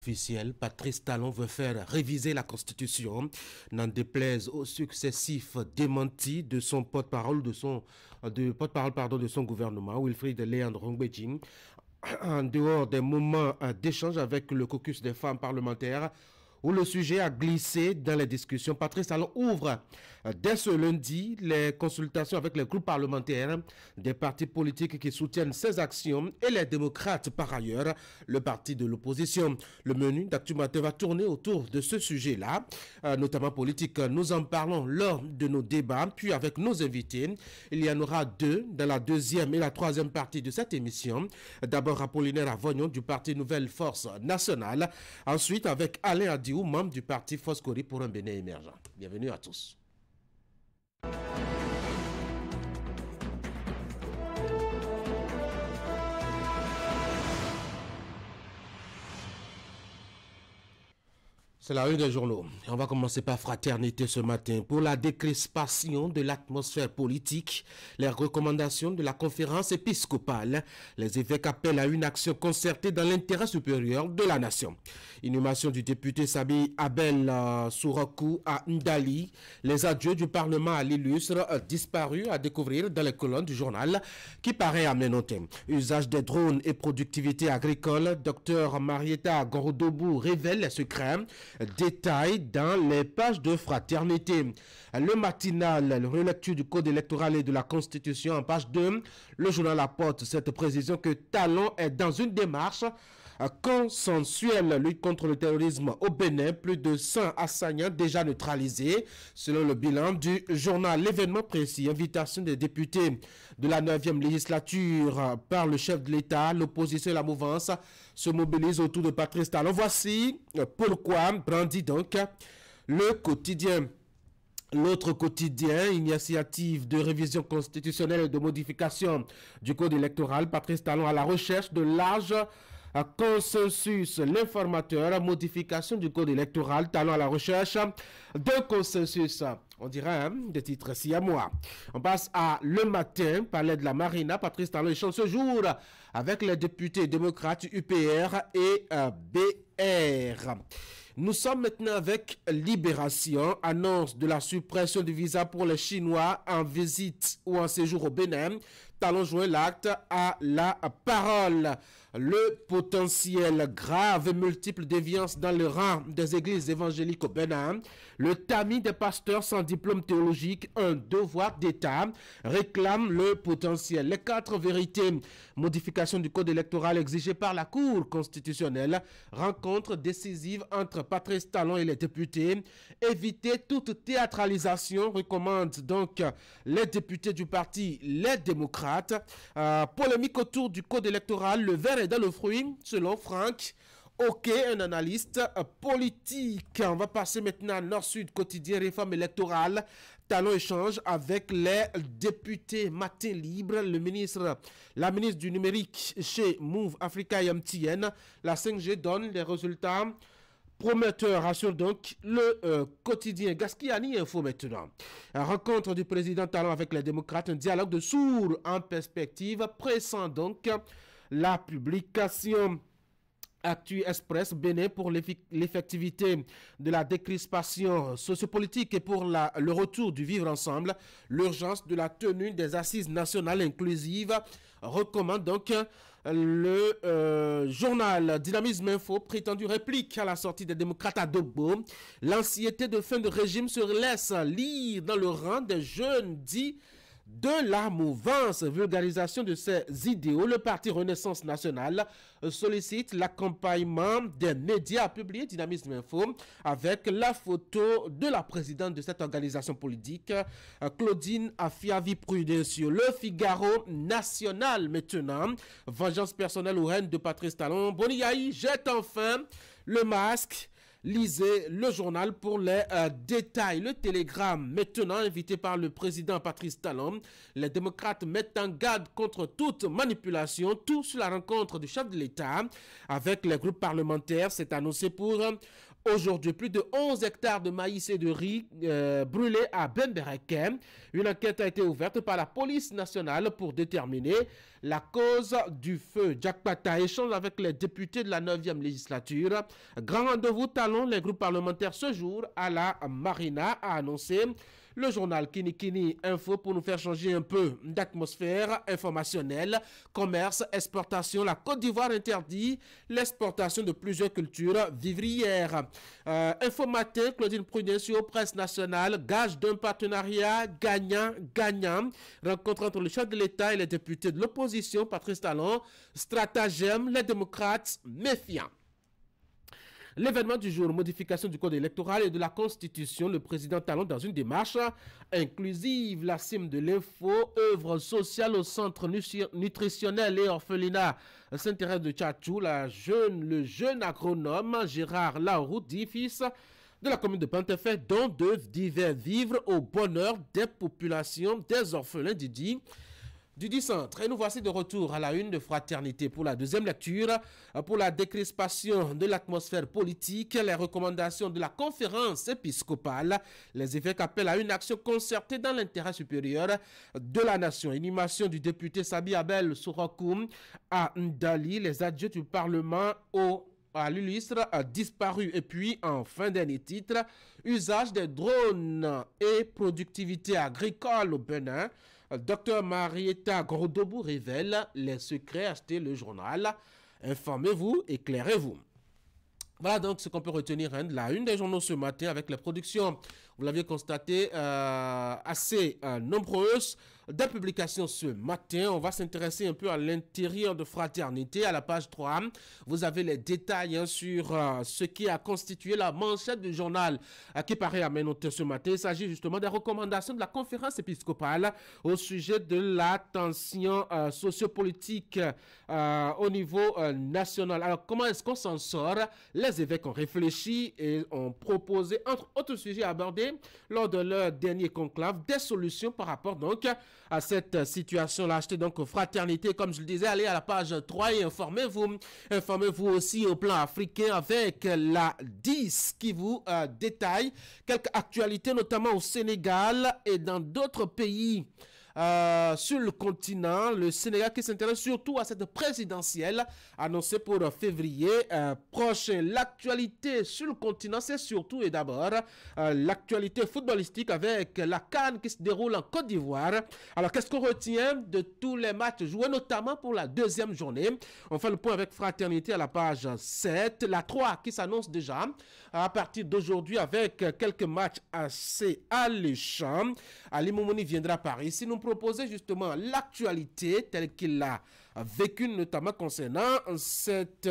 Officiel, Patrice Talon veut faire réviser la Constitution, n'en déplaise aux successifs démentis de son porte-parole de son gouvernement, Wilfried Léandre Rongbedjing, en dehors des moments d'échange avec le caucus des femmes parlementaires, où le sujet a glissé dans les discussions. Patrice Talon ouvre dès ce lundi les consultations avec les groupes parlementaires des partis politiques qui soutiennent ses actions et les démocrates par ailleurs, le parti de l'opposition. Le menu d'Actu Matin va tourner autour de ce sujet-là, notamment politique. Nous en parlons lors de nos débats, puis avec nos invités. Il y en aura deux dans la deuxième et la troisième partie de cette émission. D'abord Apollinaire Avognon du parti Nouvelle Force Nationale. Ensuite avec Alain Adi, membre du parti Foscori pour un Bénin émergent. Bienvenue à tous. C'est la une des journaux. On va commencer par Fraternité ce matin. Pour la décrispation de l'atmosphère politique, les recommandations de la conférence épiscopale, les évêques appellent à une action concertée dans l'intérêt supérieur de la nation. Inhumation du député Sabi Abel Sourakou à Ndali, les adieux du Parlement à l'illustre disparu à découvrir dans les colonnes du journal qui paraît à Ménontem. Usage des drones et productivité agricole, Dr Marietta Gorodobou révèle les secrets. Détails dans les pages de Fraternité. Le matinal, la relecture du code électoral et de la Constitution en page 2. Le journal apporte cette précision que Talon est dans une démarche consensuelle lutte contre le terrorisme au Bénin. Plus de 100 assaillants déjà neutralisés. Selon le bilan du journal, l'événement précis, invitation des députés de la 9e législature par le chef de l'État, l'opposition et la mouvance se mobilisent autour de Patrice Talon. Voici pourquoi brandit donc le quotidien. L'autre quotidien, initiative de révision constitutionnelle et de modification du code électoral, Patrice Talon à la recherche de large consensus. L'informateur, modification du code électoral, Talon à la recherche de consensus. On dirait des titres si à moi. On passe à Le Matin, Palais de la Marina. Patrice Talon échange ce jour avec les députés démocrates UPR et BR. Nous sommes maintenant avec Libération, annonce de la suppression du visa pour les Chinois en visite ou en séjour au Bénin. Talon joint l'acte à la parole. Le potentiel grave et multiple déviance dans le rang des églises évangéliques au Bénin. Le tamis des pasteurs sans diplôme théologique, un devoir d'État, réclame le potentiel. Les 4 vérités, modification du code électoral exigée par la Cour constitutionnelle, rencontre décisive entre Patrice Talon et les députés. Éviter toute théâtralisation, recommande donc les députés du parti Les Démocrates. Polémique autour du code électoral, le verre est dans le fruit, selon Franck. Ok, un analyste politique. On va passer maintenant à Nord-Sud, quotidien réforme électorale. Talon échange avec les députés. Matin libre, la ministre du numérique chez Move Africa et MTN. La 5G donne les résultats prometteur, assure donc le quotidien Gaskiani Info maintenant. La rencontre du président Talon avec les démocrates, un dialogue de sourds en perspective, pressant donc la publication. Actu Express Bénin pour l'effectivité de la décrispation sociopolitique et pour le retour du vivre ensemble. L'urgence de la tenue des assises nationales inclusives recommande donc le journal Dynamisme Info, prétendu réplique à la sortie des démocrates à Dogbo. L'anxiété de fin de régime se laisse lire dans le rang des jeunes dits de la mouvance. Vulgarisation de ces idéaux, le parti Renaissance Nationale sollicite l'accompagnement des médias, publié Dynamisme Info avec la photo de la présidente de cette organisation politique, Claudine Afiavi Prudencio. Le Figaro National maintenant, vengeance personnelle ou haine de Patrice Talon. Boniaï jette enfin le masque. Lisez le journal pour les détails. Le Télégramme, maintenant invité par le président Patrice Talon. Les démocrates mettent en garde contre toute manipulation. Tout sur la rencontre du chef de l'État avec les groupes parlementaires. C'est annoncé pour aujourd'hui. Plus de 11 hectares de maïs et de riz brûlés à Bembereke. Une enquête a été ouverte par la police nationale pour déterminer la cause du feu. Jack Pata échange avec les députés de la 9e législature. Grand rendez-vous talon les groupes parlementaires ce jour à la Marina, a annoncé le journal Kinikini Info pour nous faire changer un peu d'atmosphère informationnelle. Commerce, exportation, la Côte d'Ivoire interdit l'exportation de plusieurs cultures vivrières. Info Matin, Claudine Prudencio, Presse Nationale, gage d'un partenariat gagnant-gagnant. Rencontre entre le chef de l'État et les députés de l'opposition, Patrice Talon. Stratagème, les démocrates méfiants. L'événement du jour, modification du code électoral et de la Constitution, le président Talon dans une démarche inclusive. La cime de l'info, œuvre sociale au centre nutritionnel et orphelinat Saint-Thérèse de Tchatchou. Le jeune agronome Gérard Laoroudi, fils de la commune de Pantefe, dont de divers vivres au bonheur des populations des orphelins du centre. Et nous voici de retour à la une de Fraternité pour la deuxième lecture, pour la décrispation de l'atmosphère politique, les recommandations de la conférence épiscopale. Les évêques appellent à une action concertée dans l'intérêt supérieur de la nation. Animation du député Sabi Abel Sourakoum à Ndali, les adjoints du Parlement à l'illustre a disparu. Et puis, en fin dernier titre, usage des drones et productivité agricole au Bénin. Dr Marietta Grodobou révèle les secrets. Achetez le journal. Informez-vous, éclairez-vous. Voilà donc ce qu'on peut retenir de la une des journaux ce matin avec les productions, vous l'aviez constaté, assez nombreuses. Des publications ce matin, on va s'intéresser un peu à l'intérieur de Fraternité. À la page 3, vous avez les détails sur ce qui a constitué la manchette du journal qui paraît à mes notes ce matin. Il s'agit justement des recommandations de la conférence épiscopale au sujet de la tension sociopolitique au niveau national. Alors, comment est-ce qu'on s'en sort? Les évêques ont réfléchi et ont proposé, entre autres sujets abordés lors de leur dernier conclave, des solutions par rapport donc à cette situation-là. Achetez donc Fraternité, comme je le disais, allez à la page 3 et informez-vous. Informez-vous aussi au plan africain avec la 10 qui vous détaille quelques actualités, notamment au Sénégal et dans d'autres pays. Sur le continent, le Sénégal qui s'intéresse surtout à cette présidentielle annoncée pour février prochain. L'actualité sur le continent, c'est surtout et d'abord l'actualité footballistique avec la CAN qui se déroule en Côte d'Ivoire. Alors, qu'est-ce qu'on retient de tous les matchs joués, notamment pour la deuxième journée? On fait le point avec Fraternité à la page 7. La 3 qui s'annonce déjà à partir d'aujourd'hui avec quelques matchs assez alléchants. Ali Moumouni viendra par ici nous proposer justement l'actualité telle qu'il l'a vécu, notamment concernant cette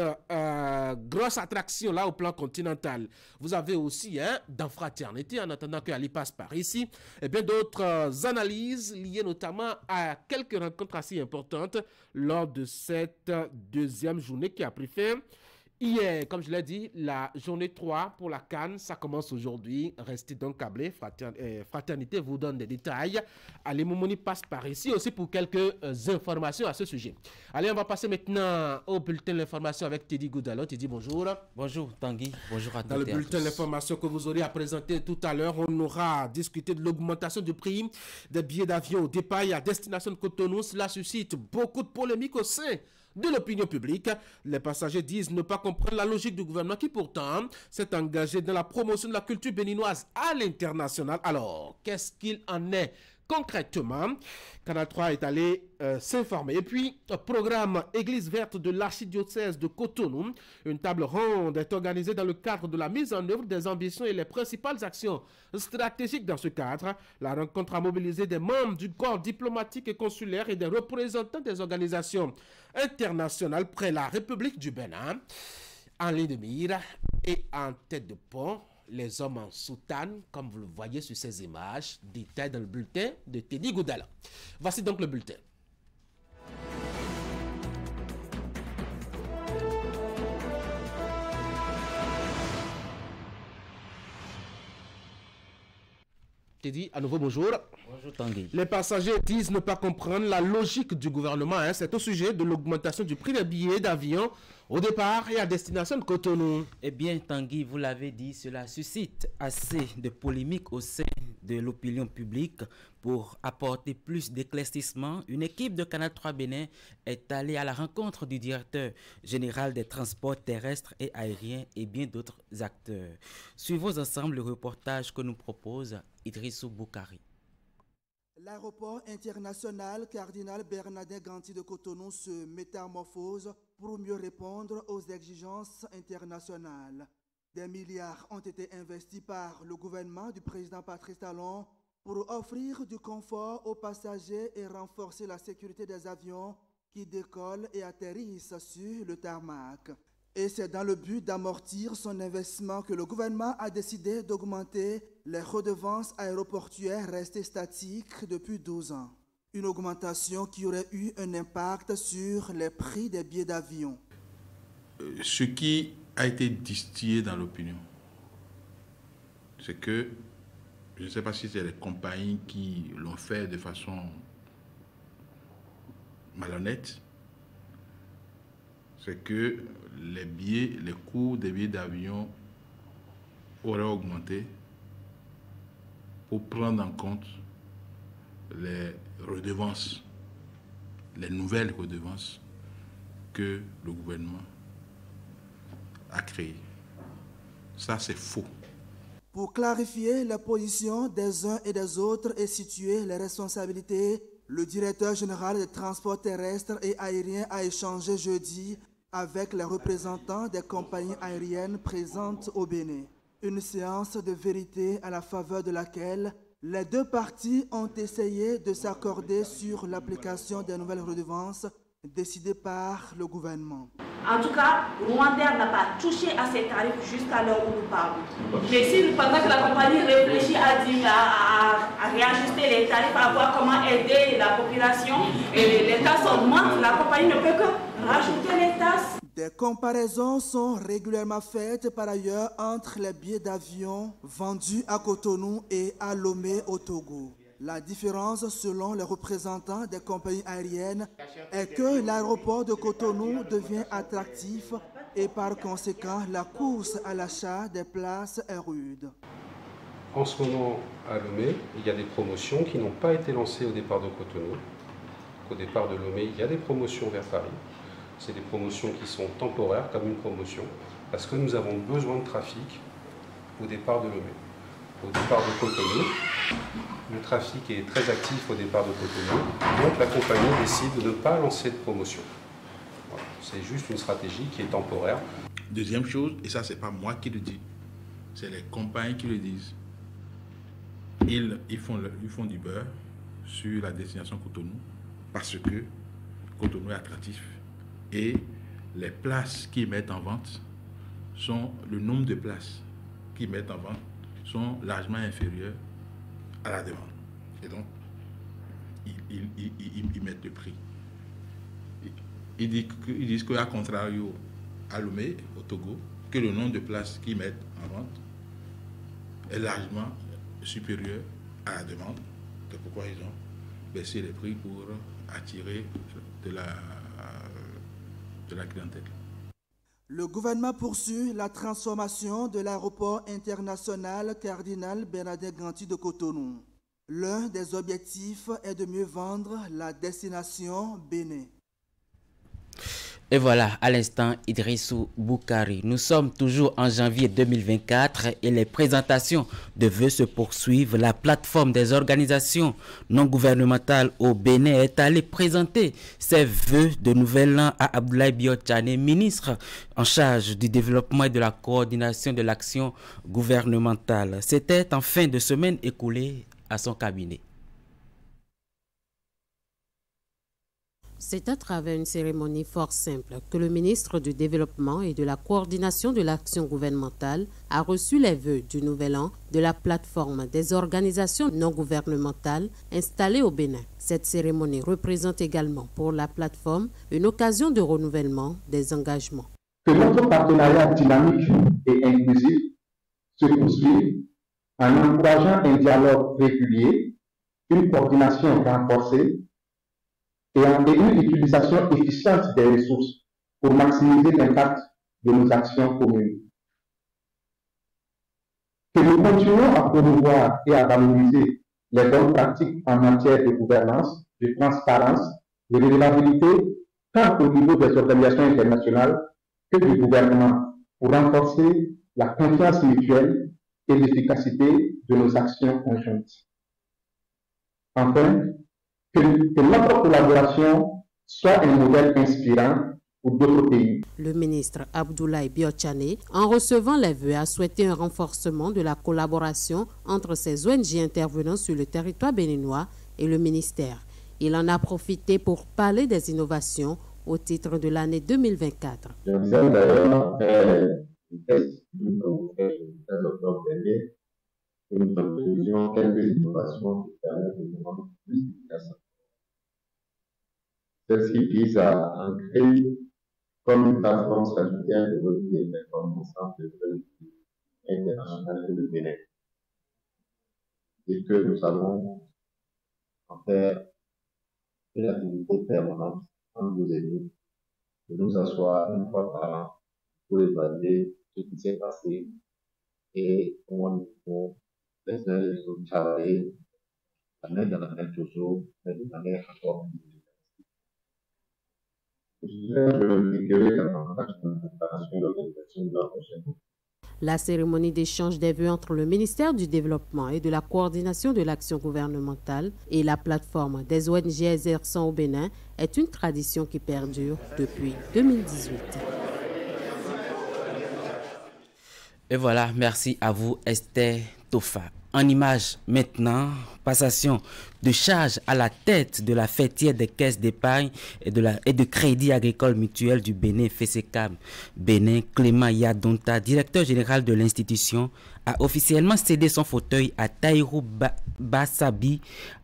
grosse attraction là au plan continental. Vous avez aussi dans Fraternité, en attendant que Ali passe par ici, et bien d'autres analyses liées notamment à quelques rencontres assez importantes lors de cette deuxième journée qui a pris fin hier. Comme je l'ai dit, la journée 3 pour la CAN, ça commence aujourd'hui. Restez donc câblés. Fraternité vous donne des détails. Ali Moumouni passe par ici aussi pour quelques informations à ce sujet. Allez, on va passer maintenant au bulletin de l'information avec Teddy Goudalo. Teddy, bonjour. Bonjour Tanguy, bonjour à tous. Dans le bulletin de l'information que vous aurez à présenter tout à l'heure, on aura discuté de l'augmentation du prix des billets d'avion au départ et à destination de Cotonou. Cela suscite beaucoup de polémiques au sein de l'opinion publique. Les passagers disent ne pas comprendre la logique du gouvernement qui pourtant s'est engagé dans la promotion de la culture béninoise à l'international. Alors, qu'est-ce qu'il en est concrètement? Canal 3 est allé s'informer. Et puis, programme Église verte de l'archidiocèse de Cotonou. Une table ronde est organisée dans le cadre de la mise en œuvre des ambitions et les principales actions stratégiques dans ce cadre. La rencontre a mobilisé des membres du corps diplomatique et consulaire et des représentants des organisations internationales près la République du Bénin. En ligne de mire et en tête de pont, les hommes en soutane, comme vous le voyez sur ces images, détaillées dans le bulletin de Teddy Goudala. Voici donc le bulletin. Teddy, à nouveau bonjour. Bonjour Tanguy. Les passagers disent ne pas comprendre la logique du gouvernement. C'est au sujet de l'augmentation du prix des billets d'avion au départ et à destination de Cotonou. Eh bien Tanguy, vous l'avez dit, cela suscite assez de polémiques au sein de l'opinion publique. Pour apporter plus d'éclaircissement, une équipe de Canal 3 Bénin est allée à la rencontre du directeur général des transports terrestres et aériens et bien d'autres acteurs. Suivons ensemble le reportage que nous propose Idrissou Boukari. L'aéroport international Cardinal Bernardin Ganti de Cotonou se métamorphose pour mieux répondre aux exigences internationales. Des milliards ont été investis par le gouvernement du président Patrice Talon pour offrir du confort aux passagers et renforcer la sécurité des avions qui décollent et atterrissent sur le tarmac. Et c'est dans le but d'amortir son investissement que le gouvernement a décidé d'augmenter les redevances aéroportuaires restées statiques depuis 12 ans. Une augmentation qui aurait eu un impact sur les prix des billets d'avion. Ce qui a été distillé dans l'opinion, c'est que, je ne sais pas si c'est les compagnies qui l'ont fait de façon malhonnête, c'est que les coûts des billets d'avion auraient augmenté pour prendre en compte les redevances, les nouvelles redevances que le gouvernement a créées. Ça, c'est faux. Pour clarifier la position des uns et des autres et situer les responsabilités, le directeur général des transports terrestres et aériens a échangé jeudi avec les représentants des compagnies aériennes présentes au Bénin. Une séance de vérité à la faveur de laquelle les deux parties ont essayé de s'accorder sur l'application des nouvelles redevances décidées par le gouvernement. En tout cas, Rwandair n'a pas touché à ces tarifs jusqu'à l'heure où nous parlons. Mais si pendant que la compagnie réfléchit à réajuster les tarifs, à voir comment aider la population, et les tasses augmentent, la compagnie ne peut que rajouter les tasses. Des comparaisons sont régulièrement faites par ailleurs entre les billets d'avion vendus à Cotonou et à Lomé au Togo. La différence, selon les représentants des compagnies aériennes, est que l'aéroport de Cotonou devient attractif et par conséquent, la course à l'achat des places est rude. En ce moment, à Lomé, il y a des promotions qui n'ont pas été lancées au départ de Cotonou. Au départ de Lomé, il y a des promotions vers Paris. C'est des promotions qui sont temporaires, comme une promotion, parce que nous avons besoin de trafic au départ de Lomé. Au départ de Cotonou, le trafic est très actif au départ de Cotonou, donc la compagnie décide de ne pas lancer de promotion. Voilà. C'est juste une stratégie qui est temporaire. Deuxième chose, et ça c'est pas moi qui le dis, c'est les compagnies qui le disent. Ils font du beurre sur la destination Cotonou parce que Cotonou est attractif. Et les places qu'ils mettent en vente le nombre de places qu'ils mettent en vente sont largement inférieurs à la demande. Et donc, ils mettent le prix. Ils disent qu'à contrario, à Lomé, au Togo, que le nombre de places qu'ils mettent en vente est largement supérieur à la demande. C'est pourquoi ils ont baissé les prix pour attirer de la clientèle. Le gouvernement poursuit la transformation de l'aéroport international Cardinal Bernardin Ganti de Cotonou. L'un des objectifs est de mieux vendre la destination Bénin. Et voilà, à l'instant, Idrissou Boukari. Nous sommes toujours en janvier 2024 et les présentations de vœux se poursuivent. La plateforme des organisations non gouvernementales au Bénin est allée présenter ses vœux de nouvel an à Abdoulaye Biotchane, ministre en charge du développement et de la coordination de l'action gouvernementale. C'était en fin de semaine écoulée à son cabinet. C'est à travers une cérémonie fort simple que le ministre du Développement et de la Coordination de l'Action gouvernementale a reçu les vœux du Nouvel An de la plateforme des organisations non gouvernementales installées au Bénin. Cette cérémonie représente également pour la plateforme une occasion de renouvellement des engagements. Que notre partenariat dynamique et inclusif se poursuive en encourageant un dialogue régulier, une coordination renforcée et une utilisation efficiente des ressources pour maximiser l'impact de nos actions communes. Que nous continuons à promouvoir et à valoriser les bonnes pratiques en matière de gouvernance, de transparence, de redevabilité, tant au niveau des organisations internationales que du gouvernement, pour renforcer la confiance mutuelle et l'efficacité de nos actions conjointes. Enfin, que notre collaboration soit un modèle inspirant pour d'autres pays. Le ministre Abdoulaye Biotchane, en recevant les vœux, a souhaité un renforcement de la collaboration entre ces ONG intervenant sur le territoire béninois et le ministère. Il en a profité pour parler des innovations au titre de l'année 2024. Je vous ai d'ailleurs fait une thèse d'octobre dernier où nous introduisions quelques innovations qui permettent de rendre plus efficace. Celle-ci vise à ancrer comme une plateforme statutaire de revue des performances de politique internationale de le Bénin. Et que nous allons en faire une activité permanente entre vous et nous, de nous asseoir une fois par an pour évaluer ce qui s'est passé et comment nous pouvons les uns les autres travailler la main dans la main toujours, mais de manière encore plus efficace. La cérémonie d'échange des vœux entre le ministère du Développement et de la Coordination de l'action gouvernementale et la plateforme des ONG exerçant au Bénin est une tradition qui perdure depuis 2018. Et voilà, merci à vous Esther Tofa. En image maintenant, passation de charge à la tête de la fêtière des caisses d'épargne et de crédit agricole mutuel du Bénin, FESECAM Bénin, Clément Yadonta, directeur général de l'institution, a officiellement cédé son fauteuil à Taïrou Bassabi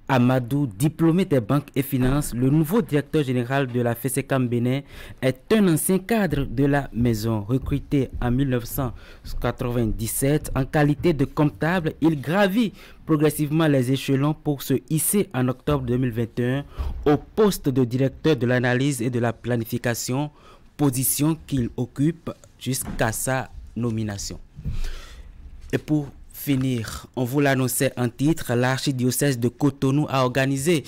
Amadou, diplômé des banques et finances. Le nouveau directeur général de la FESECAM Bénin est un ancien cadre de la maison. Recruté en 1997 en qualité de comptable, il gravit progressivement les échelons pour se hisser en octobre 2021 au poste de directeur de l'analyse et de la planification, position qu'il occupe jusqu'à sa nomination. Et pour finir, on vous l'annonçait en titre, l'archidiocèse de Cotonou a organisé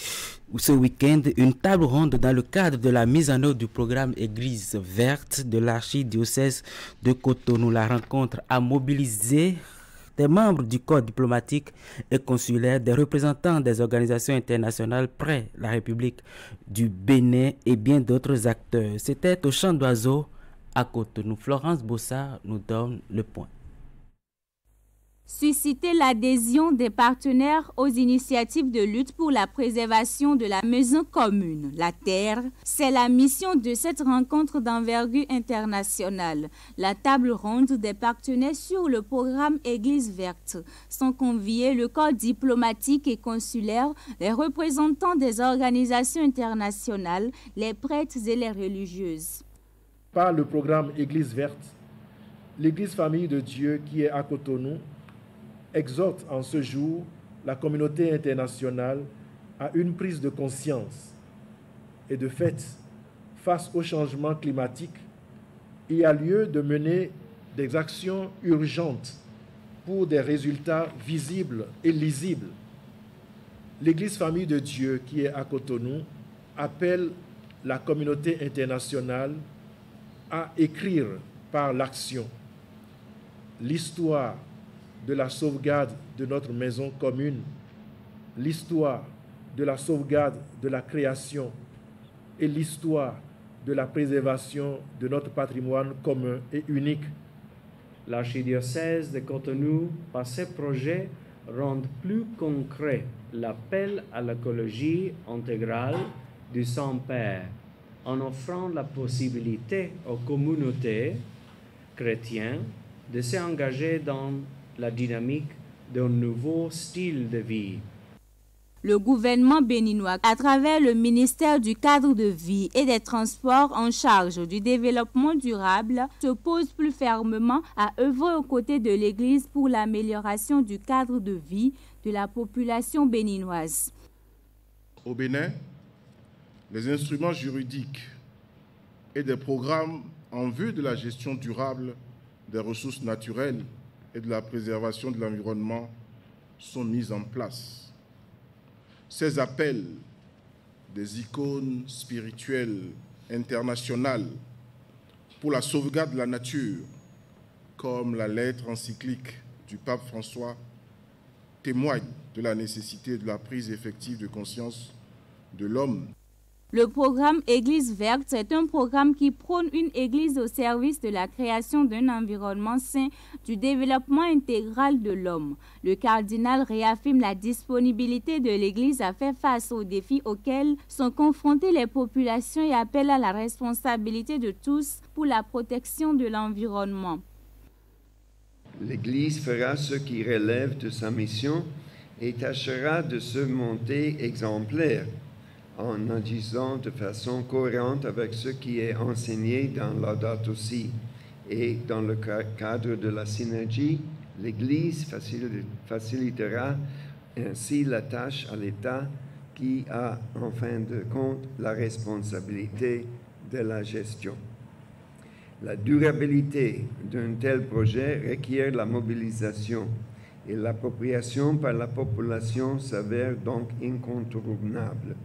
ce week-end une table ronde dans le cadre de la mise en œuvre du programme Église verte de l'archidiocèse de Cotonou. La rencontre a mobilisé des membres du corps diplomatique et consulaire, des représentants des organisations internationales près la République du Bénin et bien d'autres acteurs. C'était au Champ d'Oiseaux à Cotonou. Florence Bossard nous donne le point. Susciter l'adhésion des partenaires aux initiatives de lutte pour la préservation de la maison commune, la terre, c'est la mission de cette rencontre d'envergure internationale. La table ronde des partenaires sur le programme Église verte sont conviés le corps diplomatique et consulaire, les représentants des organisations internationales, les prêtres et les religieuses. Par le programme Église verte, l'Église Famille de Dieu qui est à Cotonou exhorte en ce jour la communauté internationale à une prise de conscience. Et de fait, face au changement climatique, il y a lieu de mener des actions urgentes pour des résultats visibles et lisibles. L'Église Famille de Dieu qui est à Cotonou appelle la communauté internationale à écrire par l'action l'histoire de la sauvegarde de notre maison commune, l'histoire de la sauvegarde de la création et l'histoire de la préservation de notre patrimoine commun et unique. L'archidiocèse de Cotonou, par ses projets, rend plus concret l'appel à l'écologie intégrale du Saint-Père, en offrant la possibilité aux communautés chrétiennes de s'engager dans la dynamique d'un nouveau style de vie. Le gouvernement béninois, à travers le ministère du cadre de vie et des transports en charge du développement durable, se pose plus fermement à œuvrer aux côtés de l'Église pour l'amélioration du cadre de vie de la population béninoise. Au Bénin, les instruments juridiques et des programmes en vue de la gestion durable des ressources naturelles et de la préservation de l'environnement sont mis en place. Ces appels des icônes spirituelles internationales pour la sauvegarde de la nature, comme la lettre encyclique du pape François, témoignent de la nécessité de la prise effective de conscience de l'homme. Le programme Église verte est un programme qui prône une église au service de la création d'un environnement sain, du développement intégral de l'homme. Le cardinal réaffirme la disponibilité de l'église à faire face aux défis auxquels sont confrontées les populations et appelle à la responsabilité de tous pour la protection de l'environnement. L'église fera ce qui relève de sa mission et tâchera de se montrer exemplaire en agissant de façon cohérente avec ce qui est enseigné dans Laudato Si. Et dans le cadre de la synergie, l'Église facilitera ainsi la tâche à l'État qui a en fin de compte la responsabilité de la gestion. La durabilité d'un tel projet requiert la mobilisation et l'appropriation par la population s'avère donc incontournable.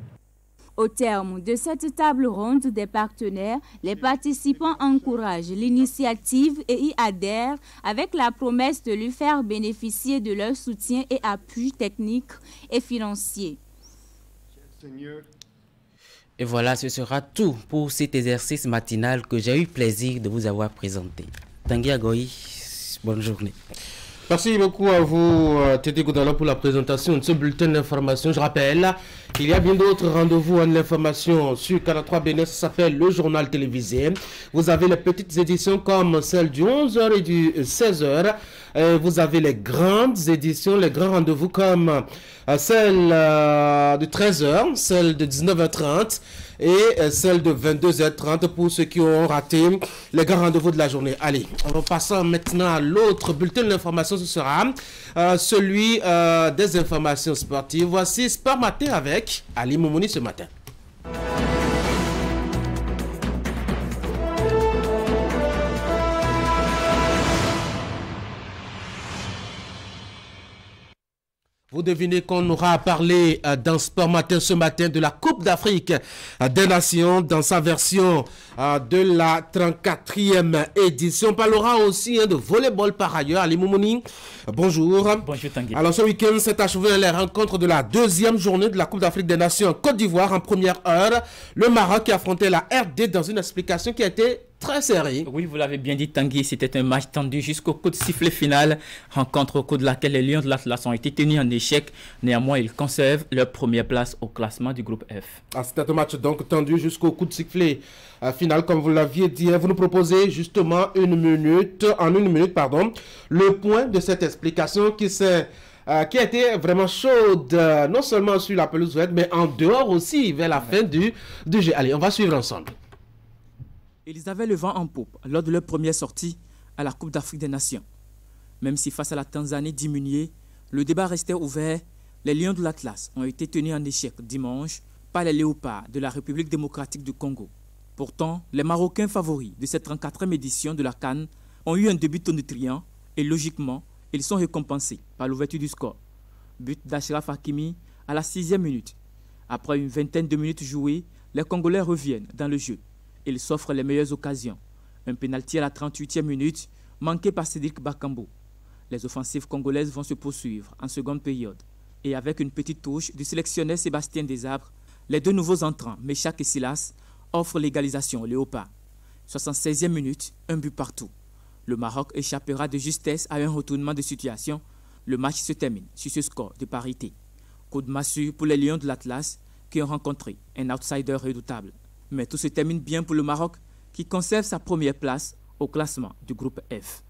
Au terme de cette table ronde des partenaires, les participants encouragent l'initiative et y adhèrent avec la promesse de lui faire bénéficier de leur soutien et appui technique et financier. Et voilà, ce sera tout pour cet exercice matinal que j'ai eu plaisir de vous avoir présenté. Tanguy Agoy, bonne journée. Merci beaucoup à vous, Tété Goudala, pour la présentation de ce bulletin d'information. Je rappelle, il y a bien d'autres rendez-vous en information sur Canal 3 Bénin, ça s'appelle le journal télévisé. Vous avez les petites éditions comme celle du 11h et du 16h. Vous avez les grandes éditions, les grands rendez-vous comme celle de 13h, celle de 19h30 et celle de 22h30 pour ceux qui ont raté les grands rendez-vous de la journée. Allez, on va passer maintenant à l'autre bulletin de l'information. Ce sera celui des informations sportives. Voici Sport Matin avec Ali Moumouni ce matin. Vous devinez qu'on aura parlé dans Sport Matin ce matin de la Coupe d'Afrique des Nations dans sa version de la 34e édition. On parlera aussi de volleyball par ailleurs. Ali Moumouni, bonjour. Bonjour Tanguy. Alors ce week-end s'est achevé les rencontres de la deuxième journée de la Coupe d'Afrique des Nations en Côte d'Ivoire. En première heure, le Maroc qui affrontait la RD dans une explication qui a été très serré. Oui, vous l'avez bien dit Tanguy, c'était un match tendu jusqu'au coup de sifflet final, rencontre au cours de laquelle les Lions de l'Atlas ont été tenus en échec. Néanmoins, ils conservent leur première place au classement du groupe F. C'était un match donc tendu jusqu'au coup de sifflet final, comme vous l'aviez dit. Vous nous proposez justement en une minute, le point de cette explication qui a été vraiment chaude, non seulement sur la pelouse verte, mais en dehors aussi, vers la fin du jeu. Allez, on va suivre ensemble. Ils avaient le vent en poupe lors de leur première sortie à la Coupe d'Afrique des Nations. Même si face à la Tanzanie diminuée, le débat restait ouvert, les Lions de l'Atlas ont été tenus en échec dimanche par les Léopards de la République démocratique du Congo. Pourtant, les Marocains favoris de cette 34e édition de la CAN ont eu un début tonitruant et logiquement, ils sont récompensés par l'ouverture du score. But d'Achraf Hakimi à la 6e minute. Après une vingtaine de minutes jouées, les Congolais reviennent dans le jeu. Ils s'offrent les meilleures occasions. Un pénalty à la 38e minute, manqué par Cédric Bakambu. Les offensives congolaises vont se poursuivre en seconde période. Et avec une petite touche du sélectionneur Sébastien Desabres, les deux nouveaux entrants, Méchak et Silas, offrent l'égalisation aux Léopards. 76e minute, un but partout. Le Maroc échappera de justesse à un retournement de situation. Le match se termine sur ce score de parité. Coup de massue pour les Lions de l'Atlas qui ont rencontré un outsider redoutable. Mais tout se termine bien pour le Maroc qui conserve sa première place au classement du groupe F.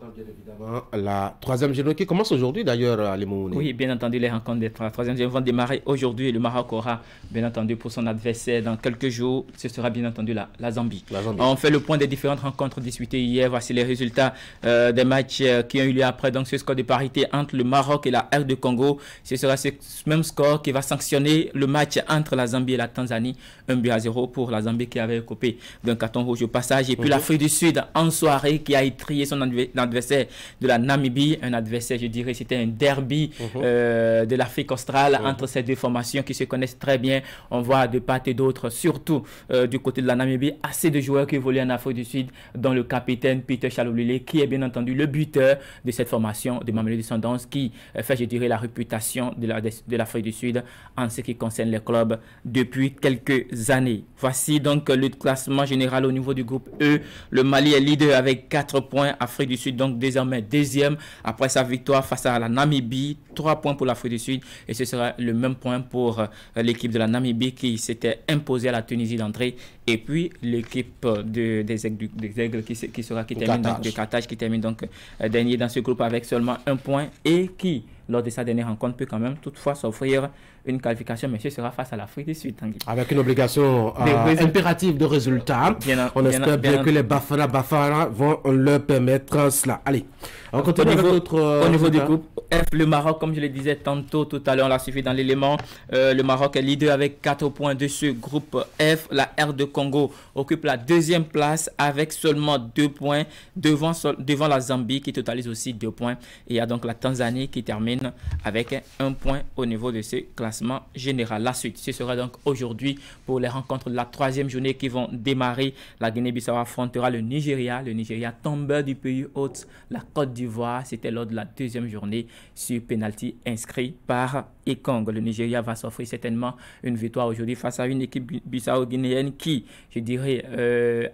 Bien évidemment, la troisième journée qui commence aujourd'hui d'ailleurs à Limouné. Oui, bien entendu, les rencontres de la troisième journée vont démarrer aujourd'hui. Le Maroc aura bien entendu pour son adversaire dans quelques jours, ce sera bien entendu la Zambie. On fait le point des différentes rencontres disputées hier. Voici les résultats des matchs qui ont eu lieu après. Donc ce score de parité entre le Maroc et la R de Congo. Ce sera ce même score qui va sanctionner le match entre la Zambie et la Tanzanie. 1-0 pour la Zambie qui avait coupé d'un carton rouge au passage. Et puis l'Afrique du Sud en soirée qui a étrié son adversaire de la Namibie. Un adversaire, je dirais, c'était un derby de l'Afrique australe entre ces deux formations qui se connaissent très bien. On voit de part et d'autre, surtout du côté de la Namibie, assez de joueurs qui évoluent en Afrique du Sud, dont le capitaine Peter Chalolile, qui est bien entendu le buteur de cette formation de Mamelodi Sundowns, qui fait, je dirais, la réputation de l'Afrique du Sud en ce qui concerne les clubs depuis quelques années. Voici donc le classement général au niveau du groupe E. Le Mali est leader avec 4 points. Afrique du Sud donc désormais deuxième après sa victoire face à la Namibie. 3 points pour l'Afrique du Sud et ce sera le même point pour l'équipe de la Namibie qui s'était imposée à la Tunisie d'entrée. Et puis l'équipe des Aigles qui termine donc de Carthage qui termine donc dernier dans ce groupe avec seulement 1 point et qui lors de sa dernière rencontre peut quand même toutefois s'offrir une qualification, mais ce sera face à l'Afrique du Sud. Tanguy. Avec une obligation impérative de résultat. On espère bien que les Bafana vont leur permettre cela. Allez, on continue avec notre... Au niveau du groupe F, le Maroc, comme je le disais tantôt, tout à l'heure, on l'a suivi dans l'élément. Le Maroc est leader avec 4 points de ce groupe F. La R de Congo occupe la deuxième place avec seulement 2 points devant la Zambie qui totalise aussi 2 points. Et il y a donc la Tanzanie qui termine avec 1 point au niveau de ce classement général. La suite, ce sera donc aujourd'hui pour les rencontres de la troisième journée qui vont démarrer. La Guinée-Bissau affrontera le Nigeria. Le Nigeria tombeur du pays hôte, la Côte d'Ivoire. C'était lors de la deuxième journée sur penalty inscrit par Ekong. Le Nigeria va s'offrir certainement une victoire aujourd'hui face à une équipe bissau-guinéenne qui, je dirais,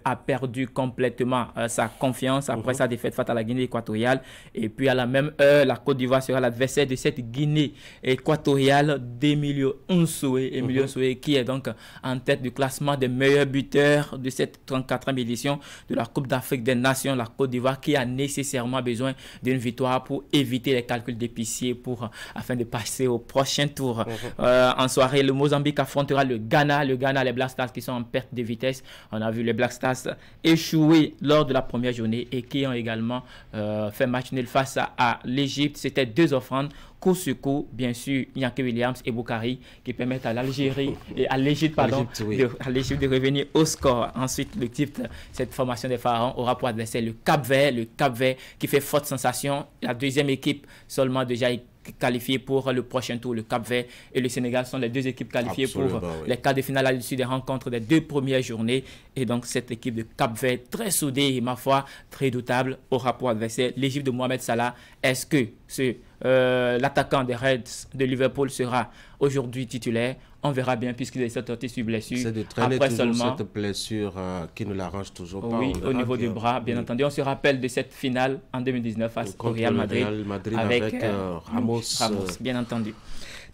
a perdu complètement sa confiance après sa défaite face à la Guinée équatoriale. Et puis à la même heure, la Côte d'Ivoire sera l'adversaire de cette Guinée équatoriale d'Emilio Nsoué. Emilio Nsoué qui est donc en tête du classement des meilleurs buteurs de cette 34e édition de la Coupe d'Afrique des Nations. La Côte d'Ivoire qui a nécessairement besoin d'une victoire pour éviter les calculs d'épicier afin de passer au prochain tour. En soirée, le Mozambique affrontera le Ghana. Le Ghana, les Black Stars qui sont en perte de vitesse. On a vu les Black Stars échouer lors de la première journée et qui ont également fait match nul face à l'Égypte. C'était 2 offrandes. Coup sur coup, bien sûr, Yankee Williams et Boukari qui permettent à l'Algérie et à l'Égypte de revenir au score. Ensuite, cette formation des Pharaons aura pour adversaire le Cap-Vert qui fait forte sensation. La deuxième équipe seulement déjà qualifiés pour le prochain tour. Le Cap-Vert et le Sénégal sont les 2 équipes qualifiées pour les quarts de finale à l'issue des rencontres des 2 premières journées. Et donc cette équipe de Cap-Vert très soudée et ma foi très doutable aura pour adversaire l'Égypte de Mohamed Salah. Est-ce que l'attaquant des Reds de Liverpool sera aujourd'hui titulaire? On verra bien puisqu'il est sorti sur blessure. C'est de traîner après seulement cette blessure qui ne l'arrange toujours pas. Oui, au niveau du bras, bien entendu. On se rappelle de cette finale en 2019 face au Real Madrid avec Ramos, bien entendu.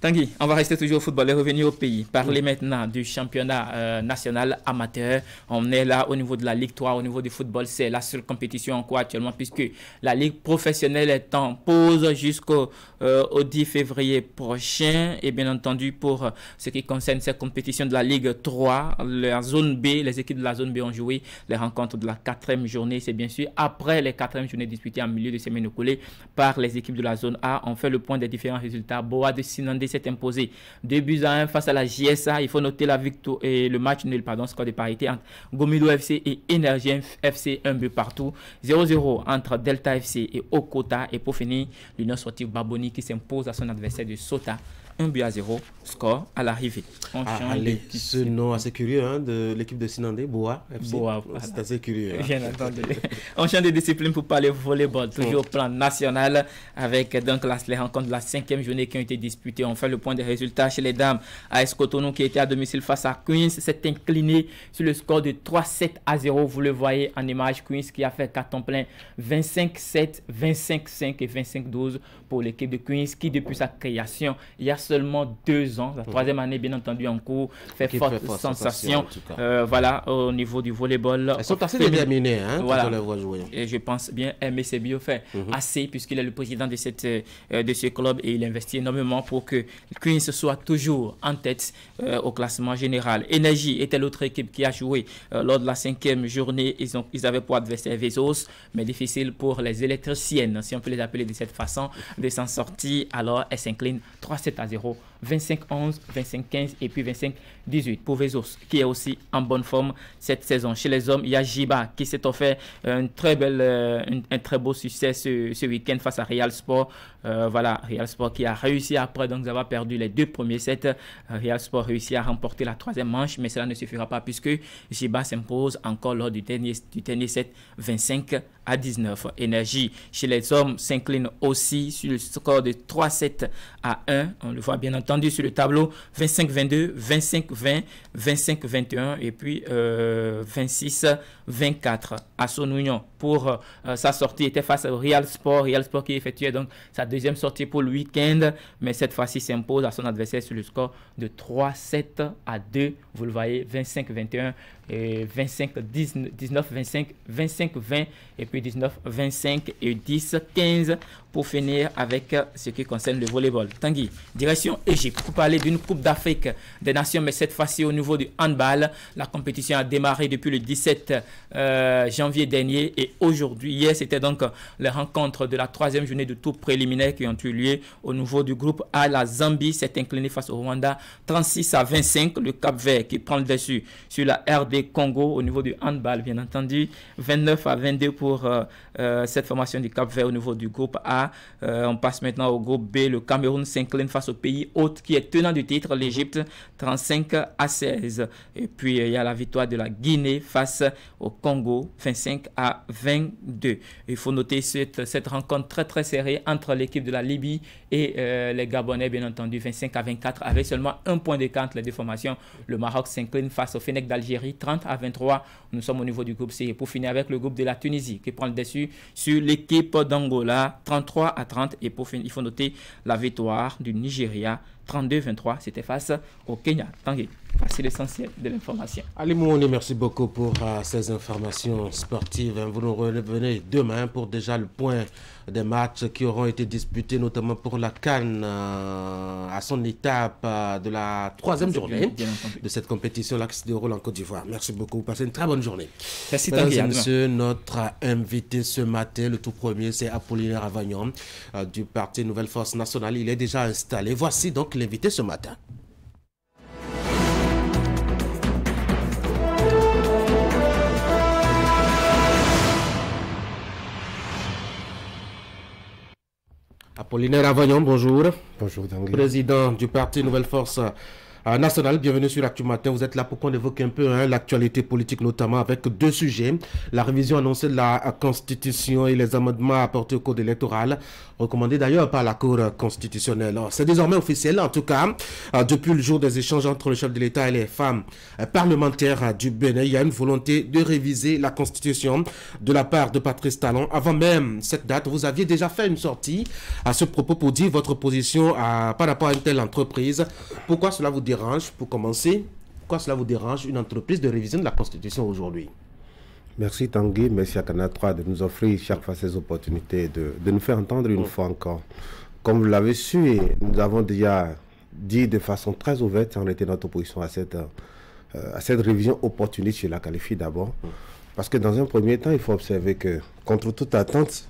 Tanguy, on va rester toujours au football et revenir au pays. Parler maintenant du championnat national amateur. On est là au niveau de la Ligue 3, au niveau du football. C'est la seule compétition en cours actuellement puisque la Ligue professionnelle est en pause jusqu'au 10 février prochain. Et bien entendu, pour ce qui concerne cette compétition de la Ligue 3, la zone B, les équipes de la zone B ont joué les rencontres de la 4e journée. C'est bien sûr après les 4e journées disputées en milieu de semaine écoulée par les équipes de la zone A. On fait le point des différents résultats. Boa de Sinandé s'est imposé 2-1 face à la JSA. Il faut noter la victoire et le match nul, score de parité entre Gomido FC et Énergie FC, 1 but partout. 0-0 entre Delta FC et Okota. Et pour finir, l'Union sportive Baboni qui s'impose à son adversaire de Sota. 1-0, score à l'arrivée. Ce nom assez curieux de l'équipe de Sinandé, Boa FC. Boa, c'est assez curieux. Bien entendu. On change de discipline pour parler volleyball, toujours au plan national, avec donc les rencontres de la 5e journée qui ont été disputées. On fait le point des résultats chez les dames. AS Cotonou qui était à domicile face à Queens s'est incliné sur le score de 3-7-0. Vous le voyez en image, Queens qui a fait carton plein 25-7, 25-5 et 25-12 pour l'équipe de Queens qui depuis sa création hier seulement 2 ans. La 3e année, bien entendu, en cours, fait forte sensation. Voilà, au niveau du volleyball. Elles sont assez déterminées, hein, voilà. quand on les voit jouer. Et je pense bien MSC Bio fait assez, puisqu'il est le président de ce club et il investit énormément pour que Queens soit toujours en tête au classement général. Énergie était l'autre équipe qui a joué lors de la 5e journée. Ils avaient pour adversaire Vezos, mais difficile pour les électriciennes, si on peut les appeler de cette façon, de s'en sortir. Alors, elles s'inclinent 3-7-0, 25-11, 25-15 et puis 25-18 pour Vezos, qui est aussi en bonne forme cette saison. Chez les hommes, il y a Jiba qui s'est offert un très beau succès ce week-end face à Real Sport. Voilà, Real Sport qui a réussi après donc avoir perdu les 2 premiers sets. Real Sport réussit à remporter la 3e manche, mais cela ne suffira pas puisque Jiba s'impose encore lors du dernier set 25-19. Énergie chez les hommes s'incline aussi sur le score de 3-7-1. On le voit bien entendu sur le tableau, 25-22, 25-20, 25-21 et puis 26-24. À son union pour sa sortie était face au Real Sport qui effectuait donc sa 2e sortie pour le week-end, mais cette fois-ci s'impose à son adversaire sur le score de 3-7-2. Vous le voyez, 25-21 et 25-19, 25-20 et puis 19-25 et 10-15 pour finir avec ce qui concerne le volleyball. Tanguy, direction Égypte pour parler d'une Coupe d'Afrique des Nations, mais cette fois-ci au niveau du handball. La compétition a démarré depuis le 17 janvier dernier et aujourd'hui, hier, c'était donc les rencontres de la 3e journée de tour préliminaire qui ont eu lieu au niveau du groupe A. La Zambie s'est inclinée face au Rwanda 36-25. Le Cap-Vert qui prend le dessus sur la RD Congo au niveau du handball, bien entendu, 29-22 pour cette formation du Cap-Vert au niveau du groupe A. On passe maintenant au groupe B. Le Cameroun s'incline face au pays hôte qui est tenant du titre, l'Égypte, 35-16. Et puis il y a la victoire de la Guinée face au Congo, 25-22. Il faut noter cette rencontre très très serrée entre l'équipe de la Libye et les Gabonais, bien entendu, 25-24, avec seulement 1 point d'écart entre les deux formations. Le Maroc s'incline face au Fennec d'Algérie, 30-23. Nous sommes au niveau du groupe C. Et pour finir avec le groupe de la Tunisie qui prend le dessus sur l'équipe d'Angola, 33-30. Et pour finir, il faut noter la victoire du Nigeria, 32-23. C'était face au Kenya. Tanguy, voici l'essentiel de l'information. Ali Mouni, merci beaucoup pour ces informations sportives. Vous nous revenez demain pour déjà le point des matchs qui auront été disputés, notamment pour la CAN à son étape de la 3e journée de cette compétition-là qui se déroule en Côte d'Ivoire. Merci beaucoup. Passez une très bonne journée. Merci, mesdames et messieurs, notre invité ce matin, le tout premier, c'est Apollinaire Avagnon du parti Nouvelle Force Nationale. Il est déjà installé. Voici donc l'invité ce matin. Apollinaire Avagnon, bonjour. Bonjour, Tanguy. Président du parti Nouvelle Force Nationale, bienvenue sur Actu Matin. Vous êtes là pour qu'on évoque un peu l'actualité politique, notamment avec 2 sujets. La révision annoncée de la Constitution et les amendements apportés au code électoral, recommandés d'ailleurs par la Cour constitutionnelle. C'est désormais officiel, en tout cas, depuis le jour des échanges entre le chef de l'État et les femmes parlementaires du Bénin. Il y a une volonté de réviser la Constitution de la part de Patrice Talon. Avant même cette date, vous aviez déjà fait une sortie à ce propos pour dire votre position par rapport à une telle entreprise. Pourquoi cela vous dérange? Pour commencer, pourquoi cela vous dérange une entreprise de révision de la Constitution aujourd'hui? Merci Tanguy, merci à Canal 3 de nous offrir chaque fois ces opportunités de nous faire entendre une fois encore. Comme vous l'avez su, nous avons déjà dit de façon très ouverte en était notre opposition à cette révision opportuniste, je la qualifie d'abord. Parce que dans un premier temps, il faut observer que contre toute attente,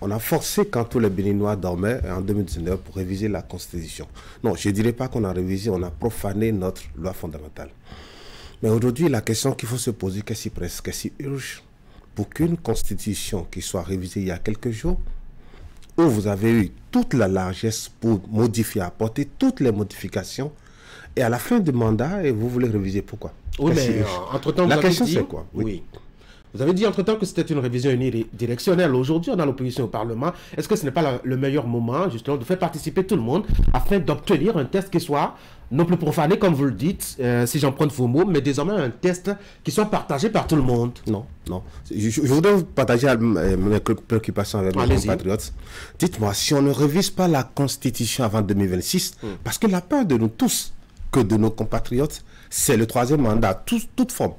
on a forcé quand tous les Béninois dormaient en 2019 pour réviser la Constitution. Non, je ne dirais pas qu'on a révisé, on a profané notre loi fondamentale. Mais aujourd'hui, la question qu'il faut se poser, qu'est-ce qui s'y urge pour qu'une Constitution qui soit révisée il y a quelques jours, où vous avez eu toute la largesse pour modifier, apporter toutes les modifications, et à la fin du mandat, et vous voulez réviser, pourquoi? Oui, mais entre-temps, la question c'est quoi? Oui. Vous avez dit entre-temps que c'était une révision unidirectionnelle. Aujourd'hui, on a l'opposition au Parlement. Est-ce que ce n'est pas le meilleur moment, justement, de faire participer tout le monde afin d'obtenir un test qui soit non plus profané, comme vous le dites, si j'emprunte vos mots, mais désormais un test qui soit partagé par tout le monde? Non. Je voudrais partager mes préoccupations avec mes compatriotes. Dites-moi, si on ne révise pas la Constitution avant 2026, parce que la peur de nous tous, que de nos compatriotes, c'est le troisième mandat, toute forme,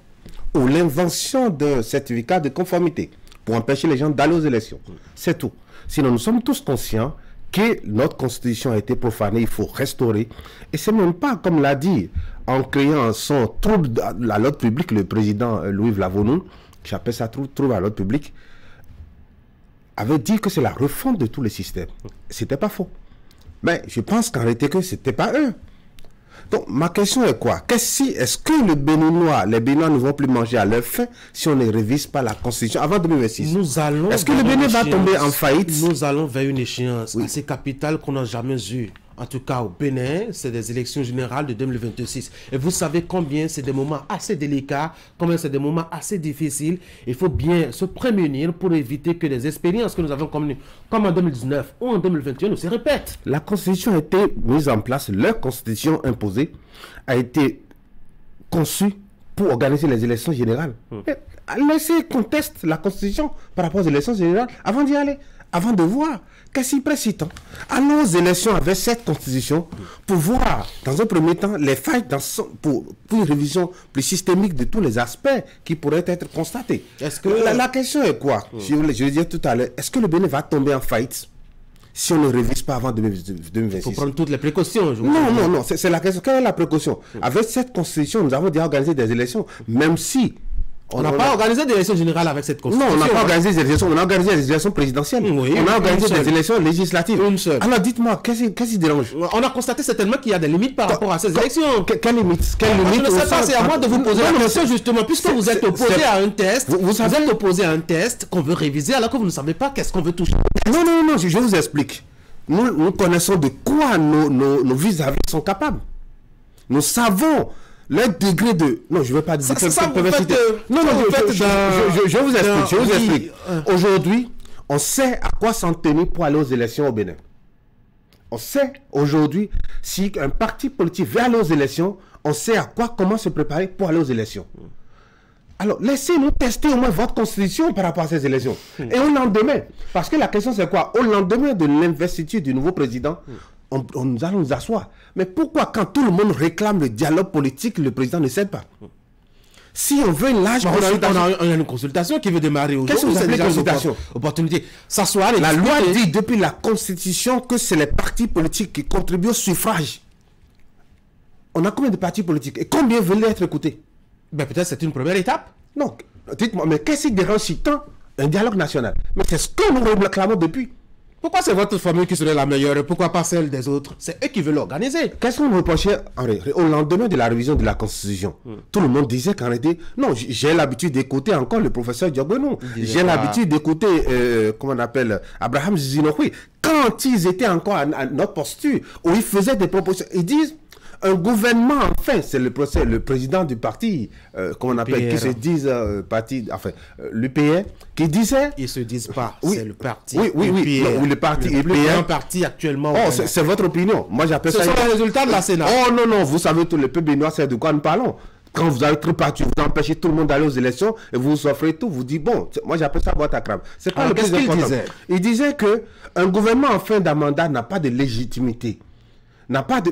ou l'invention d'un certificat de conformité pour empêcher les gens d'aller aux élections. C'est tout. Sinon, nous sommes tous conscients que notre constitution a été profanée, il faut restaurer. Et c'est même pas, comme l'a dit, en créant son trouble à l'ordre public, le président Louis Vlavonou, qui appelle ça trouble à l'ordre public, avait dit que c'est la refonte de tous les systèmes. C'était pas faux. Mais je pense qu'en réalité que c'était pas eux. Donc, ma question est quoi? Est-ce que les Béninois ne vont plus manger à leur faim si on ne révise pas la Constitution avant 2026? Est-ce que le Bénin va tomber en faillite? Nous allons vers une échéance assez capitale qu'on n'a jamais eue. En tout cas, au Bénin, c'est des élections générales de 2026. Et vous savez combien c'est des moments assez délicats, combien c'est des moments assez difficiles. Il faut bien se prémunir pour éviter que les expériences que nous avons connues, comme en 2019 ou en 2021, ne se répètent. La Constitution a été mise en place, leur Constitution imposée a été conçue pour organiser les élections générales. Laissez qu'on teste la Constitution par rapport aux élections générales avant d'y aller, avant de voir. Qu'est-ce qui précite? Allons aux élections avec cette constitution pour voir, dans un premier temps, les failles pour une révision plus systémique de tous les aspects qui pourraient être constatés. La question est quoi? Je le disais tout à l'heure, est-ce que le Bénin va tomber en faillite si on ne révise pas avant 2026? Il faut prendre toutes les précautions. Non, c'est la question. Quelle est la précaution? Avec cette constitution, nous avons déjà organisé des élections, même si on n'a pas organisé des élections générales avec cette constitution. Non, on n'a pas organisé des élections. On a organisé des élections présidentielles. Oui, on a organisé des élections législatives. Une seule. Alors dites-moi, qu'est-ce qui dérange? On a constaté certainement qu'il y a des limites par rapport à ces élections. Quelles limites? Je ne sais pas, c'est à moi de vous poser la question justement, puisque vous êtes opposé à un test. Vous êtes opposé à un test qu'on veut réviser alors que vous ne savez pas qu'est-ce qu'on veut toucher. Non, je vous explique. Nous connaissons de quoi nos vis-à-vis sont capables. Nous savons le degré de... Non, je ne veux pas dire... je vous explique. Aujourd'hui, on sait à quoi s'en tenir pour aller aux élections au Bénin. On sait aujourd'hui, si un parti politique veut aller aux élections, on sait comment se préparer pour aller aux élections. Alors, laissez-nous tester au moins votre constitution par rapport à ces élections. Et au lendemain, parce que la question c'est quoi? Au lendemain de l'investiture du nouveau président, nous allons nous asseoir. Mais pourquoi quand tout le monde réclame le dialogue politique, le président ne cède pas? Si on veut une large consultation... On a une consultation qui veut démarrer aujourd'hui. Qu'est-ce que vous appelez consultation? Opportunité. S'asseoir et la loi dit depuis la Constitution que c'est les partis politiques qui contribuent au suffrage. On a combien de partis politiques? Et combien veulent être écoutés? Ben peut-être c'est une première étape. Non, dites-moi, mais qu'est-ce qui dérange si tant un dialogue national? Mais c'est ce que nous réclamons depuis. Pourquoi c'est votre formule qui serait la meilleure? Pourquoi pas celle des autres? C'est eux qui veulent l'organiser. Qu'est-ce qu'on nous reprochait au lendemain de la révision de la Constitution? Tout le monde disait qu'en réalité, non, j'ai l'habitude d'écouter encore le professeur Diogbenou. J'ai l'habitude d'écouter, comment on appelle, Abraham Zinoui. Quand ils étaient encore à notre posture, où ils faisaient des propositions, ils disent... Un gouvernement, enfin, c'est le président du parti, comment on appelle, qui se disent l'UPR, qui disait... Ils ne se disent pas, c'est le parti. Oui, le parti UPR. Le plus grand parti actuellement. Oh, c'est votre opinion. Moi, j'appelle ça... Ce sont les résultats de la Sénat. Oh non, vous savez, tout le peuple béninois, c'est de quoi nous parlons. Quand vous avez trop parti, vous empêchez tout le monde d'aller aux élections et vous vous offrez tout, vous dites, bon, moi j'appelle ça votre accrame. C'est pas le plus important. Il disait qu'un gouvernement en fin de mandat n'a pas de légitimité.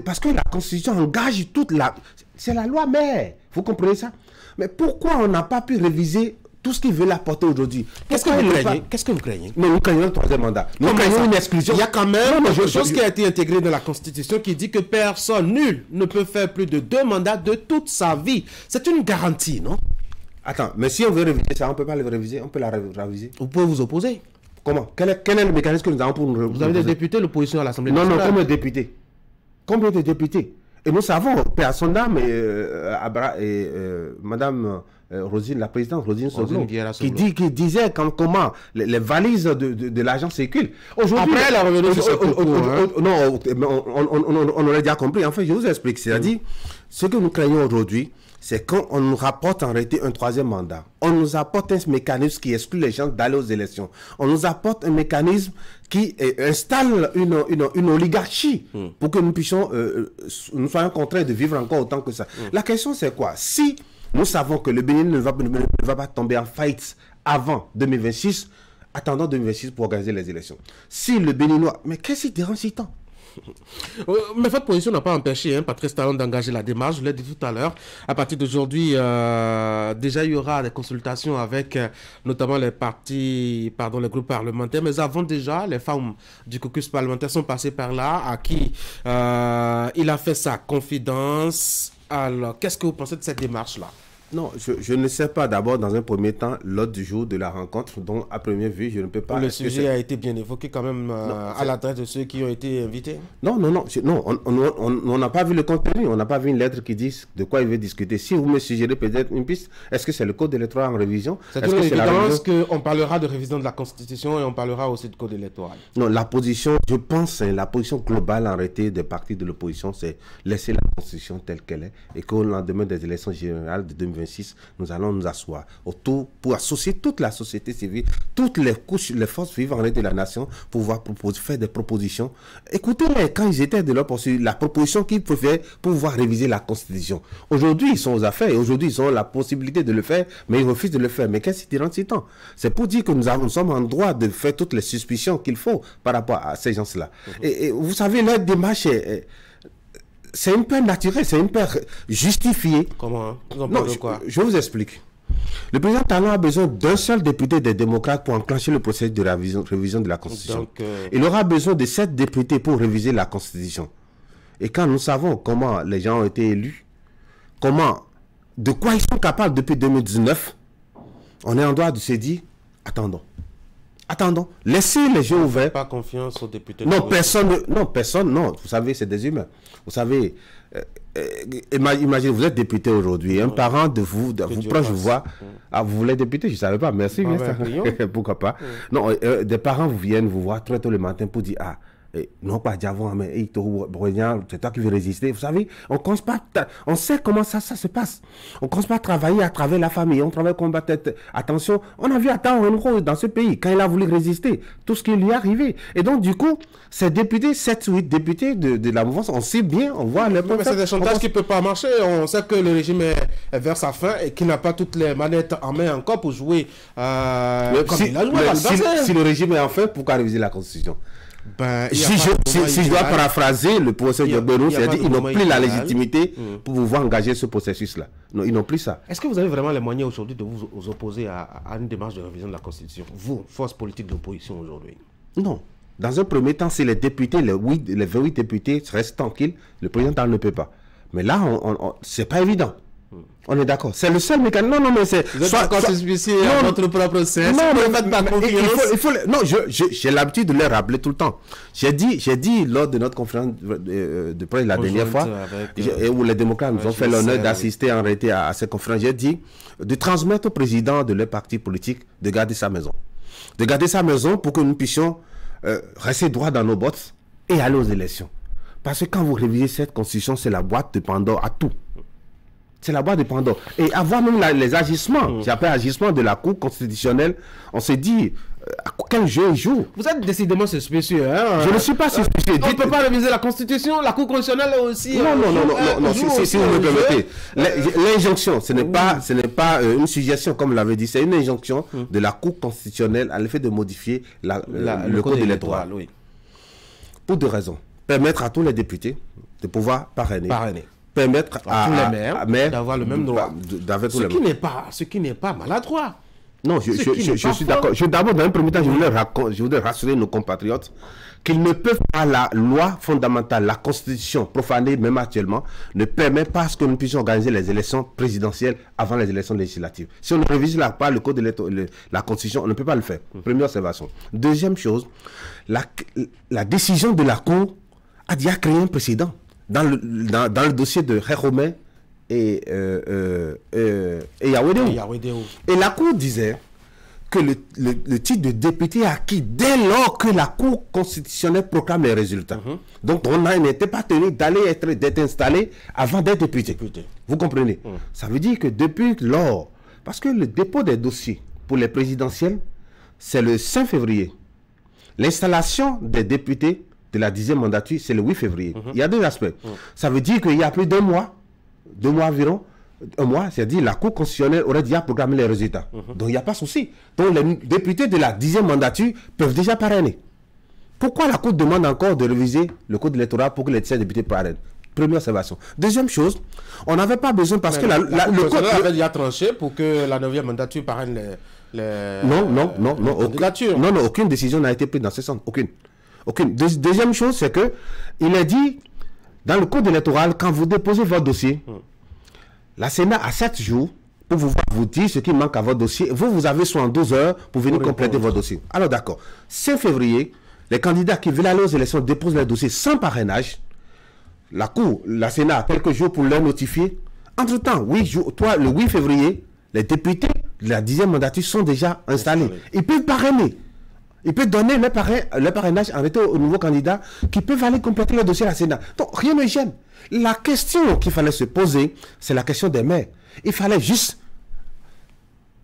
Parce que la Constitution engage toute la... C'est la loi mère. Vous comprenez ça? Mais pourquoi on n'a pas pu réviser tout ce qu'ils veulent apporter aujourd'hui? Qu'est-ce que vous craignez? Mais nous craignons le troisième mandat. Nous craignons une exclusion. Il y a quand même quelque chose qui a été intégré dans la Constitution qui dit que personne, nul, ne peut faire plus de 2 mandats de toute sa vie. C'est une garantie, non? Attends, mais si on veut réviser ça, on ne peut pas le réviser, on peut la réviser. Vous pouvez vous opposer. Comment? Quel est le mécanisme que nous avons pour nous reposer? Vous avez des députés, l'opposition à l'Assemblée nationale. Non, combien de députés? Combien de députés? Et nous savons, paix à son âme, Madame Rosine, la présidente Rosine Soglo, qui disait comment les valises de l'argent circulent. Après, elle a revenu sur ce propos. Non, on aurait déjà compris. En fait, je vous explique. C'est-à-dire, ce que nous craignons aujourd'hui, c'est quand on nous rapporte en réalité un troisième mandat. On nous apporte un mécanisme qui exclut les gens d'aller aux élections. On nous apporte un mécanisme qui installe une oligarchie pour que nous puissions, nous soyons contraints de vivre encore autant que ça. La question c'est quoi? Si nous savons que le Bénin ne va pas tomber en faillite avant 2026, attendons 2026 pour organiser les élections. Si le Béninois... Mais qu'est-ce qui dérange si tant? Mais votre position n'a pas empêché Patrice Talon d'engager la démarche. Je l'ai dit tout à l'heure. À partir d'aujourd'hui, déjà il y aura des consultations avec notamment les partis, les groupes parlementaires. Mais avant déjà, les femmes du caucus parlementaire sont passées par là, à qui il a fait sa confidence. Alors, qu'est-ce que vous pensez de cette démarche-là? Non, je ne sais pas d'abord, dans un premier temps, l'ordre du jour de la rencontre, dont à première vue, je ne peux pas... Le sujet a été bien évoqué quand même à l'adresse de ceux qui ont été invités. Non, on n'a pas vu le contenu, on n'a pas vu une lettre qui dit de quoi il veut discuter. Si vous me suggérez peut-être une piste, est-ce que c'est le code électoral en révision? C'est une évidence qu'on parlera de révision de la Constitution et on parlera aussi de code électoral. Non, la position, je pense, la position globale en réalité des partis de l'opposition, c'est laisser la Constitution telle qu'elle est et qu'au lendemain des élections générales de 2026, nous allons nous asseoir autour pour associer toute la société civile, toutes les couches, les forces vivantes de la nation pour pouvoir faire des propositions. Écoutez-les quand ils étaient de leur poursuite, la proposition qu'ils pouvaient pour pouvoir réviser la Constitution. Aujourd'hui, ils sont aux affaires et aujourd'hui, ils ont la possibilité de le faire, mais ils refusent de le faire. Mais qu'est-ce qui rend si tant? C'est pour dire que nous sommes en droit de faire toutes les suspicions qu'il faut par rapport à ces gens-là. Et vous savez, leur démarche c'est une peur naturelle, c'est une peur justifiée. Comment? Je vous explique. Le président Talon a besoin d'un seul député des démocrates pour enclencher le processus de révision de la Constitution. Donc, il aura besoin de 7 députés pour réviser la Constitution. Et quand nous savons comment les gens ont été élus, de quoi ils sont capables depuis 2019, on est en droit de se dire, attendons, laissez les jeux ouverts. Pas confiance aux députés. Non, personne, vous savez, c'est des humains. Vous savez, imaginez, vous êtes député aujourd'hui, un parent de vous proche vous voit, vous voulez député, je ne savais pas, merci, pourquoi pas. Non, des parents vous viennent vous voir très tôt le matin pour dire, non pas d'avant, mais c'est toi qui veux résister. Vous savez, on sait comment ça se passe. On ne commence pas à travailler à travers la famille, on travaille combattre. Attention, on a vu Attends dans ce pays, quand il a voulu résister, tout ce qui lui est arrivé. Et donc, du coup, ces députés, 7 ou 8 députés de la mouvance, on sait bien, on voit les mais c'est des chantages qui ne peuvent pas marcher. On sait que le régime est vers sa fin et qu'il n'a pas toutes les manettes en main encore pour jouer comme il a joué. Si le régime est en fin, pourquoi réviser la Constitution? Si je dois paraphraser le professeur Diogbenou, c'est-à-dire qu'ils n'ont plus la légitimité pour pouvoir engager ce processus-là. Non, ils n'ont plus ça. Est-ce que vous avez vraiment les moyens aujourd'hui de vous opposer à une démarche de révision de la Constitution? Vous, force politique d'opposition aujourd'hui? Non. Dans un premier temps, si les députés, les 28 députés restent tranquilles, le président ne peut pas. Mais là, c'est pas évident. On est d'accord. C'est le seul mécanisme. Non, mais c'est... Vous êtes encore suspicieux à votre propre sens. Non, mais faites pas confiance. Non, j'ai l'habitude de le rappeler tout le temps. J'ai dit lors de notre conférence de presse la dernière fois, où les démocrates nous ont fait l'honneur d'assister en réalité à cette conférence, j'ai dit de transmettre au président de leur parti politique de garder sa maison. De garder sa maison pour que nous puissions rester droit dans nos bottes et aller aux élections. Parce que quand vous révisez cette constitution, c'est la boîte de Pandore à tout. C'est la boîte de Pandore. Et avant même les agissements, j'appelle agissements de la Cour constitutionnelle, on s'est dit, quel jeu il joue? Vous êtes décidément suspicieux. Je ne suis pas suspicieux. On ne peut pas réviser la Constitution, la Cour constitutionnelle aussi. Non, si vous me permettez. L'injonction, ce n'est pas une suggestion comme l'avait dit, c'est une injonction de la Cour constitutionnelle à l'effet de modifier le code électoral. Oui. Pour 2 raisons. Permettre à tous les députés de pouvoir parrainer. Permettre à tous les maires d'avoir le même droit. Ce qui n'est pas maladroit. Non, je suis d'accord. D'abord, dans un premier temps, je voudrais rassurer nos compatriotes qu'ils ne peuvent pas, la loi fondamentale, la Constitution profanée, même actuellement, ne permet pas que nous puissions organiser les élections présidentielles avant les élections législatives. Si on ne révise pas le code de la Constitution, on ne peut pas le faire. Première observation. Deuxième chose, la décision de la Cour a déjà créé un précédent. Dans le dossier de Khéroumé et Yawedeo. Et la Cour disait que le titre de député est acquis dès lors que la Cour constitutionnelle proclame les résultats. Donc, on n'était pas tenu d'être installé avant d'être député. Vous comprenez? Ça veut dire que depuis lors, parce que le dépôt des dossiers pour les présidentielles, c'est le 5 février. L'installation des députés de la 10e mandature, c'est le 8 février. Il y a deux aspects. Ça veut dire qu'il y a plus d'1 mois, 2 mois environ, un mois, c'est-à-dire la Cour constitutionnelle aurait déjà programmé les résultats. Donc il n'y a pas de souci. Donc les députés de la 10e mandature peuvent déjà parrainer. Pourquoi la Cour demande encore de réviser le code électoral pour que les 17 députés parrainent? Première observation. Deuxième chose, on n'avait pas besoin parce que le code avait déjà tranché pour que la 9e mandature parraine les candidatures. Non, aucune décision n'a été prise dans ce sens. Aucune. Deuxième chose, c'est que il est dit dans le code électoral, quand vous déposez votre dossier, la Sénat a 7 jours pour vous dire ce qui manque à votre dossier. Vous avez 72 heures pour venir compléter votre dossier. Alors d'accord. 5 février, les candidats qui veulent aller aux élections déposent leur dossier sans parrainage. La Sénat a quelques jours pour leur notifier. Entre-temps, le 8 février, les députés de la 10e mandature sont déjà installés. Ils peuvent parrainer. Ils peuvent donner le parrainage en retour aux nouveaux candidats qui peuvent aller compléter le dossier à la Sénat. Donc, rien ne gêne. La question qu'il fallait se poser, c'est la question des maires. Il fallait juste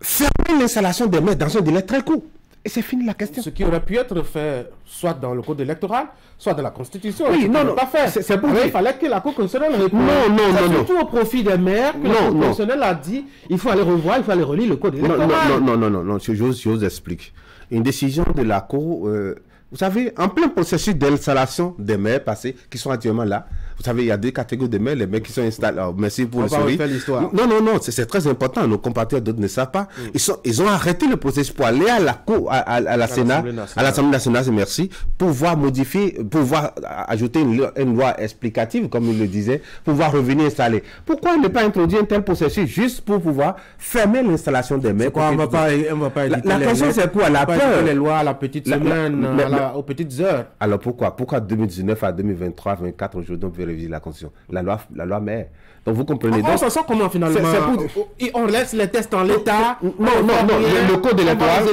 fermer l'installation des maires dans un délai très court. Et c'est fini la question. Ce qui aurait pu être fait soit dans le code électoral, soit dans la Constitution. Oui, non, pas fait. C'est pour dire. Il fallait que la Cour constitutionnelle réponde. Non. Surtout au profit des maires que la Cour constitutionnelle a dit il faut aller revoir, il faut aller relire le code électoral. Non, je vous explique. Une décision de la Cour, vous savez, en plein processus d'installation des maires passés, qui sont actuellement là, vous savez, il y a deux catégories de maires, les maires qui sont installés. Alors, merci pour le sourire. Non, c'est très important. Nos compatriotes, d'autres ne savent pas. Ils ont arrêté le processus pour aller à la Cour, à la Sénat, à l'Assemblée nationale, merci, pour pouvoir modifier, pour pouvoir ajouter une loi explicative, comme il le disait, pour pouvoir revenir installer. Pourquoi ne pas introduire un tel processus juste pour pouvoir fermer l'installation des maires? On va pas la question, c'est quoi? La peur. Les lois à la petite semaine, aux petites heures. Alors pourquoi 2019 à 2023, 2024, aujourd'hui, on peut réviser la Constitution? La loi mère. Donc vous comprenez. On s'en sort comment finalement? On laisse les tests en l'état. Non, le code électoral.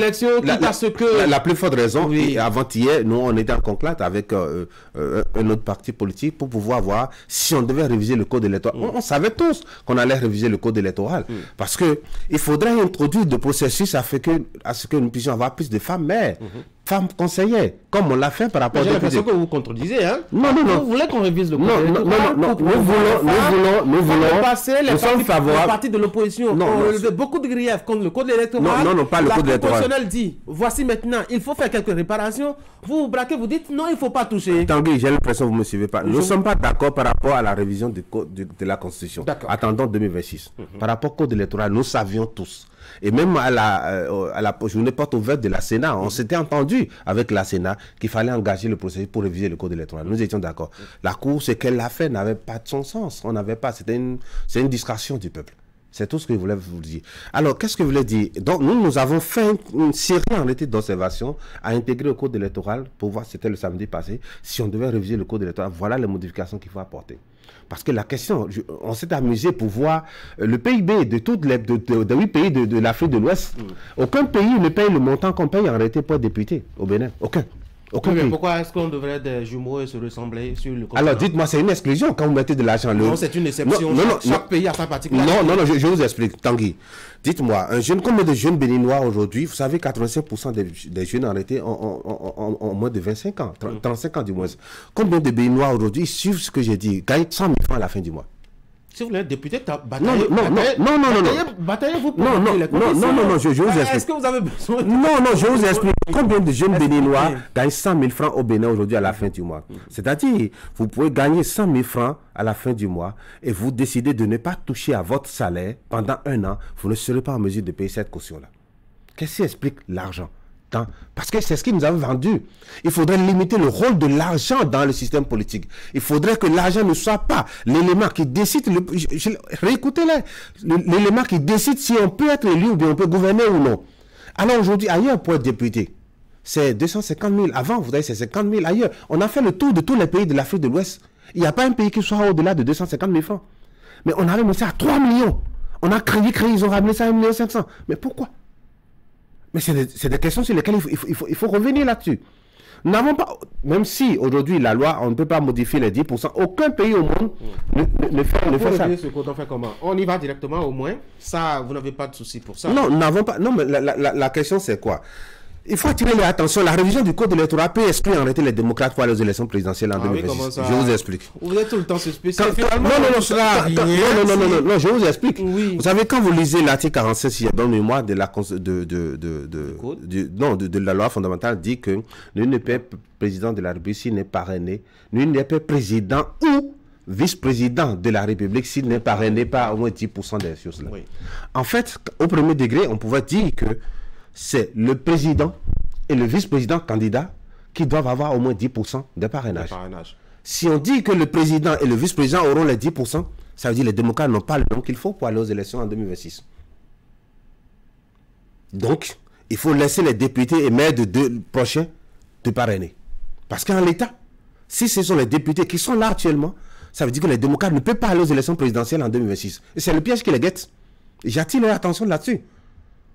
La plus forte raison, oui. Avant-hier, nous on était en conclave avec un autre parti politique pour pouvoir voir si on devait réviser le code électoral. On savait tous qu'on allait réviser le code électoral parce que il faudrait introduire des processus à ce que nous puissions avoir plus de femmes maires. Femmes conseillères, comme on l'a fait par rapport à... J'ai l'impression que vous contredisez, hein? Non. Vous voulez qu'on révise le code électoral? Nous voulons passer les partis de l'opposition. Beaucoup de griefs contre le code électoral. Non, pas le code électoral. La Cour constitutionnelle dit, voici maintenant, il faut faire quelques réparations. Vous braquez, vous dites, non, il ne faut pas toucher. Tanguy, j'ai l'impression que vous ne me suivez pas. Nous ne sommes pas d'accord par rapport à la révision de la Constitution. Attendons 2026. Par rapport au code électoral, nous savions tous. Et même à la journée porte ouverte de la Sénat, on s'était entendu avec la Sénat qu'il fallait engager le processus pour réviser le code électoral. Nous étions d'accord. La Cour, ce qu'elle a fait n'avait pas de son sens. On n'avait pas. C'est une distraction du peuple. C'est tout ce que je voulais vous dire. Alors, qu'est-ce que je voulais dire? Donc, nous avons fait une série en réalité d'observations à intégrer au code électoral pour voir, c'était le samedi passé, si on devait réviser le code électoral, voilà les modifications qu'il faut apporter. Parce que la question, on s'est amusé pour voir le PIB de toutes les 8 pays de l'Afrique de l'Ouest. Aucun pays ne paye le montant qu'on paye en réalité pour être député au Bénin. Aucun. Mais pourquoi est-ce qu'on devrait être des jumeaux et se ressembler sur le continent? Alors dites-moi, c'est une exclusion quand vous mettez de l'argent. Non, c'est une exception. Chaque pays a sa particularité. Non, je vous explique, Tanguy. Dites-moi, combien de jeunes béninois aujourd'hui? Vous savez, 85% des jeunes en réalité ont moins de 25 ans, 35 ans du moins. Combien de béninois aujourd'hui suivent ce que j'ai dit, gagnent 100 000 francs à la fin du mois? Si vous voulez être député, bataillez-vous pour non, je vous explique. Est-ce que vous avez besoin Non, je vous explique. Combien de jeunes béninois gagnent 100 000 francs au Bénin aujourd'hui à la fin du mois? C'est-à-dire, vous pouvez gagner 100 000 francs à la fin du mois et vous décidez de ne pas toucher à votre salaire pendant 1 an, vous ne serez pas en mesure de payer cette caution-là. Qu'est-ce qui explique l'argent? Parce que c'est ce qu'ils nous avaient vendu. Il faudrait limiter le rôle de l'argent dans le système politique. Il faudrait que l'argent ne soit pas l'élément qui décide, réécoutez-les, l'élément qui décide si on peut être élu ou bien on peut gouverner ou non. Alors aujourd'hui, ailleurs, pour être député, c'est 250 000. Avant, vous avez c'est 50 000 ailleurs. On a fait le tour de tous les pays de l'Afrique de l'Ouest. Il n'y a pas un pays qui soit au-delà de 250 000 francs. Mais on avait mis ça à 3 millions. On a créé, ils ont ramené ça à 1,5 million. Mais pourquoi? Mais c'est des questions sur lesquelles il faut revenir là-dessus. Nous n'avons pas, même si aujourd'hui la loi, on ne peut pas modifier les 10%, aucun pays au monde ne fait ça. On fait comment? On y va directement au moins. Ça, vous n'avez pas de souci pour ça. Non, nous n'avons pas. Non, mais la question c'est quoi? Il faut attirer l'attention. La révision du code électoral peut exclure en réalité les démocrates pour aller aux élections présidentielles en 2026. Je vous explique. Vous êtes tout le temps suspect. Non, je vous explique. Oui. Vous savez, quand vous lisez l'article 46, si dans le mémoire de la loi fondamentale, dit que nul ne peut être président de la République s'il n'est parrainé, nul ne peut être président ou vice-président de la République s'il n'est parrainé par au moins 10% des choses là. Oui. En fait, au premier degré, on pouvait dire que c'est le président et le vice-président candidat qui doivent avoir au moins 10% de parrainage. Si on dit que le président et le vice-président auront les 10%, ça veut dire que les démocrates n'ont pas le nom qu'il faut pour aller aux élections en 2026. Donc, il faut laisser les députés et maires de prochains de parrainer. Parce qu'en l'état, si ce sont les députés qui sont là actuellement, ça veut dire que les démocrates ne peuvent pas aller aux élections présidentielles en 2026. Et c'est le piège qui les guette. J'attire leur attention là-dessus.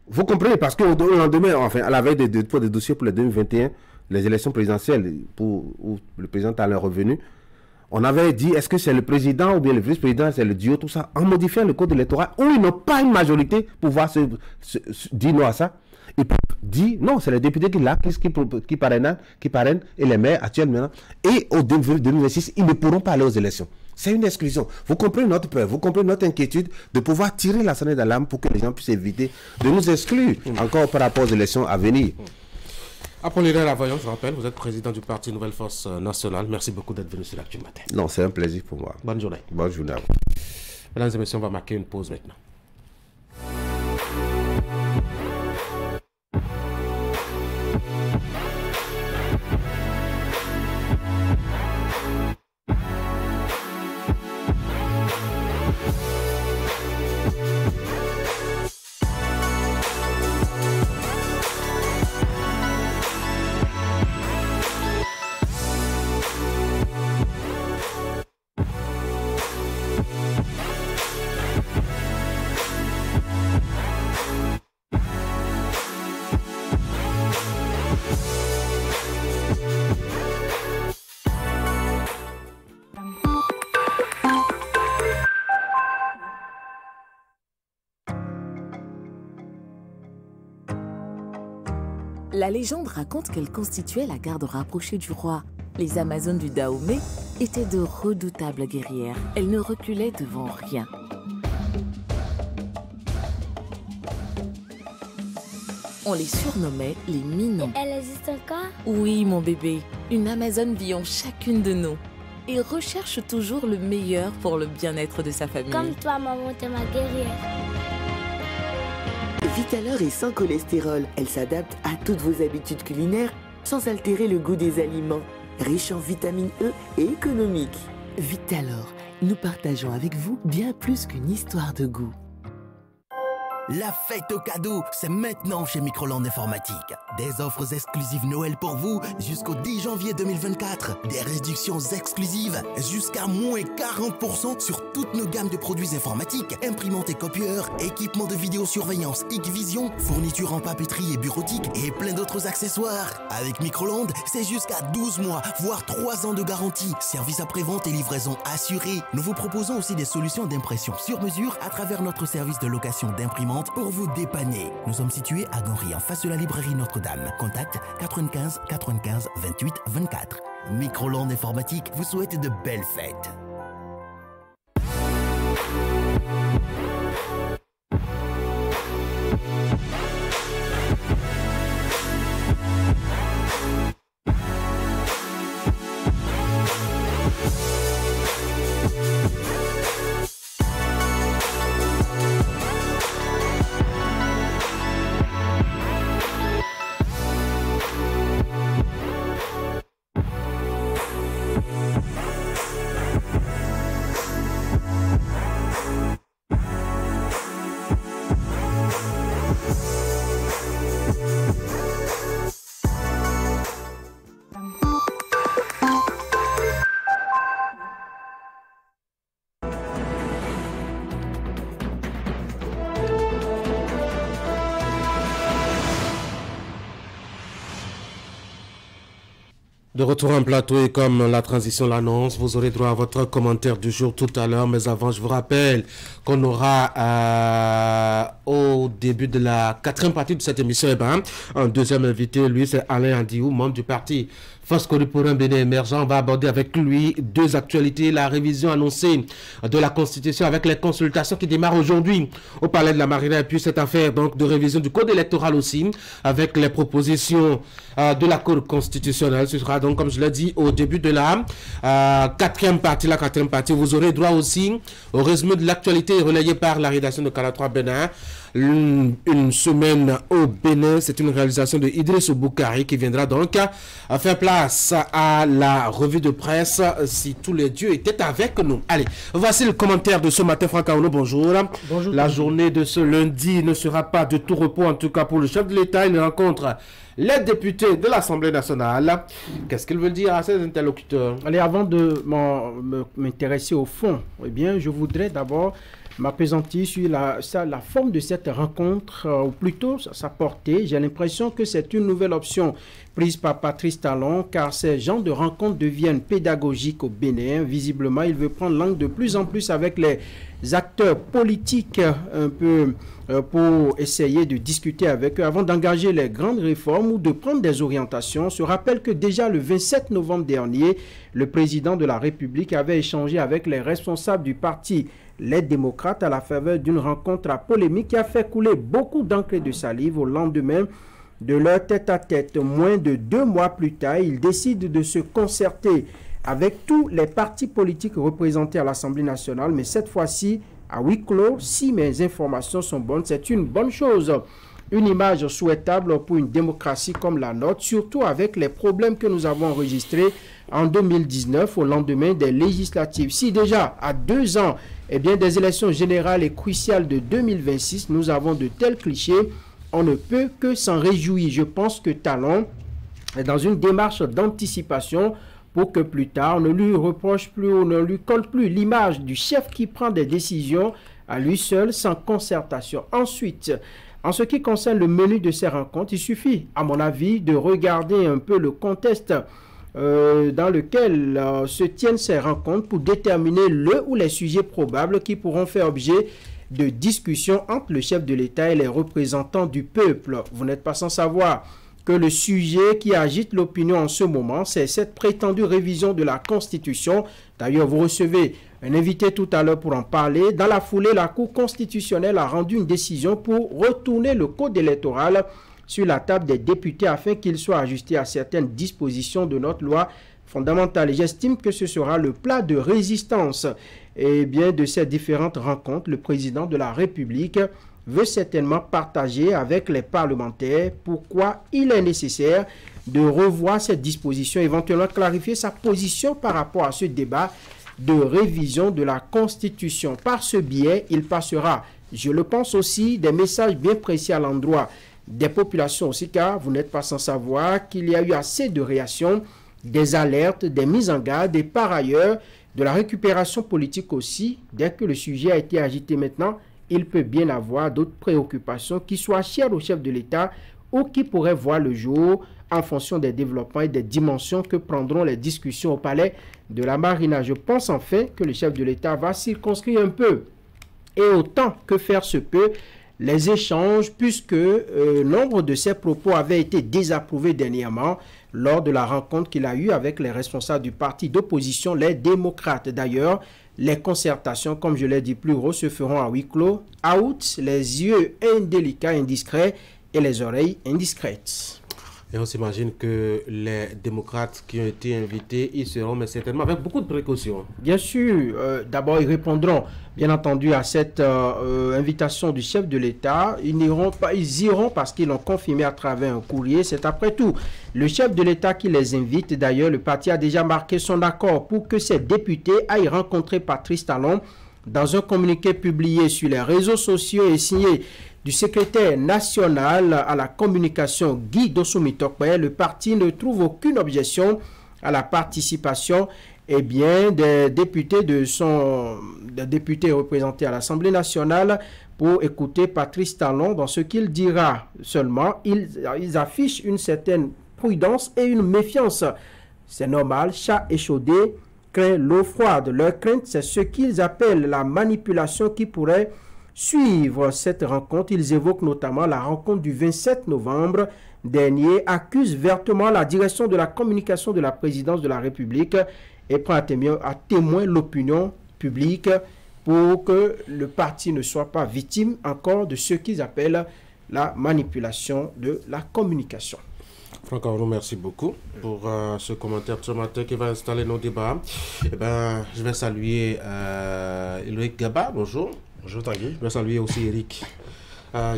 Vous comprenez, parce qu'au lendemain, enfin, à la veille des dossiers pour les 2021, les élections présidentielles, où le président a leur revenu, on avait dit, est-ce que c'est le président ou bien le vice-président, c'est le duo, tout ça, en modifiant le code électoral, où ils n'ont pas une majorité pour pouvoir dire non à ça. Ils peuvent dire, non, c'est les députés qui parrainent, et les maires actuellement. Et au 2026, ils ne pourront pas aller aux élections. C'est une exclusion. Vous comprenez notre peur, vous comprenez notre inquiétude de pouvoir tirer la sonnette d'alarme pour que les gens puissent éviter de nous exclure encore par rapport aux élections à venir. Apollinaire Lavoyon, je rappelle, vous êtes président du parti Nouvelle Force Nationale. Merci beaucoup d'être venu sur l'Actu Matin. Non, c'est un plaisir pour moi. Bonne journée. Bonne journée à vous. Mesdames et messieurs, on va marquer une pause maintenant. La légende raconte qu'elle constituait la garde rapprochée du roi. Les Amazones du Dahomey étaient de redoutables guerrières. Elles ne reculaient devant rien. On les surnommait les Minons. Elle existe encore? Oui, mon bébé. Une Amazone vit en chacune de nous et recherche toujours le meilleur pour le bien-être de sa famille. Comme toi, maman, t'es ma guerrière. Vitalor est sans cholestérol. Elle s'adapte à toutes vos habitudes culinaires sans altérer le goût des aliments. Riche en vitamine E et économique. Vitalor, nous partageons avec vous bien plus qu'une histoire de goût. La fête aux cadeaux, c'est maintenant chez Microland Informatique. Des offres exclusives Noël pour vous jusqu'au 10 janvier 2024. Des réductions exclusives jusqu'à moins 40% sur toutes nos gammes de produits informatiques, imprimantes et copieurs, équipements de vidéosurveillance X-Vision, fournitures en papeterie et bureautique et plein d'autres accessoires. Avec Microland, c'est jusqu'à 12 mois, voire 3 ans de garantie. Service après-vente et livraison assurée. Nous vous proposons aussi des solutions d'impression sur mesure à travers notre service de location d'imprimantes pour vous dépanner. Nous sommes situés à Ganry, en face de la librairie Notre-Dame. Contact 95 95 28 24. Microland Informatique vous souhaite de belles fêtes. De retour en plateau et comme la transition l'annonce, vous aurez droit à votre commentaire du jour tout à l'heure. Mais avant, je vous rappelle qu'on aura au début de la 4e partie de cette émission, un deuxième invité. Lui, c'est Alain Andiou, membre du parti Foscoli pour un Bénin émergent. On va aborder avec lui 2 actualités. La révision annoncée de la Constitution avec les consultations qui démarrent aujourd'hui au Palais de la Marina. Et puis cette affaire donc de révision du Code électoral aussi avec les propositions de la Cour constitutionnelle. Ce sera donc, comme je l'ai dit, au début de la 4e partie. La 4e partie, vous aurez droit aussi au résumé de l'actualité relayé par la rédaction de Canal 3 Bénin. Une semaine au Bénin, c'est une réalisation de Idriss Boukari qui viendra donc à faire place à la revue de presse si tous les dieux étaient avec nous. Allez, voici le commentaire de ce matin. Franck Aono, bonjour. Bonjour. La journée de ce lundi ne sera pas de tout repos, en tout cas pour le chef de l'État. Il rencontre les députés de l'Assemblée nationale. Qu'est-ce qu'ils veulent dire à ces interlocuteurs? Allez, avant de m'intéresser au fond, eh bien, je voudrais d'abord m'appesantir sur la forme de cette rencontre, ou plutôt sa portée. J'ai l'impression que c'est une nouvelle option prise par Patrice Talon, car ces genres de rencontres deviennent pédagogiques au Bénin. Visiblement, il veut prendre langue de plus en plus avec les acteurs politiques un peu pour essayer de discuter avec eux avant d'engager les grandes réformes ou de prendre des orientations. On se rappelle que déjà le 27 novembre dernier, le président de la République avait échangé avec les responsables du parti Les Démocrates à la faveur d'une rencontre à polémique qui a fait couler beaucoup d'encre et de salive. Au lendemain de leur tête-à-tête, moins de 2 mois plus tard, ils décident de se concerter avec tous les partis politiques représentés à l'Assemblée nationale, mais cette fois-ci à huis clos. Si mes informations sont bonnes, c'est une bonne chose. Une image souhaitable pour une démocratie comme la nôtre, surtout avec les problèmes que nous avons enregistrés en 2019 au lendemain des législatives. Si déjà à 2 ans des élections générales et cruciales de 2026, nous avons de tels clichés, on ne peut que s'en réjouir. Je pense que Talon est dans une démarche d'anticipation pour que plus tard, on ne lui reproche plus, on ne lui colle plus l'image du chef qui prend des décisions à lui seul, sans concertation. Ensuite, en ce qui concerne le menu de ces rencontres, il suffit, à mon avis, de regarder un peu le contexte dans lequel se tiennent ces rencontres pour déterminer le ou les sujets probables qui pourront faire objet de discussions entre le chef de l'État et les représentants du peuple. Vous n'êtes pas sans savoir que le sujet qui agite l'opinion en ce moment, c'est cette prétendue révision de la Constitution. D'ailleurs, vous recevez un invité tout à l'heure pour en parler. Dans la foulée, la Cour constitutionnelle a rendu une décision pour retourner le code électoral sur la table des députés afin qu'il soit ajusté à certaines dispositions de notre loi fondamentale. J'estime que ce sera le plat de résistance de ces différentes rencontres. Le président de la République veut certainement partager avec les parlementaires pourquoi il est nécessaire de revoir cette disposition, éventuellement clarifier sa position par rapport à ce débat de révision de la Constitution. Par ce biais, il passera, je le pense aussi, des messages bien précis à l'endroit des populations aussi, car vous n'êtes pas sans savoir qu'il y a eu assez de réactions, des alertes, des mises en garde et par ailleurs de la récupération politique aussi. Dès que le sujet a été agité maintenant, il peut bien avoir d'autres préoccupations qui soient chères au chef de l'État ou qui pourraient voir le jour en fonction des développements et des dimensions que prendront les discussions au palais de la Marina. Je pense enfin que le chef de l'État va circonscrire un peu et autant que faire se peut les échanges, puisque nombre de ses propos avaient été désapprouvés dernièrement lors de la rencontre qu'il a eue avec les responsables du parti d'opposition, les démocrates. D'ailleurs, les concertations, comme je l'ai dit plus haut, se feront à huis clos. Out, les yeux indélicats, indiscrets et les oreilles indiscrètes. Et on s'imagine que les démocrates qui ont été invités, ils seront, mais certainement avec beaucoup de précautions. Bien sûr, d'abord ils répondront, bien entendu, à cette invitation du chef de l'État. Ils iront parce qu'ils l'ont confirmé à travers un courrier. C'est après tout le chef de l'État qui les invite. D'ailleurs, le parti a déjà marqué son accord pour que ses députés aillent rencontrer Patrice Talon. Dans un communiqué publié sur les réseaux sociaux et signé du secrétaire national à la communication Guy Dossoumi-Tokpe, le parti ne trouve aucune objection à la participation des députés représentés à l'Assemblée nationale pour écouter Patrice Talon dans ce qu'il dira. Seulement, ils affichent une certaine prudence et une méfiance C'est normal, chat échaudé craint l'eau froide. Leur crainte, c'est ce qu'ils appellent la manipulation qui pourrait suivre cette rencontre. Ils évoquent notamment la rencontre du 27 novembre dernier, accusent vertement la direction de la communication de la présidence de la République et prend à témoin l'opinion publique pour que le parti ne soit pas victime encore de ce qu'ils appellent la manipulation de la communication. Franck Aoulou, merci beaucoup pour ce commentaire de ce matin qui va installer nos débats. Eh ben, je vais saluer Loïc Gaba, bonjour. Bonjour Tanguy. Je vais saluer aussi Eric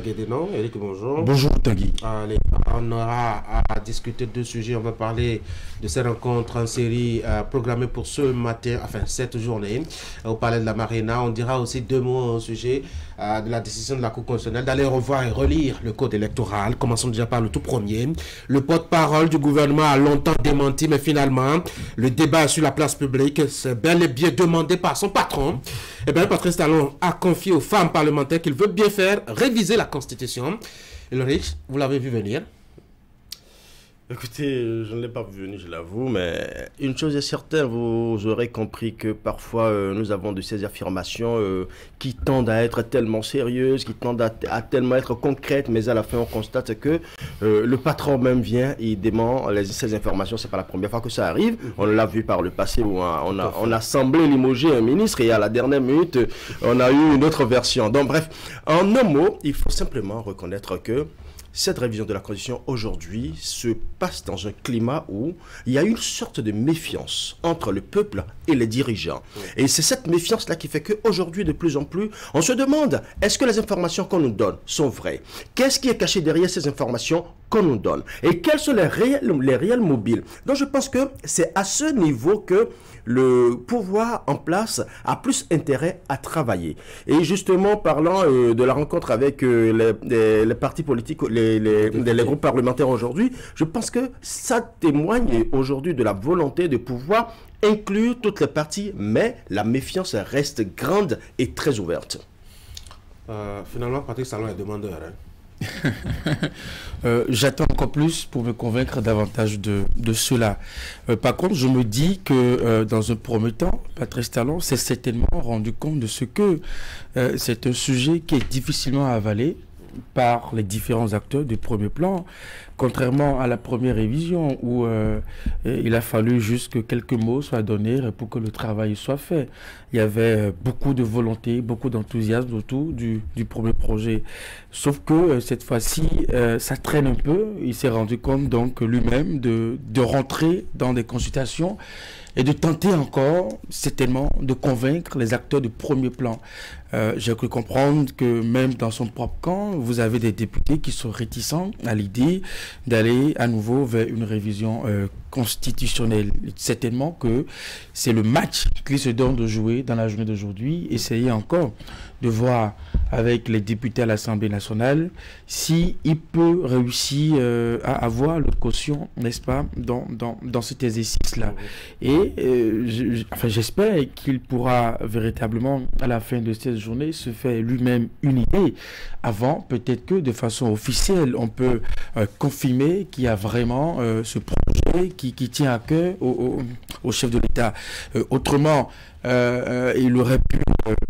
Guédénon. Eric, bonjour. Bonjour Tanguy. Allez, on aura à discuter deux sujets. On va parler de ces rencontres en série programmées pour ce matin, enfin cette journée, au Palais de la Marina. On dira aussi deux mots au sujet de la décision de la Cour constitutionnelle d'aller revoir et relire le code électoral. Commençons déjà par le tout premier. Le porte-parole du gouvernement a longtemps démenti, mais finalement, le débat sur la place publique, c'est bel et bien demandé par son patron. Eh bien, Patrice Talon a confié aux femmes parlementaires qu'il veut bien faire réviser la Constitution. Et le riche, vous l'avez vu venir? Écoutez, je ne l'ai pas vu venir, je l'avoue, mais une chose est certaine, vous aurez compris que parfois nous avons de ces affirmations qui tendent à être tellement sérieuses, qui tendent à tellement être concrètes, mais à la fin on constate que le patron même vient et il dément ces informations. C'est pas la première fois que ça arrive. On l'a vu par le passé où on a semblé limoger un ministre et à la dernière minute on a eu une autre version. Donc bref, en un mot, il faut simplement reconnaître que cette révision de la Constitution aujourd'hui se passe dans un climat où il y a une sorte de méfiance entre le peuple et les dirigeants. Et c'est cette méfiance-là qui fait qu'aujourd'hui, de plus en plus, on se demande, est-ce que les informations qu'on nous donne sont vraies? Qu'est-ce qui est caché derrière ces informations qu'on nous donne? Et quels sont les réels mobiles? Donc je pense que c'est à ce niveau que le pouvoir en place a plus intérêt à travailler. Et justement, parlant de la rencontre avec les partis politiques, les groupes parlementaires aujourd'hui, je pense que ça témoigne aujourd'hui de la volonté de pouvoir inclure toutes les parties, mais la méfiance reste grande et très ouverte. Finalement, Patrice Talon est demandeur, hein? J'attends encore plus pour me convaincre davantage de cela. Par contre, je me dis que dans un premier temps, Patrice Talon s'est certainement rendu compte de ce que c'est un sujet qui est difficilement avalé par les différents acteurs de premier plan, contrairement à la première révision où il a fallu juste que quelques mots soient donnés pour que le travail soit fait. Il y avait beaucoup de volonté, beaucoup d'enthousiasme autour du premier projet. Sauf que cette fois-ci, ça traîne un peu. Il s'est rendu compte donc lui-même de rentrer dans des consultations et de tenter encore, certainement, de convaincre les acteurs de premier plan. J'ai cru comprendre que même dans son propre camp, vous avez des députés qui sont réticents à l'idée d'aller à nouveau vers une révision constitutionnelle. Certainement que c'est le match qui se donne de jouer dans la journée d'aujourd'hui. Essayez encore de voir avec les députés à l'Assemblée nationale s'il peut réussir à avoir le caution, n'est-ce pas, dans cet exercice-là. Et j'espère qu'il pourra véritablement, à la fin de cette journée, se faire lui-même une idée. Avant, peut-être que de façon officielle, on peut confirmer qu'il y a vraiment ce projet qui tient à cœur au chef de l'État. Autrement, il aurait pu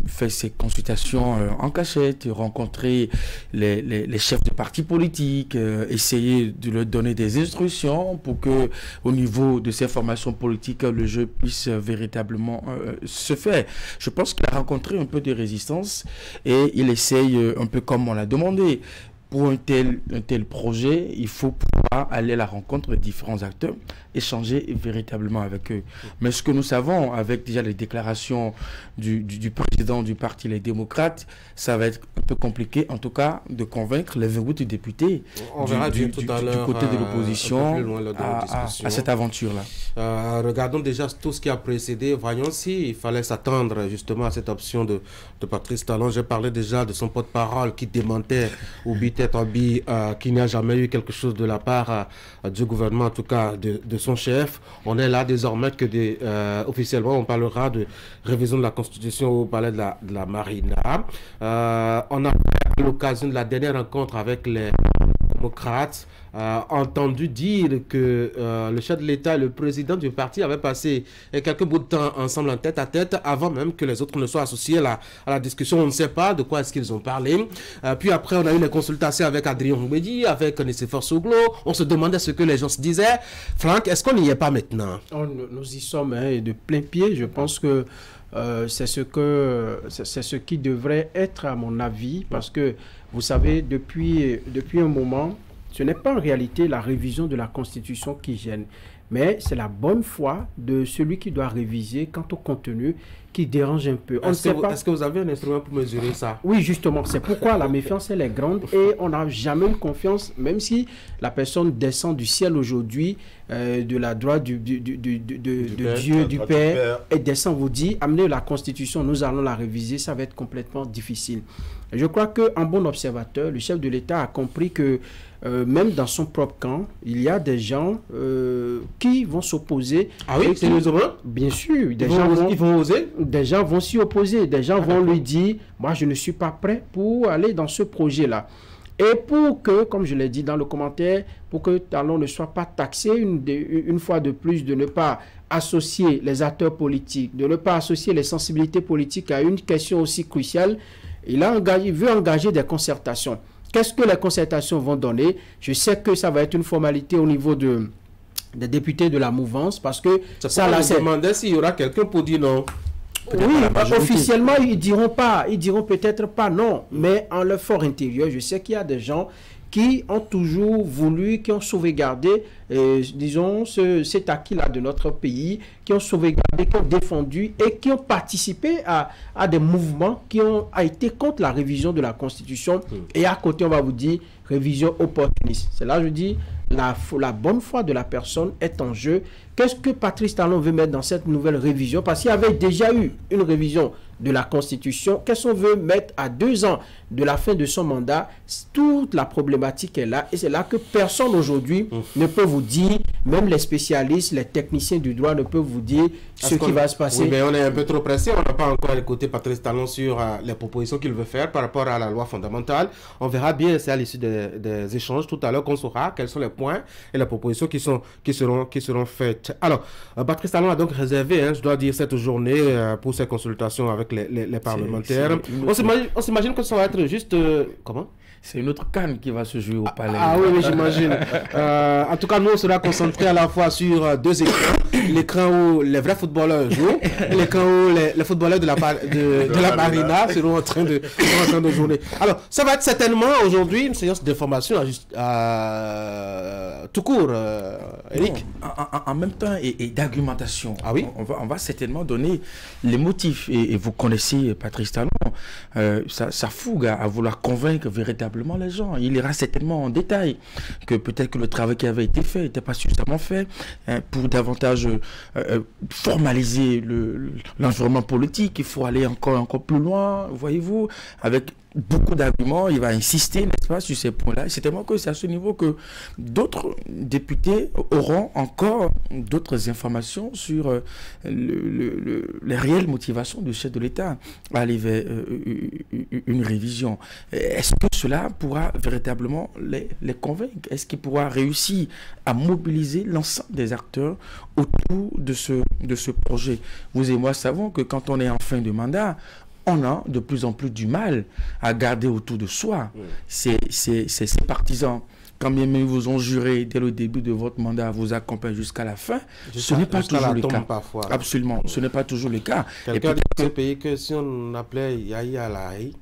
faire ses consultations en cachette, rencontrer les chefs de partis politiques, essayer de leur donner des instructions pour que, au niveau de ces formations politiques, le jeu puisse véritablement se faire. Je pense qu'il a rencontré un peu de résistance et il essaye un peu comme on l'a demandé. Pour un tel projet, il faut pouvoir aller à la rencontre des différents acteurs, échanger véritablement avec eux. Mais ce que nous savons, avec déjà les déclarations du président du parti Les Démocrates, ça va être un peu compliqué, en tout cas, de convaincre les 28 députés du côté de l'opposition à cette aventure-là. Regardons déjà tout ce qui a précédé. Voyons s'il fallait s'attendre justement à cette option de Patrice Talon. J'ai parlé déjà de son porte-parole qui démentait ou qu'il n'y a jamais eu quelque chose de la part du gouvernement, en tout cas de son chef. On est là désormais que officiellement on parlera de révision de la Constitution au Palais de la Marina. On a à l'occasion de la dernière rencontre avec les démocrates entendu dire que le chef de l'État et le président du parti avaient passé quelques bouts de temps ensemble en tête à tête avant même que les autres ne soient associés à la discussion. On ne sait pas de quoi est-ce qu'ils ont parlé. Puis après, on a eu les consultations avec Adrien Roumedi, avec Nicéphore Soglo. On se demandait ce que les gens se disaient. Franck, est-ce qu'on n'y est pas maintenant? Nous y sommes de plein pied. Je pense que c'est ce qui devrait être, à mon avis, parce que vous savez, depuis un moment, ce n'est pas en réalité la révision de la Constitution qui gêne, mais c'est la bonne foi de celui qui doit réviser quant au contenu qui dérange un peu. Est-ce que vous avez un instrument pour mesurer ça? Oui, justement. C'est pourquoi la méfiance, elle est grande et on n'a jamais eu confiance, même si la personne descend du ciel aujourd'hui, de la droite du Dieu, du Père, et descend, vous dit, amenez la Constitution, nous allons la réviser, ça va être complètement difficile. Je crois qu'en bon observateur, le chef de l'État a compris que même dans son propre camp, il y a des gens qui vont s'opposer. Ah oui, sérieusement? Bien sûr. Ils vont oser? Des gens vont s'y opposer. Des gens vont lui dire, moi je ne suis pas prêt pour aller dans ce projet-là. Et pour que, comme je l'ai dit dans le commentaire, pour que Talon ne soit pas taxé une fois de plus de ne pas associer les acteurs politiques, de ne pas associer les sensibilités politiques à une question aussi cruciale, il veut engager des concertations. Qu'est-ce que les concertations vont donner? Je sais que ça va être une formalité au niveau des députés de la mouvance, parce que ça là, c'est demandé s'il y aura quelqu'un pour dire non. Oui, officiellement, ils diront peut-être pas non, mais en leur fort intérieur, je sais qu'il y a des gens qui ont toujours voulu, qui ont sauvegardé, disons, cet acquis-là de notre pays, qui ont sauvegardé, qui ont défendu et qui ont participé à des mouvements qui ont été contre la révision de la Constitution. Et à côté, on va vous dire, révision opportuniste. C'est là, je dis, la bonne foi de la personne est en jeu. Qu'est-ce que Patrice Talon veut mettre dans cette nouvelle révision? Parce qu'il y avait déjà eu une révision de la Constitution. Qu'est-ce qu'on veut mettre à 2 ans de la fin de son mandat? Toute la problématique est là. Et c'est là que personne aujourd'hui ne peut vous dire, même les spécialistes, les techniciens du droit ne peuvent vous dire ce qui va se passer. Oui, mais on est un peu trop pressé. On n'a pas encore écouté Patrice Talon sur les propositions qu'il veut faire par rapport à la loi fondamentale. On verra bien, c'est à l'issue des échanges tout à l'heure qu'on saura quels sont les points et les propositions qui seront faites. Alors, Patrice Talon a donc réservé, je dois dire, cette journée pour ses consultations avec les parlementaires. On s'imagine que ça va être juste... comment? C'est une autre canne qui va se jouer au palais. Ah oui, j'imagine. En tout cas, nous, on sera concentrés à la fois sur 2 écrans. L'écran où les vrais footballeurs jouent et l'écran où les footballeurs de la marina seront en train de jouer. Alors, ça va être certainement aujourd'hui une séance d'information tout court, Eric. En même temps, et d'argumentation. Ah oui? On va certainement donner les motifs. Et vous connaissez Patrice Talon, sa fougue à vouloir convaincre véritablement les gens. Il ira certainement en détail que peut-être que le travail qui avait été fait n'était pas suffisamment fait pour davantage formaliser l'environnement politique. Il faut aller encore plus loin, voyez-vous, avec beaucoup d'arguments. Il va insister, n'est-ce pas, sur ces points-là. C'est tellement que c'est à ce niveau que d'autres députés auront encore d'autres informations sur les réelles motivations du chef de l'État à aller vers une révision. Est-ce que cela pourra véritablement les convaincre? Est-ce qu'il pourra réussir à mobiliser l'ensemble des acteurs autour de ce projet? Vous et moi savons que quand on est en fin de mandat, on a de plus en plus du mal à garder autour de soi ces partisans. Quand bien même ils vous ont juré dès le début de votre mandat à vous accompagner jusqu'à la fin, ce n'est pas toujours le cas. Parfois. Absolument, ce n'est pas toujours le cas. Quelqu'un dit dans ce pays que si on appelait Yahya Lahaye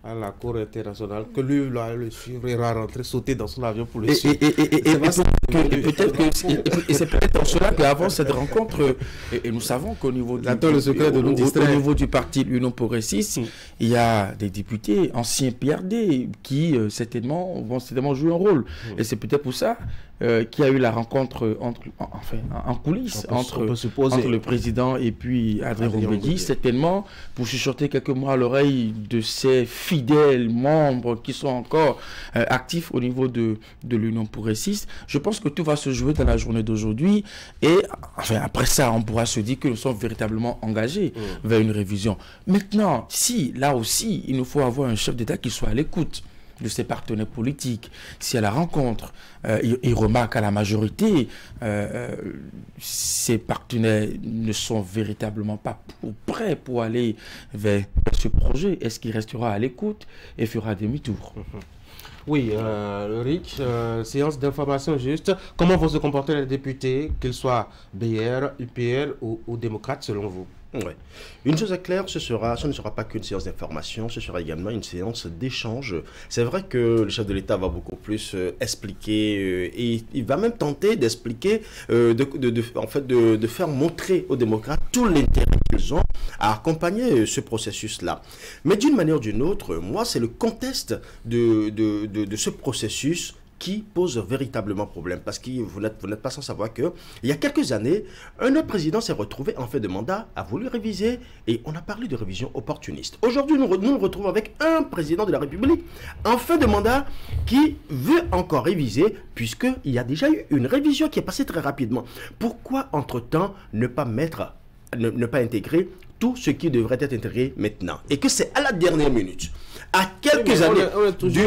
à la Cour internationale, que lui, là, le suivre, ira rentrer, sauter dans son avion pour le suivre. Et c'est peut-être pour cela qu'avant cette rencontre, et nous savons qu'au niveau du parti L'Union progressiste, il y a des députés anciens PRD qui vont certainement jouer un rôle. Et c'est peut-être pour ça qu'il y a eu la rencontre en coulisses entre le président et puis Adrien Roumedi, certainement pour chuchoter quelques mots à l'oreille de ces fidèles membres qui sont encore actifs au niveau de l'Union progressiste. Je pense que tout va se jouer dans la journée d'aujourd'hui et après ça, on pourra se dire que nous sommes véritablement engagés vers une révision. Maintenant, si là aussi, il nous faut avoir un chef d'État qui soit à l'écoute de ses partenaires politiques. Si à la rencontre, il remarque à la majorité, ses partenaires ne sont véritablement pas prêts pour aller vers ce projet, est-ce qu'il restera à l'écoute et fera demi-tour? Oui, Rich, séance d'information juste. Comment vont se comporter les députés, qu'ils soient BR, UPR ou démocrates selon vous? Ouais. Une chose est claire, ce ne sera pas qu'une séance d'information, ce sera également une séance d'échange. C'est vrai que le chef de l'État va beaucoup plus expliquer et il va même tenter d'expliquer, de faire montrer aux démocrates tout l'intérêt qu'ils ont à accompagner ce processus-là. Mais d'une manière ou d'une autre, moi, c'est le contexte de ce processus qui pose véritablement problème. Parce que vous n'êtes pas sans savoir qu'il y a quelques années, un autre président s'est retrouvé en fin de mandat, a voulu réviser, et on a parlé de révision opportuniste. Aujourd'hui, nous nous retrouvons avec un président de la République en fin de mandat qui veut encore réviser, puisqu'il y a déjà eu une révision qui est passée très rapidement. Pourquoi, entre-temps, ne pas intégrer tout ce qui devrait être intégré maintenant? Et que c'est à la dernière minute, à quelques années du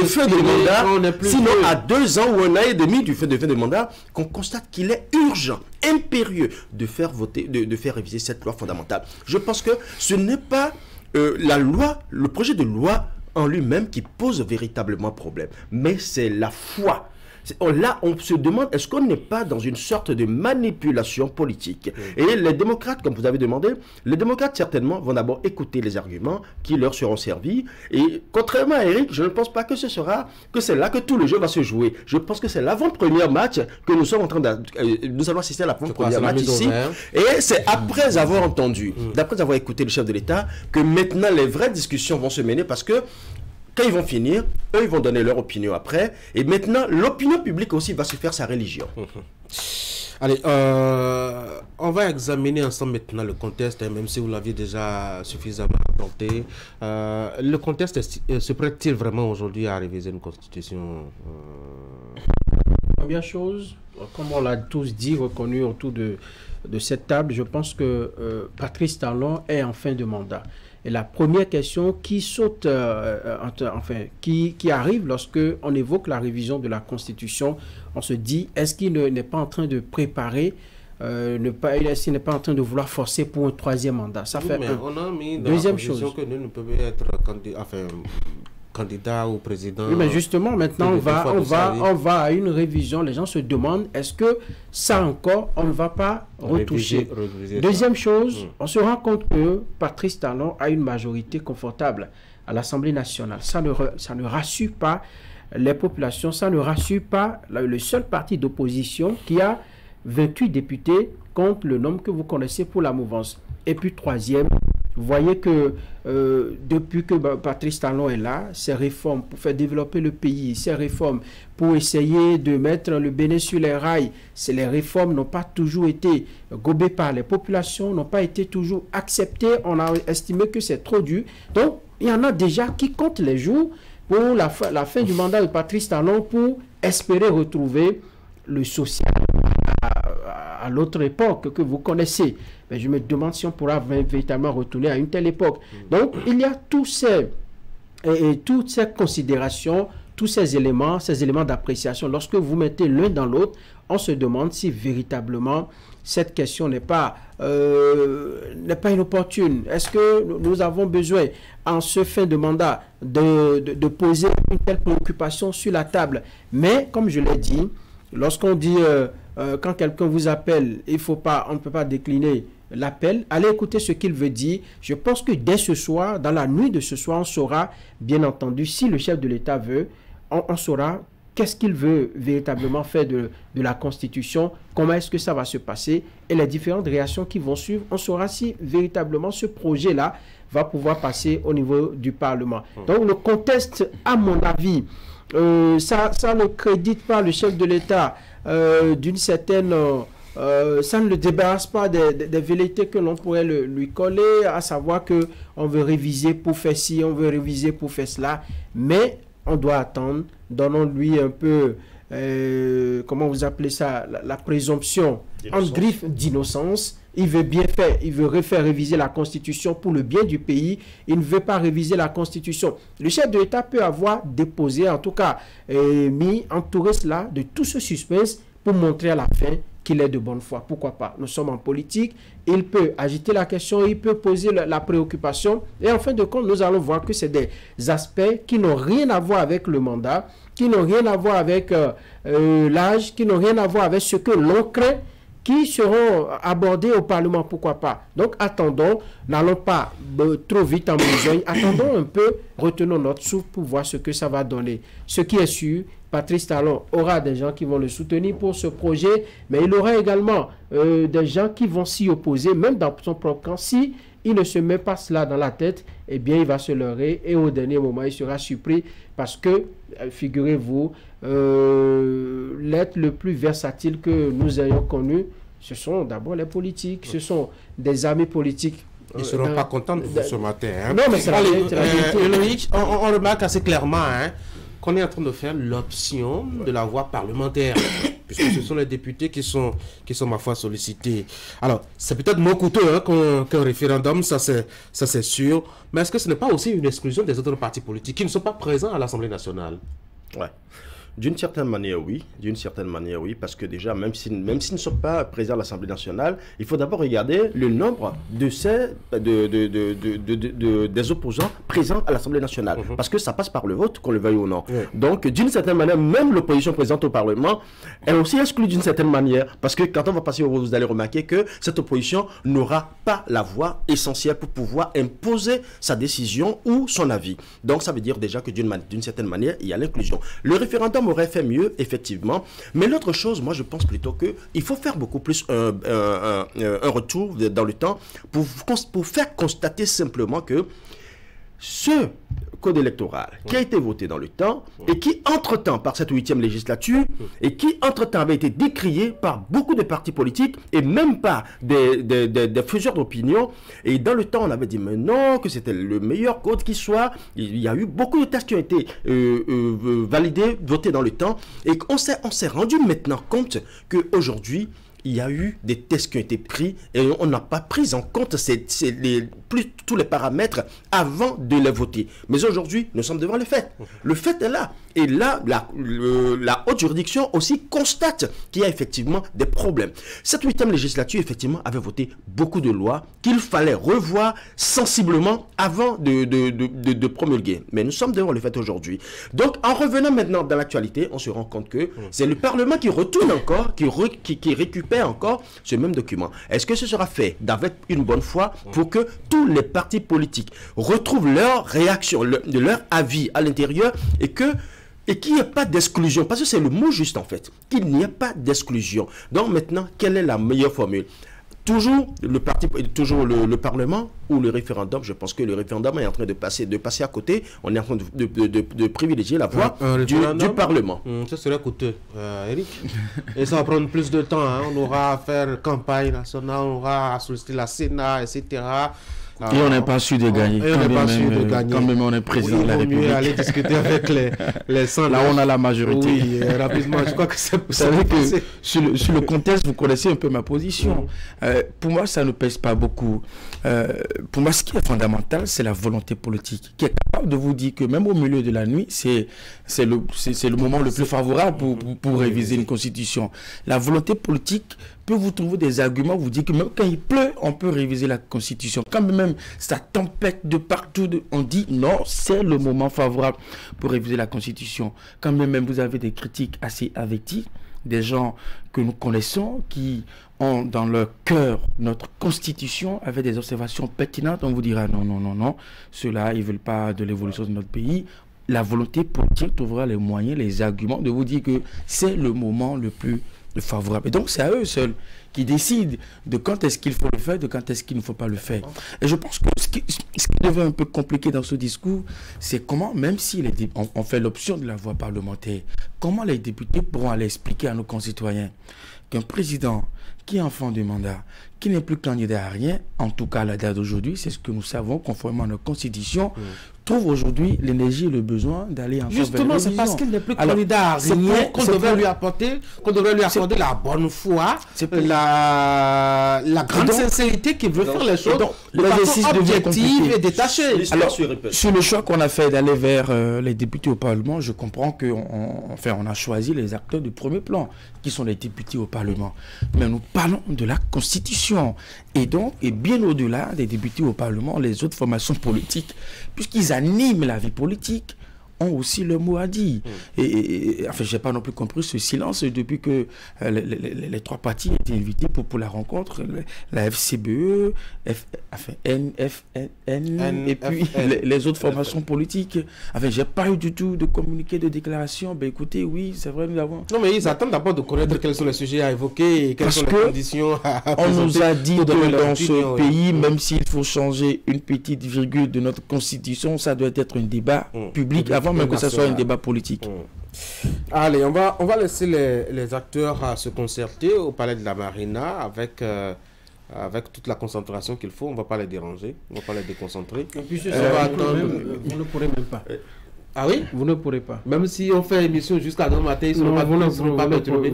feu de mandat, sinon à 2 ans ou 1 an et demi du feu de mandat, qu'on constate qu'il est urgent, impérieux de faire voter, de faire réviser cette loi fondamentale. Je pense que ce n'est pas la loi, le projet de loi en lui-même qui pose véritablement problème, mais c'est la foi. Là, on se demande, est-ce qu'on n'est pas dans une sorte de manipulation politique? Et les démocrates, comme vous avez demandé, les démocrates certainement vont d'abord écouter les arguments qui leur seront servis. Et contrairement à Eric, je ne pense pas que c'est là que tout le jeu va se jouer. Je pense que c'est l'avant-premier match que nous sommes en train nous allons assister à l'avant-premier match ici. Et c'est après avoir entendu, d'après avoir écouté le chef de l'État, que maintenant les vraies discussions vont se mener, parce que quand ils vont finir, eux, ils vont donner leur opinion après. Et maintenant, l'opinion publique aussi va se faire sa religion. Allez, on va examiner ensemble maintenant le contexte, même si vous l'aviez déjà suffisamment apporté. Le contexte se prête-t-il vraiment aujourd'hui à réviser une constitution Première chose, comme on l'a tous dit, reconnu autour de cette table, je pense que Patrice Talon est en fin de mandat. Et la première question qui saute, qui arrive lorsque on évoque la révision de la Constitution, on se dit, est-ce qu'il n'est pas en train de préparer, est-ce qu'il n'est pas en train de vouloir forcer pour un 3e mandat? Ça fait on a mis dans deuxième la position chose que nous ne pouvons être candidat ou président. Oui, mais justement, maintenant, on va à une révision. Les gens se demandent, est-ce que ça encore, on ne va pas retoucher? Deuxième chose, on se rend compte que Patrice Talon a une majorité confortable à l'Assemblée nationale. Ça ne rassure pas les populations, ça ne rassure pas le seul parti d'opposition qui a 28 députés contre le nombre que vous connaissez pour la mouvance. Et puis troisième, vous voyez que depuis que Patrice Talon est là, ces réformes pour faire développer le pays, ces réformes pour essayer de mettre le Bénin sur les rails, les réformes n'ont pas toujours été gobées par les populations, n'ont pas été toujours acceptées. On a estimé que c'est trop dur. Donc, il y en a déjà qui comptent les jours pour la fin du mandat de Patrice Talon pour espérer retrouver le social à l'autre époque que vous connaissez. Mais je me demande si on pourra véritablement retourner à une telle époque. Donc, il y a toutes ces considérations, tous ces éléments d'appréciation. Lorsque vous mettez l'un dans l'autre, on se demande si véritablement cette question n'est pas inopportune. Est-ce que nous avons besoin, en ce fin de mandat, de poser une telle préoccupation sur la table? Mais, comme je l'ai dit, lorsqu'on dit, quand quelqu'un vous appelle, on ne peut pas décliner l'appel, allez écouter ce qu'il veut dire. Je pense que dès ce soir, dans la nuit de ce soir, on saura, bien entendu, si le chef de l'État veut, on saura qu'est-ce qu'il veut véritablement faire de la Constitution, comment est-ce que ça va se passer, et les différentes réactions qui vont suivre. On saura si véritablement ce projet-là va pouvoir passer au niveau du Parlement. Donc le contexte, à mon avis, ça ne crédite pas le chef de l'État d'une certaine... ça ne le débarrasse pas des velléités que l'on pourrait lui coller, à savoir qu'on veut réviser pour faire ci, on veut réviser pour faire cela, mais on doit attendre, donnons-lui un peu, comment vous appelez ça, la présomption en griffe d'innocence, il veut bien faire, il veut refaire réviser la Constitution pour le bien du pays, il ne veut pas réviser la Constitution. Le chef de l'État peut avoir déposé, en tout cas, entouré cela de tout ce suspense pour montrer à la fin qu'il est de bonne foi. Pourquoi pas? Nous sommes en politique, il peut agiter la question, il peut poser la préoccupation, et en fin de compte, nous allons voir que c'est des aspects qui n'ont rien à voir avec le mandat, qui n'ont rien à voir avec l'âge, qui n'ont rien à voir avec ce que l'on craint, qui seront abordés au Parlement, pourquoi pas. Donc attendons, n'allons pas trop vite en besogne, attendons un peu, retenons notre souffle pour voir ce que ça va donner. Ce qui est sûr, Patrice Talon aura des gens qui vont le soutenir pour ce projet, mais il aura également des gens qui vont s'y opposer, même dans son propre camp. Si il ne se met pas cela dans la tête, eh bien il va se leurrer et au dernier moment il sera surpris parce que, figurez-vous, l'être le plus versatile que nous ayons connu, ce sont d'abord les politiques, ce sont des amis politiques. Ils ne seront pas contents de vous ce matin. Hein. Non, mais c'est la vérité. Loïc, on remarque assez clairement qu'on est en train de faire l'option de la voie parlementaire, puisque ce sont les députés qui sont ma foi sollicités. Alors, c'est peut-être moins coûteux qu'un référendum, ça c'est sûr, mais est-ce que ce n'est pas aussi une exclusion des autres partis politiques qui ne sont pas présents à l'Assemblée nationale? Ouais. D'une certaine manière, oui. D'une certaine manière, oui. Parce que déjà, même s'ils ne sont pas présents à l'Assemblée nationale, il faut d'abord regarder le nombre des opposants présents à l'Assemblée nationale. Parce que ça passe par le vote, qu'on le veuille ou non. Donc, d'une certaine manière, même l'opposition présente au Parlement, elle aussi exclue d'une certaine manière. Parce que quand on va passer au vote, vous allez remarquer que cette opposition n'aura pas la voix essentielle pour pouvoir imposer sa décision ou son avis. Donc, ça veut dire déjà que d'une certaine manière, il y a l'inclusion. Le référendum aurait fait mieux, effectivement. Mais l'autre chose, moi, je pense plutôt qu'il faut faire beaucoup plus un retour dans le temps pour faire constater simplement que ce code électoral qui a été voté dans le temps et qui, entre-temps, par cette 8e législature, et qui, entre-temps, avait été décrié par beaucoup de partis politiques et même par des faiseurs d'opinion. Et dans le temps, on avait dit, mais non, que c'était le meilleur code qui soit. Il y a eu beaucoup de textes qui ont été validés, votés dans le temps. Et on s'est rendu maintenant compte qu'aujourd'hui, il y a eu des tests qui ont été pris et on n'a pas pris en compte tous les paramètres avant de les voter. Mais aujourd'hui, nous sommes devant le fait. Le fait est là. Et là, la haute juridiction aussi constate qu'il y a effectivement des problèmes. Cette 8e législature, effectivement, avait voté beaucoup de lois qu'il fallait revoir sensiblement avant de promulguer. Mais nous sommes devant le fait aujourd'hui. Donc, en revenant maintenant dans l'actualité, on se rend compte que c'est le Parlement qui retourne encore, qui récupère encore ce même document. Est-ce que ce sera fait avec une bonne foi pour que tous les partis politiques retrouvent leur réaction, leur avis à l'intérieur et qu'il n'y ait pas d'exclusion? Parce que c'est le mot juste en fait, qu'il n'y ait pas d'exclusion. Donc maintenant, quelle est la meilleure formule? Toujours le Parlement ou le référendum? Je pense que le référendum est en train de passer à côté. On est en train de privilégier la voix du Parlement. Ça serait coûteux, Eric. Et ça va prendre plus de temps. Hein. On aura à faire campagne nationale, on aura à solliciter la Sénat, etc. Et on n'est pas sûr de gagner. Quand même, on est président de la République. Il vaut mieux aller discuter avec les 100. Là, on a la majorité. Oui, rapidement, je crois que c'est... Vous savez que sur le contexte, vous connaissez un peu ma position. Pour moi, ça ne pèse pas beaucoup. Pour moi, ce qui est fondamental, c'est la volonté politique, qui est capable de vous dire que même au milieu de la nuit, c'est le moment le plus favorable pour réviser une constitution. La volonté politique peut vous trouver des arguments, vous dire que même quand il pleut, on peut réviser la constitution. Quand même ça tempête de partout, on dit non, c'est le moment favorable pour réviser la constitution. Quand même vous avez des critiques assez avertis, des gens que nous connaissons qui ont dans leur cœur notre constitution avec des observations pertinentes. On vous dira non, ceux-là ils veulent pas de l'évolution de notre pays. La volonté politique trouvera les moyens, les arguments de vous dire que c'est le moment le plus favorable. Et donc c'est à eux seuls qui décident de quand est-ce qu'il faut le faire, de quand est-ce qu'il ne faut pas le faire. Et je pense que ce qui devient un peu compliqué dans ce discours, c'est comment, même si on fait l'option de la voie parlementaire, comment les députés pourront aller expliquer à nos concitoyens qu'un président qui est en fin de mandat, qui n'est plus candidat à rien, en tout cas à la date d'aujourd'hui, c'est ce que nous savons, conformément à notre constitution, trouve aujourd'hui l'énergie et le besoin d'aller encore justement, c'est parce qu'il n'est plus candidat à rien qu'on devrait lui accorder la bonne foi, la grande sincérité qu'il veut faire les choses de façon objective et détachée. Alors, sur le choix qu'on a fait d'aller vers les députés au Parlement, je comprends qu'on a choisi les acteurs du premier plan, qui sont les députés au Parlement. Mais nous parlons de la Constitution. Et donc, et bien au-delà des députés au Parlement, les autres formations politiques, puisqu'ils animent la vie politique, ont aussi le mot à dire. Et enfin, je n'ai pas non plus compris ce silence depuis que les trois partis étaient invités pour la rencontre, la FCBE, NFN et puis les autres formations politiques. Enfin, je n'ai pas eu du tout de communiqué, de déclaration. Ben écoutez, oui, c'est vrai, nous avons... Non, mais ils attendent d'abord de connaître quels sont les sujets à évoquer et quelles sont les conditions à on nous a dit que dans ce pays, même s'il faut changer une petite virgule de notre constitution, ça doit être un débat public avant même que ce soit un débat politique. Allez, on va laisser les acteurs se concerter au Palais de la Marina avec toute la concentration qu'il faut. On ne va pas les déranger, on ne va pas les déconcentrer. Et puis, vous ne pourrez même pas. Ah oui? Vous ne pourrez pas. Même si on fait émission jusqu'à demain matin, ils ne seront pas perturbés.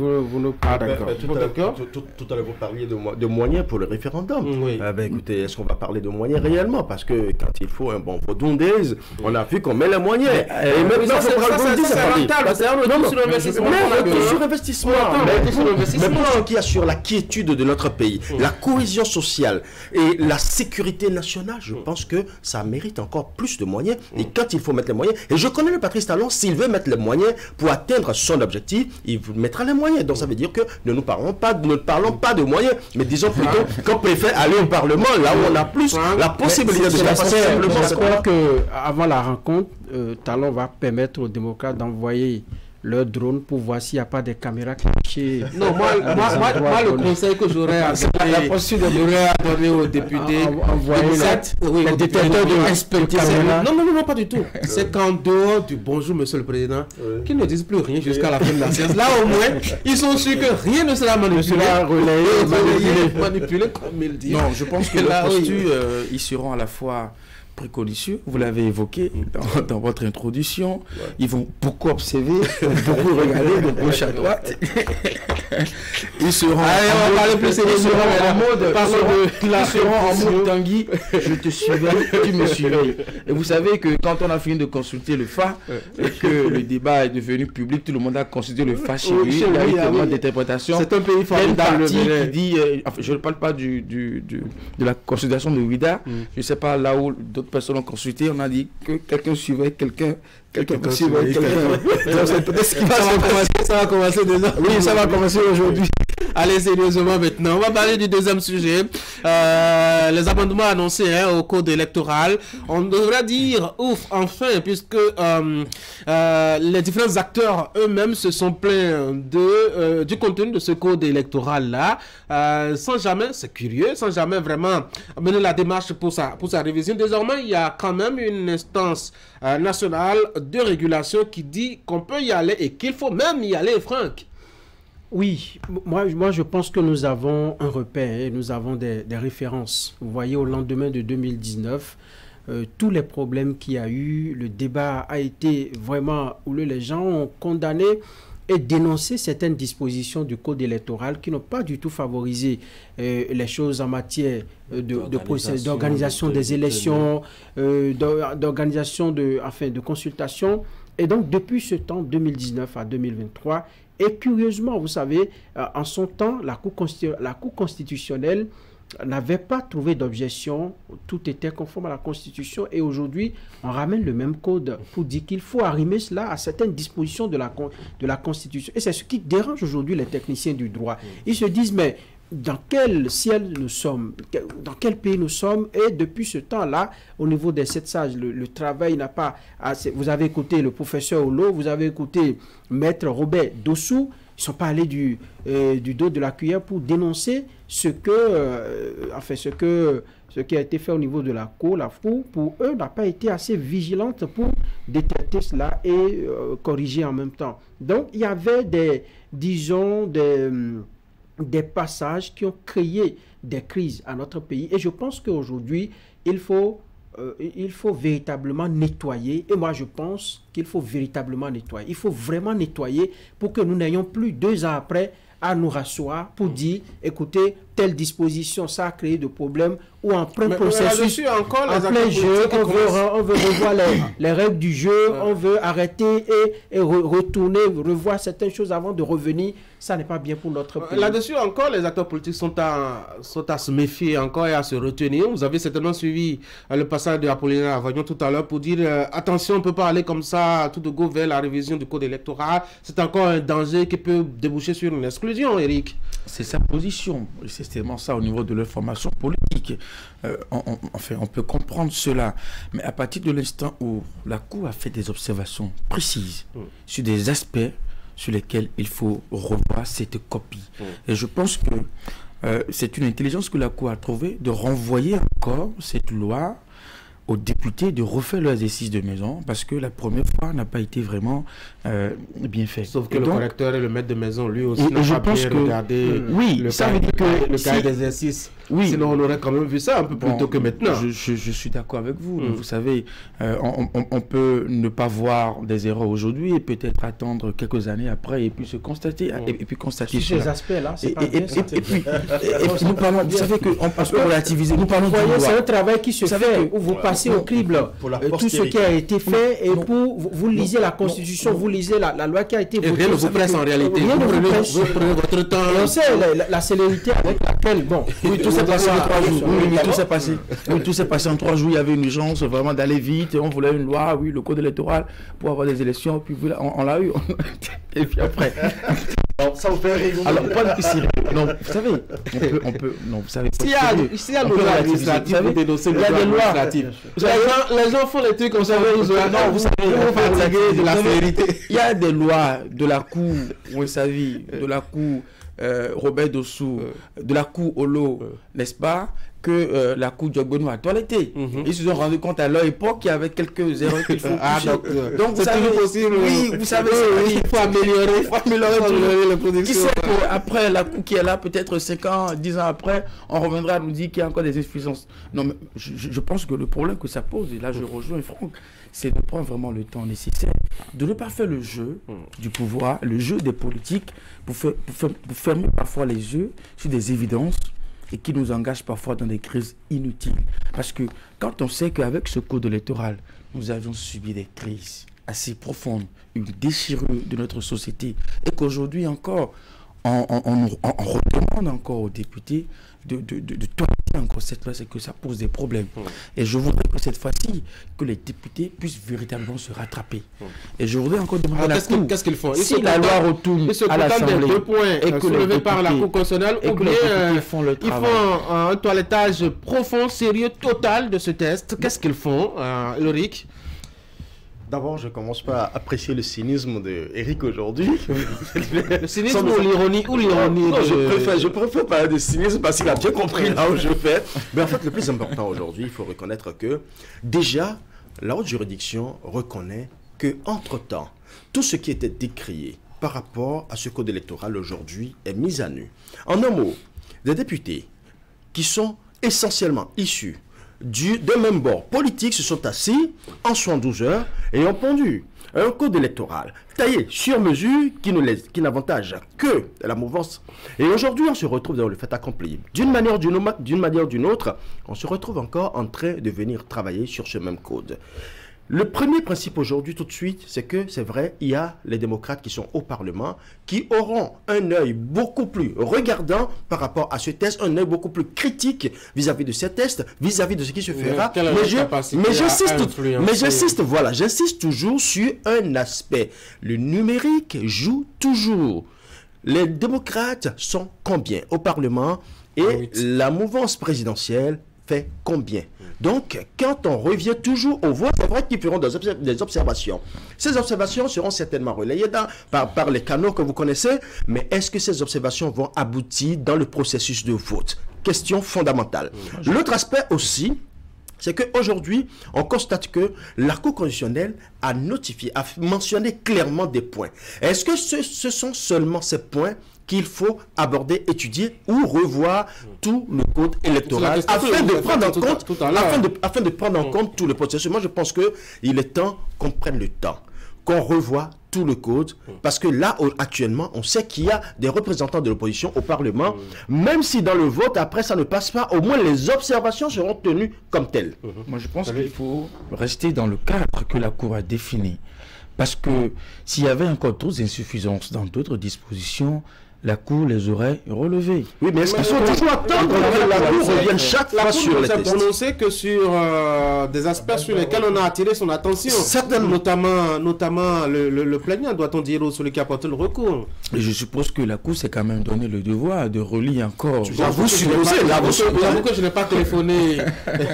Ah d'accord. Tout à l'heure, vous parliez de moyens pour le référendum. Écoutez, est-ce qu'on va parler de moyens réellement? Parce que quand il faut un bon Dondez, on a vu qu'on met les moyens. Et maintenant, il faudra le dire, c'est rentable. C'est un retour sur l'investissement. Mais pour ce qui assure la quiétude de notre pays, la cohésion sociale et la sécurité nationale, je pense que ça mérite encore plus de moyens. Et quand il faut mettre les moyens, et je connais le Patrice Talon, s'il veut mettre les moyens pour atteindre son objectif, il mettra les moyens. Donc ça veut dire que ne parlons pas de moyens, mais disons plutôt qu'on préfère aller au Parlement, là où on a plus la possibilité de faire simplement. Je crois qu'avant la rencontre, Talon va permettre aux démocrates d'envoyer leur drone pour voir s'il n'y a pas des caméras cachées. Non, moi le conseil que j'aurais à donner aux députés, les détenteurs de respecter non, pas du tout. C'est qu'en dehors du bonjour, monsieur le président, qu'ils ne disent plus rien jusqu'à la fin de la séance. Là, au moins, ils sont sûrs que rien ne sera manipulé, comme il dit. Non, je pense que leur posture, ils seront à la fois préconiseux, vous l'avez évoqué dans votre introduction, ils vont beaucoup observer, beaucoup regarder de gauche à droite. Ils seront en mode Tanguy, je te surveille, tu me surveilles. Et vous savez que quand on a fini de consulter le FA et que le débat est devenu public, tout le monde a consulté le FA chez lui, il y a eu tellement d'interprétations. C'est un pays formidable. Qui dit, je ne parle pas de la consultation de Ouida, je ne sais pas là où d'autres personnes ont consulté, on a dit que quelqu'un suivait quelqu'un suivait quelqu'un. Ça va commencer déjà. Oui, ça va commencer aujourd'hui. Allez, sérieusement maintenant, on va parler du deuxième sujet. Les amendements annoncés au code électoral. On devrait dire ouf, enfin, puisque les différents acteurs eux-mêmes se sont plaints du contenu de ce code électoral-là, sans jamais, c'est curieux, sans jamais vraiment mener la démarche pour sa révision. Désormais, il y a quand même une instance nationale de régulation qui dit qu'on peut y aller et qu'il faut même y aller, Franck. Oui, moi je pense que nous avons un repère et nous avons des références. Vous voyez, au lendemain de 2019, tous les problèmes qu'il y a eu, le débat a été vraiment où les gens ont condamné et dénoncé certaines dispositions du code électoral qui n'ont pas du tout favorisé les choses en matière d'organisation des élections, d'organisation de consultation. Et donc, depuis ce temps, 2019 à 2023, et curieusement, vous savez, en son temps, la Cour constitutionnelle n'avait pas trouvé d'objection, tout était conforme à la Constitution, et aujourd'hui, on ramène le même code pour dire qu'il faut arrimer cela à certaines dispositions de la Constitution. Et c'est ce qui dérange aujourd'hui les techniciens du droit. Ils se disent, mais dans quel ciel nous sommes, dans quel pays nous sommes, et depuis ce temps-là, au niveau des 7 sages, le travail n'a pas assez. Vous avez écouté le professeur Olo, vous avez écouté Maître Robert Dossou, ils ne sont pas allés du dos de la cuillère pour dénoncer ce qui a été fait au niveau de la Cour. La Cour, pour eux, n'a pas été assez vigilante pour détecter cela et corriger en même temps. Donc, il y avait des des passages qui ont créé des crises à notre pays. Et je pense qu'aujourd'hui, il faut véritablement nettoyer. Et moi, je pense qu'il faut véritablement nettoyer. Il faut vraiment nettoyer pour que nous n'ayons plus 2 ans après à nous rasseoir pour dire, écoutez, telle disposition, ça a créé de problèmes, ou en plein processus, encore, en plein jeu, on veut revoir les règles du jeu, on veut arrêter et retourner, revoir certaines choses avant de revenir. Ça n'est pas bien pour notre pays. Là-dessus encore, les acteurs politiques sont à se méfier encore et à se retenir. Vous avez certainement suivi le passage de Apollinaire Avagnon tout à l'heure pour dire attention, on ne peut pas aller comme ça tout de go vers la révision du code électoral. C'est encore un danger qui peut déboucher sur une exclusion, Eric. C'est sa position. C'est tellement ça au niveau de leur formation politique. Enfin, on peut comprendre cela. Mais à partir de l'instant où la Cour a fait des observations précises sur des aspects sur lesquels il faut revoir cette copie. Et je pense que c'est une intelligence que la Cour a trouvée de renvoyer encore cette loi aux députés de refaire leur exercice de maison parce que la première fois n'a pas été vraiment bien fait. Sauf que le correcteur et le maître de maison, lui aussi, n'a pas bien regardé le cahier d'exercice. Oui. Sinon, on aurait quand même vu ça un peu plus tôt que maintenant. Je suis d'accord avec vous. Vous savez, on peut ne pas voir des erreurs aujourd'hui et peut-être attendre quelques années après et puis se constater et puis constater sur ces aspects-là. Et puis nous parlons, vous savez qu'on peut relativiser. Nous parlons de loi. C'est un travail qui se fait où vous passez au crible tout ce qui a été fait et pour vous lisez la Constitution, vous lisez la loi qui a été votée. Rien ne vous presse en réalité. Vous prenez votre temps. On sait la célérité avec laquelle, bon, tout s'est passé en 3 jours. Tout s'est passé en 3 jours. Il y avait une urgence vraiment d'aller vite. On voulait une loi, le code électoral pour avoir des élections. Puis on l'a eu. Et puis après. Ça vous fait rire. Alors, non, vous savez, on peut, non, vous savez. S'il y a le droit administratif, vous dénoncez le droit administratif. Les gens font les trucs comme ça. Non, vous savez, de la vérité. Il y a des lois de la Cour, vous savez, de la Cour Robert Dossou, de la Cour Olo, n'est-ce pas, que la Cour Diogbono a toiletté. Ils se sont rendus compte à leur époque qu'il y avait quelques erreurs qu'il faut donc vous savez possible. Oui, vous savez, il faut améliorer la production. Qui sait qu'après la Cour qui est là, peut-être 5 ans, 10 ans après, on reviendra à nous dire qu'il y a encore des insuffisances. Non, mais je pense que le problème que ça pose, et là je rejoins Franck, c'est de prendre vraiment le temps nécessaire, de ne pas faire le jeu du pouvoir, le jeu des politiques, pour fermer parfois les yeux sur des évidences et qui nous engagent parfois dans des crises inutiles. Parce que quand on sait qu'avec ce code électoral, nous avions subi des crises assez profondes, une déchirure de notre société, et qu'aujourd'hui encore, on redemande encore aux députés de toiletter encore cette loi, c'est que ça pose des problèmes. Et je voudrais que cette fois-ci, que les députés puissent véritablement se rattraper. Et je voudrais encore demander à la Cour, qu'est-ce qu'ils font? Si la loi retourne à l'Assemblée, des 2 points soulevés par la Cour constitutionnelle, ou bien ils font un toilettage profond, sérieux, total de ce test, qu'est-ce qu'ils font, Ulrich? D'abord, je commence par apprécier le cynisme d'Eric aujourd'hui. Le cynisme ou l'ironie Non, je préfère parler de cynisme parce qu'il a bien compris là où je fais. Mais en fait, le plus important aujourd'hui, il faut reconnaître que déjà, la haute juridiction reconnaît que entre-temps, tout ce qui était décrié par rapport à ce code électoral aujourd'hui est mis à nu. En un mot, des députés qui sont essentiellement issus d'un même bord politique se sont assis en 72 heures et ont pondu un code électoral taillé sur mesure qui n'avantage que la mouvance. Et aujourd'hui, on se retrouve dans le fait accompli. D'une manière ou d'une autre, on se retrouve encore en train de venir travailler sur ce même code. Le premier principe aujourd'hui, tout de suite, c'est que c'est vrai, il y a les démocrates qui sont au Parlement, qui auront un œil beaucoup plus regardant par rapport à ce test, un œil beaucoup plus critique vis-à-vis de ces tests, vis-à-vis de ce qui se fera. Mais j'insiste toujours sur un aspect. Le numérique joue toujours. Les démocrates sont combien au Parlement et la mouvance présidentielle fait combien? Donc, quand on revient toujours aux voix, c'est vrai qu'ils feront des observations. Ces observations seront certainement relayées par les canaux que vous connaissez, mais est-ce que ces observations vont aboutir dans le processus de vote? Question fondamentale. L'autre aspect aussi, c'est qu'aujourd'hui, on constate que la Cour constitutionnelle a mentionné clairement des points. Est-ce que ce sont seulement ces points qu'il faut aborder, étudier ou revoir tout le code électoral afin de prendre en compte tout le processus. Moi, je pense qu'il est temps qu'on prenne le temps, qu'on revoie tout le code, parce que là, actuellement, on sait qu'il y a des représentants de l'opposition au Parlement, même si dans le vote, après, ça ne passe pas, au moins les observations seront tenues comme telles. Moi, je pense qu'il faut rester dans le cadre que la Cour a défini. Parce que s'il y avait encore d'autres insuffisances dans d'autres dispositions, la Cour les aurait relevées. Oui, mais est-ce qu'ils sont toujours à temps que la Cour revienne chaque fois sur les tests? La Cour ne s'est prononcée que sur des aspects sur lesquels on a attiré son attention. Certainement. Notamment le plaignant, doit-on dire, ou celui qui a porté le recours. Et je suppose que la Cour s'est quand même donné le devoir de relire encore. J'avoue que je n'ai pas téléphoné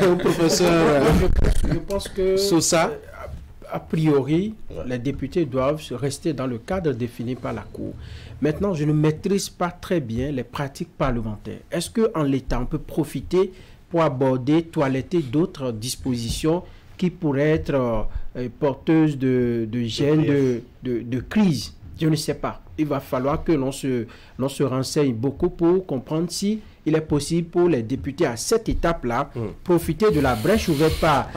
au professeur je pense que Sosa. A priori, les députés doivent rester dans le cadre défini par la Cour. Maintenant, je ne maîtrise pas très bien les pratiques parlementaires. Est-ce qu'en l'État, on peut profiter pour aborder, toiletter d'autres dispositions qui pourraient être porteuses de gêne, de crise? Je ne sais pas. Il va falloir que l'on se renseigne beaucoup pour comprendre si il est possible pour les députés à cette étape-là profiter de la brèche ouverte par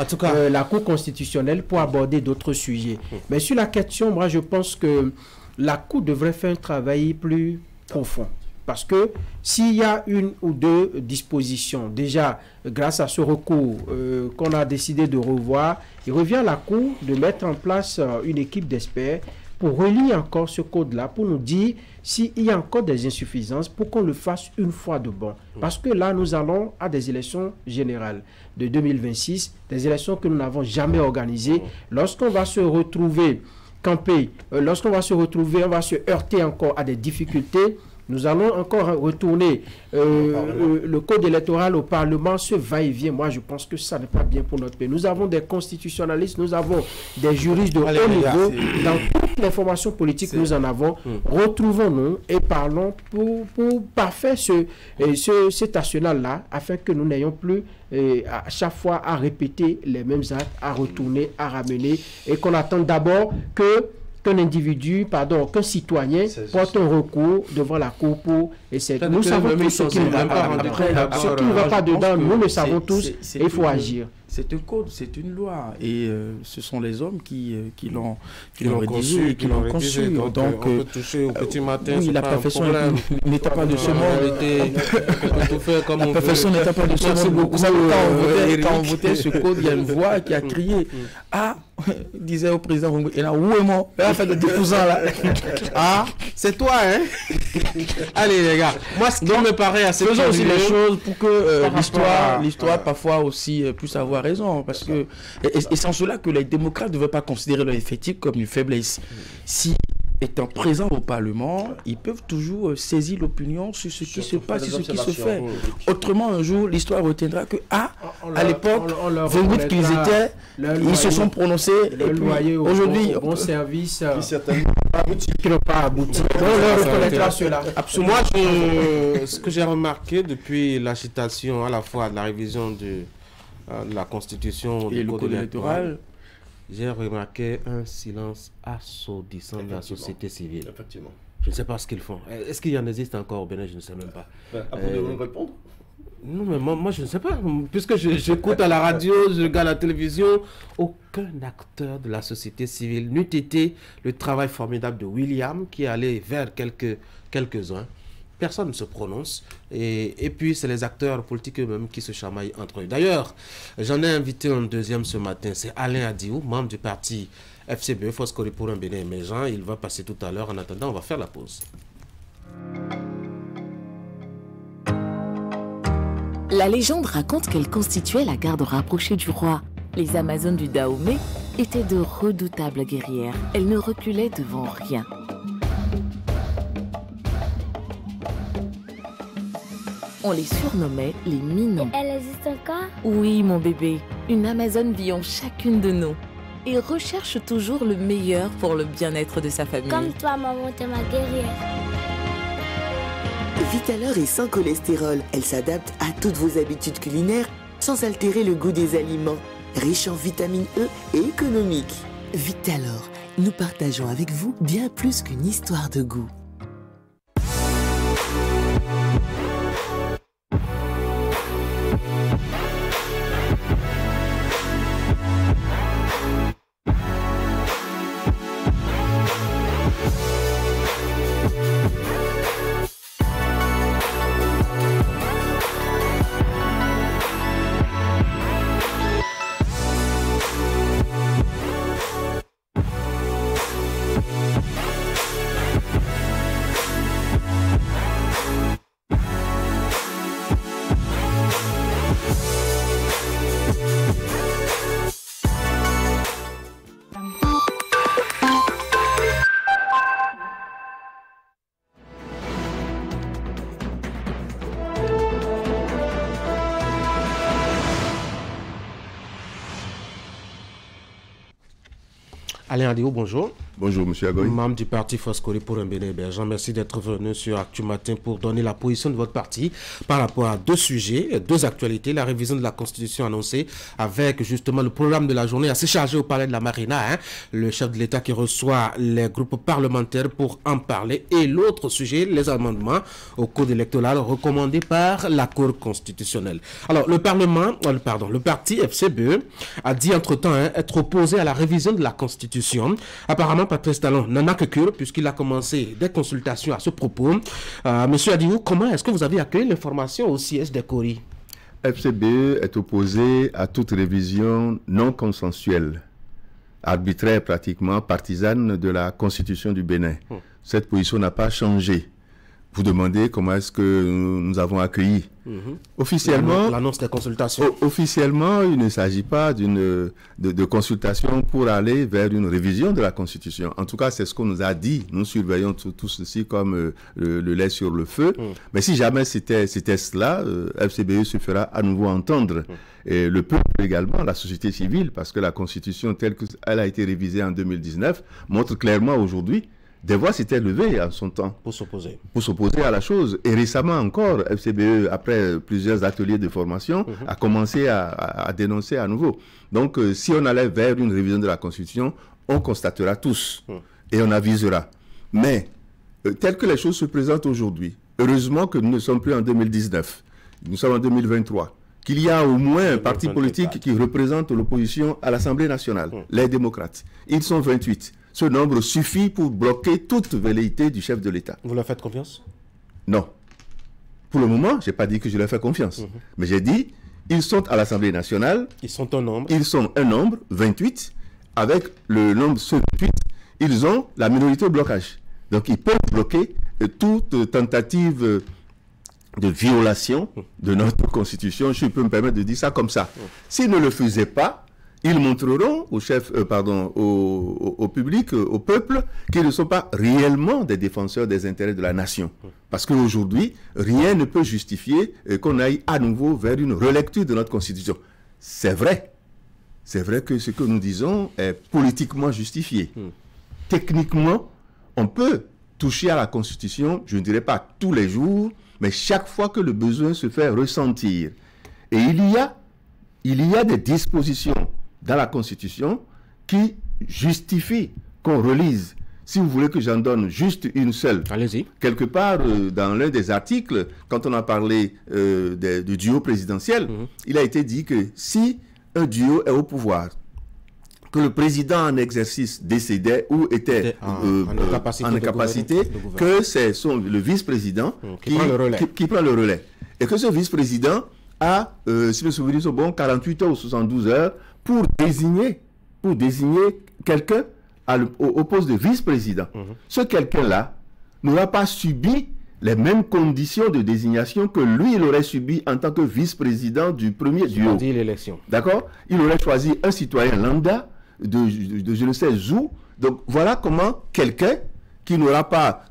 la Cour constitutionnelle pour aborder d'autres sujets. Mais sur la question, moi je pense que la Cour devrait faire un travail plus profond. Parce que s'il y a une ou deux dispositions, déjà grâce à ce recours qu'on a décidé de revoir, il revient à la Cour de mettre en place une équipe d'experts pour relire encore ce code-là, pour nous dire s'il y a encore des insuffisances, pour qu'on le fasse une fois de bon. Parce que là, nous allons à des élections générales de 2026, des élections que nous n'avons jamais organisées. Lorsqu'on va se retrouver campé, lorsqu'on va se retrouver, on va se heurter encore à des difficultés. Nous allons encore retourner le code électoral au Parlement, ce va-et-vient. Moi, je pense que ça n'est pas bien pour notre pays. Nous avons des constitutionnalistes, nous avons des juristes de haut niveau. Dans toutes les formations politiques, nous en avons. Retrouvons-nous et parlons pour parfaire cet arsenal-là, afin que nous n'ayons plus à chaque fois à répéter les mêmes actes, à retourner, à ramener, et qu'on attende d'abord qu'un individu, qu'un citoyen porte un recours devant la Cour pour essayer. Nous savons tous ce qui ne va pas. Ce qui ne va pas dedans, nous le savons tous, et il faut agir. C'est un code, c'est une loi, et ce sont les hommes qui l'ont rédigé et qui l'ont conçu. Donc, on peut toucher au petit matin, oui, la perfection n'était pas de ce monde. La perfection n'était pas de ce monde. Vous savez, quand on votait ce code, il y a une voix qui a crié « Ah !» disait au président « Et là, où est moi ?» Il a fait de 10% là. Ah, c'est toi, hein? Allez, les gars. Moi, ce qui me paraît assez faisons aussi les choses pour que l'histoire parfois aussi puisse avoir raison, parce que et c'est en cela que les démocrates ne veulent pas considérer leur effectif comme une faiblesse. Si étant présents au Parlement, ils peuvent toujours saisir l'opinion sur ce qui se passe, sur ce qui se fait. Autrement, un jour, l'histoire retiendra que à l'époque, 28 qu'ils étaient, ils se sont prononcés. Et aujourd'hui, bon service qui n'ont pas abouti. On leur reconnaîtra cela. Absolument. Moi, ce que j'ai remarqué depuis l'agitation à la fois de la révision de la Constitution et le code électoral, j'ai remarqué un silence assourdissant de la société civile. Effectivement. Je ne sais pas ce qu'ils font. Est-ce qu'il y en existe encore au Bénin? Je ne sais même pas. Après de nous répondre? Non, mais moi, je ne sais pas. Puisque j'écoute à la radio, je regarde la télévision, aucun acteur de la société civile n'eût été le travail formidable de William, qui est allé vers quelques-uns. Personne ne se prononce. Et puis, c'est les acteurs politiques eux-mêmes qui se chamaillent entre eux. D'ailleurs, j'en ai invité un deuxième ce matin. C'est Alain Adiou, membre du parti FCBE, Foscori pour un Bénin émergent. Il va passer tout à l'heure. En attendant, on va faire la pause. La légende raconte qu'elle constituait la garde rapprochée du roi. Les Amazones du Dahomey étaient de redoutables guerrières. Elles ne reculaient devant rien. On les surnommait les Minons. Elle existe encore? Oui, mon bébé. Une Amazone vit en chacune de nous et recherche toujours le meilleur pour le bien-être de sa famille. Comme toi, maman, t'es ma guerrière. Vitalor est sans cholestérol. Elle s'adapte à toutes vos habitudes culinaires sans altérer le goût des aliments. Riche en vitamine E et économique. Vitalor, nous partageons avec vous bien plus qu'une histoire de goût. Alain Adio, bonjour. Bonjour, M. Agoy. Membre du parti Foscori pour un Bénin émergent. Merci d'être venu sur Actu Matin pour donner la position de votre parti par rapport à deux sujets, deux actualités. La révision de la Constitution annoncée avec justement le programme de la journée assez chargé au palais de la Marina. Le chef de l'État qui reçoit les groupes parlementaires pour en parler. Et l'autre sujet, les amendements au code électoral recommandés par la Cour constitutionnelle. Alors, le parti FCBE a dit entre-temps être opposé à la révision de la Constitution. Apparemment, Patrice Talon n'en a que cure puisqu'il a commencé des consultations à ce propos. Monsieur Adiou, comment est-ce que vous avez accueilli l'information au siège des Cori? FCBE est opposé à toute révision non consensuelle, arbitraire pratiquement, partisane de la Constitution du Bénin. Cette position n'a pas changé. Vous demandez comment est-ce que nous avons accueilli. Officiellement, l'annonce des consultations. Officiellement, il ne s'agit pas de consultation pour aller vers une révision de la Constitution. En tout cas, c'est ce qu'on nous a dit. Nous surveillons tout ceci comme le lait sur le feu. Mais si jamais c'était cela, FCBE se fera à nouveau entendre. Et le peuple également, la société civile, parce que la Constitution telle qu'elle a été révisée en 2019 montre clairement aujourd'hui des voix s'étaient levées en son temps. Pour s'opposer. Pour s'opposer à la chose. Et récemment encore, FCBE, après plusieurs ateliers de formation, a commencé à dénoncer à nouveau. Donc, si on allait vers une révision de la Constitution, on constatera tous et on avisera. Mais, tel que les choses se présentent aujourd'hui, heureusement que nous ne sommes plus en 2019, nous sommes en 2023, qu'il y a au moins un parti politique qui représente l'opposition à l'Assemblée nationale, les démocrates. Ils sont 28. Ce nombre suffit pour bloquer toute velléité du chef de l'État. Vous leur faites confiance? Non. Pour le moment, je n'ai pas dit que je leur fais confiance. Mais j'ai dit, ils sont à l'Assemblée nationale. Ils sont un nombre. Ils sont un nombre, 28. Avec le nombre 28, ils ont la minorité au blocage. Donc, ils peuvent bloquer toute tentative de violation de notre Constitution. Je peux me permettre de dire ça comme ça. S'ils ne le faisaient pas, ils montreront au public, au peuple, qu'ils ne sont pas réellement des défenseurs des intérêts de la nation. Parce qu'aujourd'hui, rien ne peut justifier qu'on aille à nouveau vers une relecture de notre Constitution. C'est vrai. C'est vrai que ce que nous disons est politiquement justifié. Techniquement, on peut toucher à la Constitution, je ne dirais pas tous les jours, mais chaque fois que le besoin se fait ressentir. Et il y a des dispositions dans la Constitution qui justifie qu'on relise. Si vous voulez que j'en donne juste une seule. Allez-y. Quelque part, dans l'un des articles, quand on a parlé du duo présidentiel, il a été dit que si un duo est au pouvoir, que le président en exercice décédait ou était en incapacité, que c'est le vice-président qui prend le relais. Et que ce vice-président a, si mes souvenirs sont bons, 48 heures ou 72 heures pour désigner quelqu'un au poste de vice-président. Ce quelqu'un-là n'aura pas subi les mêmes conditions de désignation que lui, il aurait subi en tant que vice-président du premier duo. D'accord? Il aurait choisi un citoyen lambda de je ne sais où. Donc voilà comment quelqu'un qui n'aura pas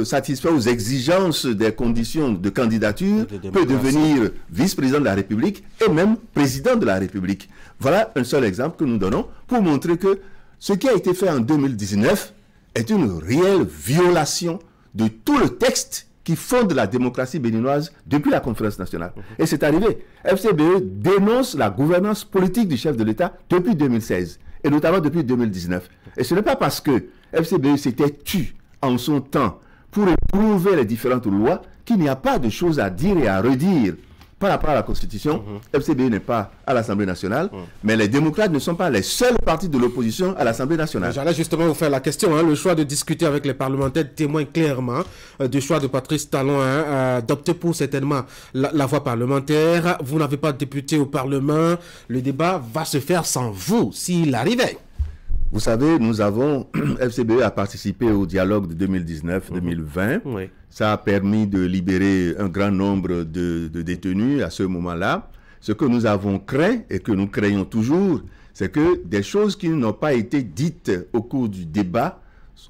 satisfait aux exigences des conditions de candidature peut devenir vice-président de la République et même président de la République. Voilà un seul exemple que nous donnons pour montrer que ce qui a été fait en 2019 est une réelle violation de tout le texte qui fonde la démocratie béninoise depuis la conférence nationale. Et c'est arrivé. FCBE dénonce la gouvernance politique du chef de l'État depuis 2016 et notamment depuis 2019. Et ce n'est pas parce que FCBE s'était tu en son temps pour éprouver les différentes lois qu'il n'y a pas de choses à dire et à redire par rapport à la Constitution. FCBE n'est pas à l'Assemblée nationale, mais les démocrates ne sont pas les seuls partis de l'opposition à l'Assemblée nationale. J'allais justement vous faire la question. Le choix de discuter avec les parlementaires témoigne clairement du choix de Patrice Talon d'opter pour certainement la voie parlementaire. Vous n'avez pas de député au Parlement. Le débat va se faire sans vous, s'il arrivait. Vous savez, FCBE a participé au dialogue de 2019-2020. Ça a permis de libérer un grand nombre de détenus à ce moment-là. Ce que nous avons craint et que nous craignons toujours, c'est que des choses qui n'ont pas été dites au cours du débat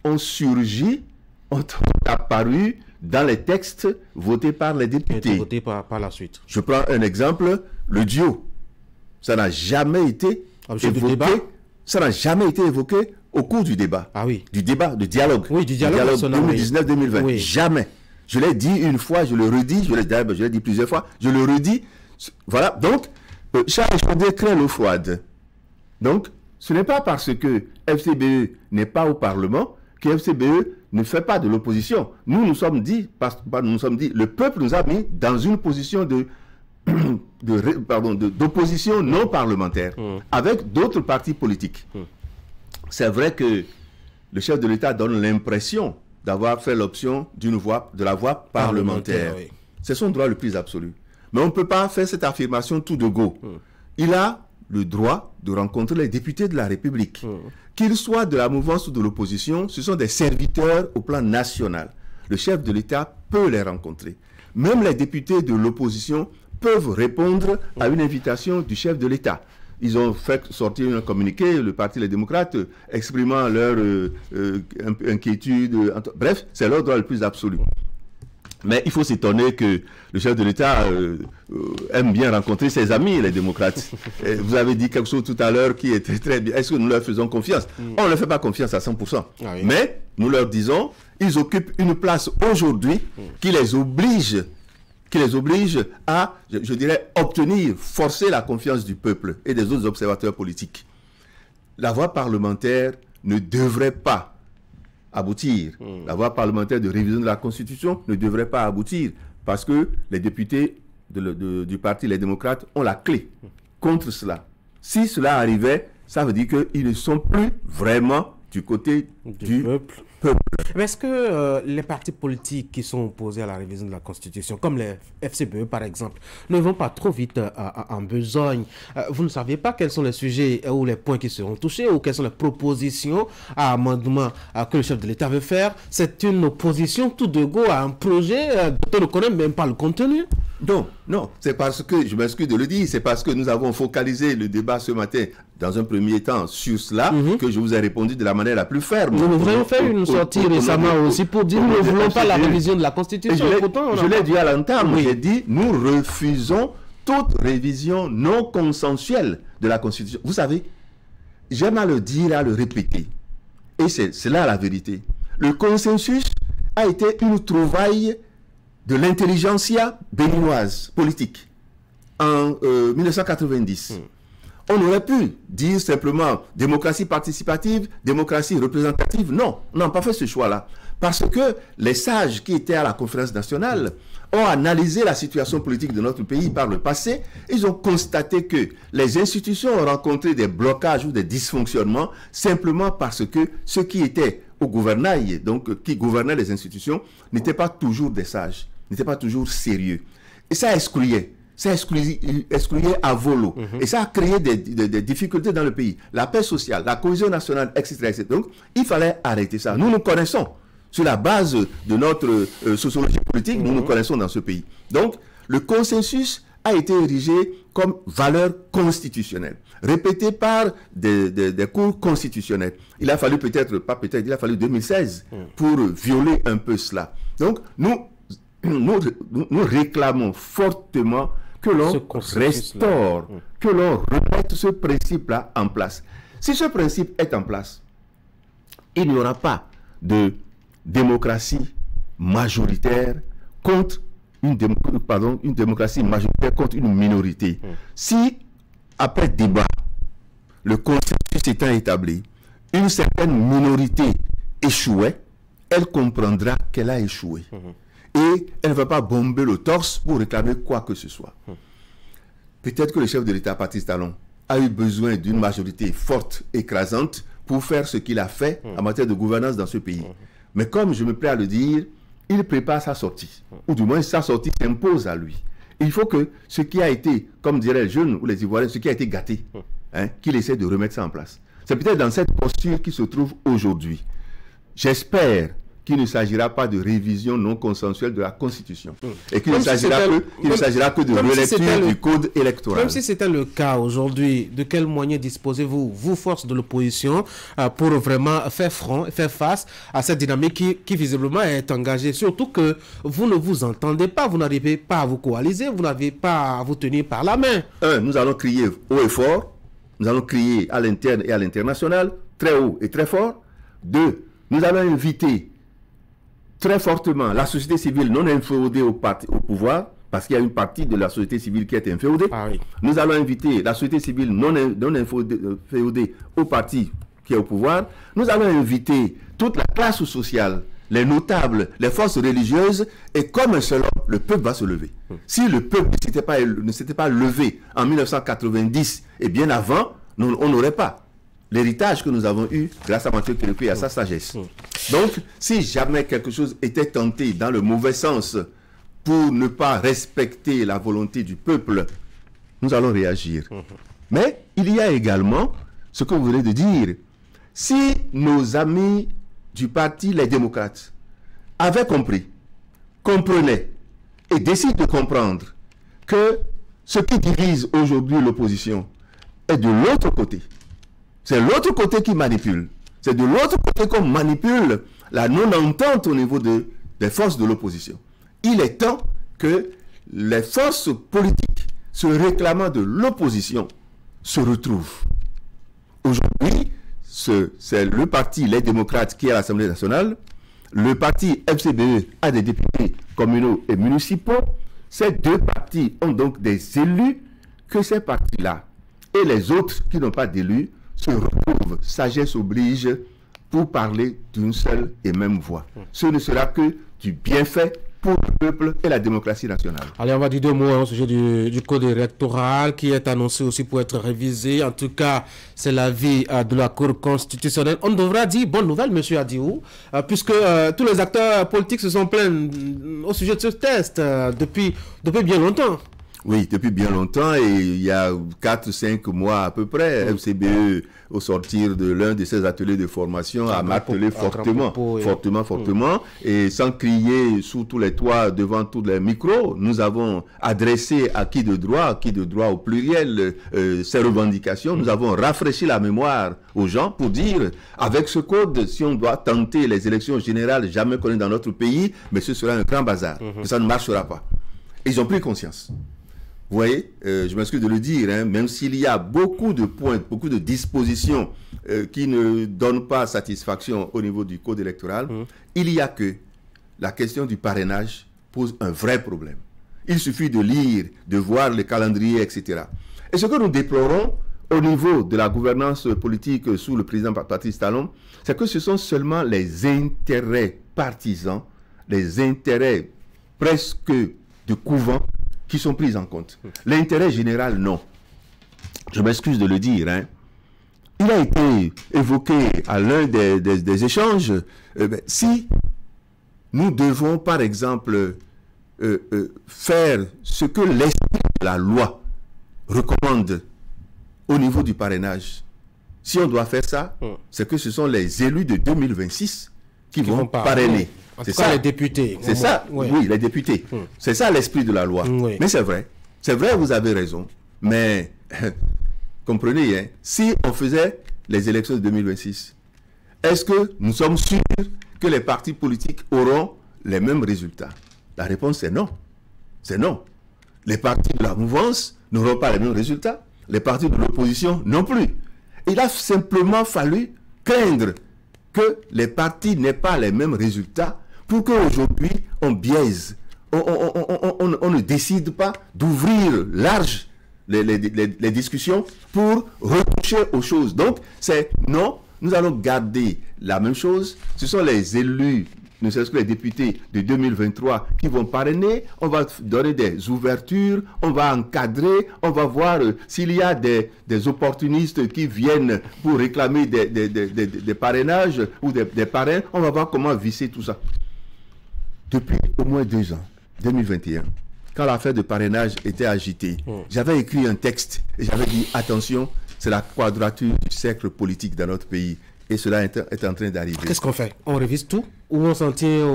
ont surgi, ont apparu dans les textes votés par les députés. Votés par la suite. Je prends un exemple, le duo. Ça n'a jamais été évoqué. Ça n'a jamais été évoqué au cours du débat. Ah oui. Du dialogue. Oui, du dialogue 2019-2020. Oui. Jamais. Je l'ai dit une fois, je le redis, je l'ai dit plusieurs fois, je le redis. Voilà, donc, chat échaudé craint l'eau froide. Donc, ce n'est pas parce que FCBE n'est pas au Parlement que FCBE ne fait pas de l'opposition. Nous sommes dit, le peuple nous a mis dans une position d'opposition non parlementaire avec d'autres partis politiques. C'est vrai que le chef de l'État donne l'impression d'avoir fait l'option de la voie parlementaire. Oui. C'est son droit le plus absolu. Mais on ne peut pas faire cette affirmation tout de go. Il a le droit de rencontrer les députés de la République. Qu'ils soient de la mouvance ou de l'opposition, ce sont des serviteurs au plan national. Le chef de l'État peut les rencontrer. Même les députés de l'opposition peuvent répondre à une invitation du chef de l'État. Ils ont fait sortir un communiqué, le Parti Les Démocrates, exprimant leur inquiétude. Bref, c'est leur droit le plus absolu. Mais il faut s'étonner que le chef de l'État aime bien rencontrer ses amis, les démocrates. Vous avez dit quelque chose tout à l'heure qui était très bien. Est-ce que nous leur faisons confiance? On ne leur fait pas confiance à 100%. Ah oui. Mais nous leur disons, ils occupent une place aujourd'hui qui les oblige à, je dirais, obtenir, forcer la confiance du peuple et des autres observateurs politiques. La voie parlementaire ne devrait pas aboutir. La voie parlementaire de révision de la Constitution ne devrait pas aboutir parce que les députés du Parti Les Démocrates ont la clé contre cela. Si cela arrivait, ça veut dire qu'ils ne sont plus vraiment du côté du peuple. Mais est-ce que les partis politiques qui sont opposés à la révision de la Constitution, comme les FCBE par exemple, ne vont pas trop vite en besogne? Vous ne savez pas quels sont les sujets ou les points qui seront touchés ou quelles sont les propositions à amendement que le chef de l'État veut faire? C'est une opposition tout de go à un projet dont on ne connaît même pas le contenu. Non, c'est parce que, je m'excuse de le dire, c'est parce que nous avons focalisé le débat ce matin, dans un premier temps, sur cela, que je vous ai répondu de la manière la plus ferme. Nous avons fait une sortie récemment aussi pour dire nous ne voulons pas la révision de la Constitution. Je l'ai dit à l'entame, j'ai dit nous refusons toute révision non consensuelle de la Constitution. Vous savez, j'aime à le dire et à le répéter, et c'est là la vérité. Le consensus a été une trouvaille de l'intelligentsia béninoise politique en 1990. On aurait pu dire simplement démocratie participative, démocratie représentative. Non, on n'a pas fait ce choix-là. Parce que les sages qui étaient à la conférence nationale ont analysé la situation politique de notre pays par le passé. Ils ont constaté que les institutions ont rencontré des blocages ou des dysfonctionnements simplement parce que ceux qui étaient au gouvernail, donc qui gouvernaient les institutions, n'étaient pas toujours des sages, n'étaient pas toujours sérieux. Et ça excluait. Ça excluait à volo. Et ça a créé des difficultés dans le pays. La paix sociale, la cohésion nationale, etc., etc. Donc, il fallait arrêter ça. Nous nous connaissons. Sur la base de notre sociologie politique, nous nous connaissons dans ce pays. Donc, le consensus a été érigé comme valeur constitutionnelle, répété par des cours constitutionnels. Il a fallu il a fallu 2016 pour violer un peu cela. Donc, nous réclamons fortement que l'on restaure, que l'on remette ce principe-là en place. Si ce principe est en place, il n'y aura pas de démocratie majoritaire contre une démocratie majoritaire contre une minorité. Si, après débat, le consensus étant établi, une certaine minorité échouait, elle comprendra qu'elle a échoué. Et elle ne va pas bomber le torse pour réclamer quoi que ce soit. Peut-être que le chef de l'État, Patrice Talon, a eu besoin d'une majorité forte, écrasante, pour faire ce qu'il a fait en matière de gouvernance dans ce pays. Mais comme je me plais à le dire, il prépare sa sortie. Ou du moins, sa sortie s'impose à lui. Il faut que ce qui a été, comme diraient les jeunes ou les Ivoiriens, ce qui a été gâté, qu'il essaie de remettre ça en place. C'est peut-être dans cette posture qu'il se trouve aujourd'hui. J'espère qu'il ne s'agira pas de révision non consensuelle de la Constitution. Et qu'il ne s'agira que de relecture du code électoral. Même si c'était le cas aujourd'hui, de quels moyens disposez-vous, vous, force de l'opposition, pour vraiment faire front, faire face à cette dynamique qui visiblement est engagée? Surtout que vous ne vous entendez pas, vous n'arrivez pas à vous coaliser, vous n'arrivez pas à vous tenir par la main. Nous allons crier haut et fort, nous allons crier à l'interne et à l'international très haut et très fort. 2, nous allons inviter très fortement la société civile non inféodée au pouvoir, parce qu'il y a une partie de la société civile qui est inféodée. Nous allons inviter la société civile non inféodée au parti qui est au pouvoir. Nous allons inviter toute la classe sociale, les notables, les forces religieuses, et comme un seul homme, le peuple va se lever. Si le peuple ne s'était pas levé en 1990 et bien avant, on n'aurait pas l'héritage que nous avons eu grâce à Mathieu Kérékou et à sa sagesse. Donc, si jamais quelque chose était tenté dans le mauvais sens pour ne pas respecter la volonté du peuple, nous allons réagir. Mais il y a également ce que vous venez de dire. Si nos amis du parti Les Démocrates avaient compris, comprenaient et décident de comprendre que ce qui divise aujourd'hui l'opposition est de l'autre côté, c'est l'autre côté qui manipule. C'est de l'autre côté qu'on manipule la non-entente au niveau des forces de l'opposition. Il est temps que les forces politiques se réclamant de l'opposition se retrouvent. Aujourd'hui, c'est le parti Les Démocrates qui est à l'Assemblée nationale. Le parti FCBE a des députés communaux et municipaux. Ces deux partis ont donc des élus que ces partis-là et les autres qui n'ont pas d'élus se retrouvent, sagesse oblige, pour parler d'une seule et même voix. Ce ne sera que du bienfait pour le peuple et la démocratie nationale. Allez, on va dire deux mots au sujet du code électoral qui est annoncé aussi pour être révisé. En tout cas, c'est l'avis de la Cour constitutionnelle. On devra dire bonne nouvelle, M. Adiou, puisque tous les acteurs politiques se sont plaints au sujet de ce test depuis bien longtemps. Oui, depuis bien longtemps, et il y a 4-5 mois à peu près, FCBE, au sortir de l'un de ses ateliers de formation, a martelé fortement, et sans crier sous tous les toits, devant tous les micros, nous avons adressé à qui de droit au pluriel, ces revendications. Nous avons rafraîchi la mémoire aux gens pour dire, avec ce code, si on doit tenter les élections générales jamais connues dans notre pays, mais ce sera un grand bazar, que ça ne marchera pas. Ils ont pris conscience. Vous voyez, je m'excuse de le dire, hein, même s'il y a beaucoup de points, beaucoup de dispositions qui ne donnent pas satisfaction au niveau du code électoral, il y a que la question du parrainage pose un vrai problème. Il suffit de lire, de voir le calendrier, etc. Et ce que nous déplorons au niveau de la gouvernance politique sous le président Patrice Talon, c'est que ce sont seulement les intérêts partisans, les intérêts presque de couvent, qui sont prises en compte. L'intérêt général, non. Je m'excuse de le dire. Hein. Il a été évoqué à l'un des échanges, si nous devons, par exemple, faire ce que l'esprit de la loi recommande au niveau du parrainage, si on doit faire ça, c'est que ce sont les élus de 2026 qui vont parrainer. En tout cas, les députés. C'est ça, oui, les députés. C'est ça l'esprit de la loi. Mais c'est vrai, vous avez raison. Mais, comprenez, hein, si on faisait les élections de 2026, est-ce que nous sommes sûrs que les partis politiques auront les mêmes résultats? La réponse est non. C'est non. Les partis de la mouvance n'auront pas les mêmes résultats. Les partis de l'opposition non plus. Il a simplement fallu craindre que les partis n'aient pas les mêmes résultats pour qu'aujourd'hui, on biaise, on ne décide pas d'ouvrir large les discussions pour retoucher aux choses. Donc, c'est non, nous allons garder la même chose. Ce sont les élus, ne serait-ce que les députés de 2023 qui vont parrainer. On va donner des ouvertures, on va encadrer, on va voir s'il y a des opportunistes qui viennent pour réclamer des parrainages ou des parrains. On va voir comment visser tout ça. Depuis au moins 2 ans, 2021, quand l'affaire de parrainage était agitée, j'avais écrit un texte et j'avais dit attention, c'est la quadrature du cercle politique dans notre pays et cela est en train d'arriver. Qu'est-ce qu'on fait? On révise tout ou on s'en tient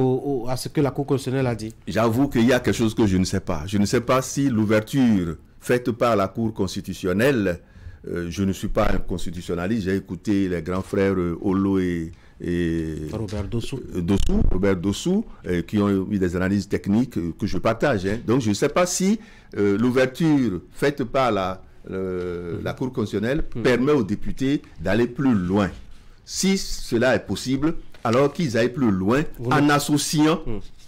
à ce que la Cour constitutionnelle a dit? J'avoue qu'il y a quelque chose que je ne sais pas. Je ne sais pas si l'ouverture faite par la Cour constitutionnelle, je ne suis pas un constitutionnaliste, j'ai écouté les grands frères Olo et Robert Dossou, qui ont eu des analyses techniques que je partage. Hein. Donc je ne sais pas si l'ouverture faite par la Cour constitutionnelle permet aux députés d'aller plus loin. si cela est possible, alors qu'ils aillent plus loin en associant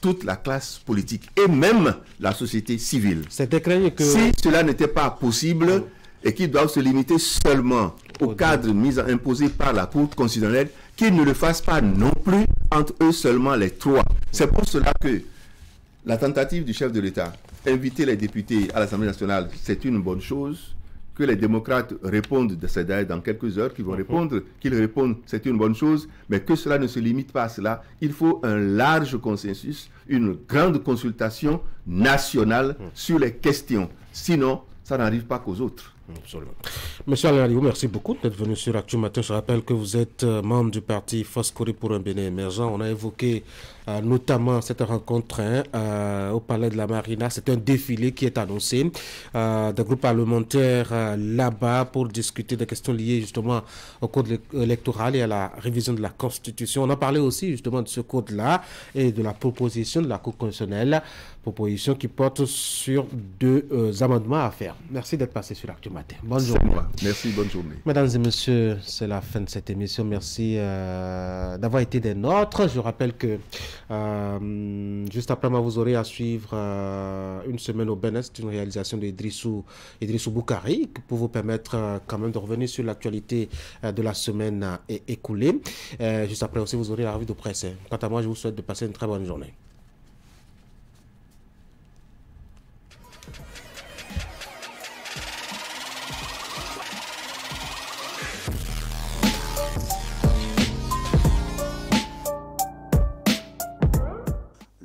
toute la classe politique et même la société civile. C'était craigné que... Si cela n'était pas possible et qu'ils doivent se limiter seulement au cadre imposé par la Cour constitutionnelle, qu'ils ne le fassent pas non plus entre eux seulement les trois. C'est pour cela que la tentative du chef de l'État, inviter les députés à l'Assemblée nationale, c'est une bonne chose. Que les démocrates répondent, c'est d'ailleurs dans quelques heures qu'ils vont répondre, qu'ils répondent, c'est une bonne chose, mais que cela ne se limite pas à cela. Il faut un large consensus, une grande consultation nationale sur les questions. Sinon, ça n'arrive pas qu'aux autres. Absolument. Monsieur Alain Aliou, merci beaucoup d'être venu sur Actu Matin. Je rappelle que vous êtes membre du parti Foscori pour un Bénin émergent. On a évoqué notamment cette rencontre au Palais de la Marina. C'est un défilé qui est annoncé des groupes parlementaires là-bas pour discuter des questions liées justement au code électoral et à la révision de la Constitution. On a parlé aussi justement de ce code-là et de la proposition de la Cour constitutionnelle, proposition qui porte sur 2 amendements à faire. Merci d'être passé sur Actu Matin. Bonne journée. Merci, bonne journée. Mesdames et messieurs, c'est la fin de cette émission. Merci d'avoir été des nôtres. Je rappelle que juste après moi, vous aurez à suivre une semaine au Bénin. C'est une réalisation d'Idrissou Boukari pour vous permettre quand même de revenir sur l'actualité de la semaine écoulée. Juste après aussi, vous aurez la revue de presse. Quant à moi, je vous souhaite de passer une très bonne journée.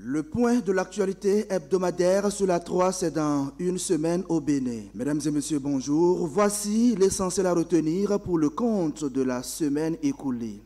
Le point de l'actualité hebdomadaire sur la 3, c'est dans une semaine au Bénin. Mesdames et messieurs, bonjour. Voici l'essentiel à retenir pour le compte de la semaine écoulée.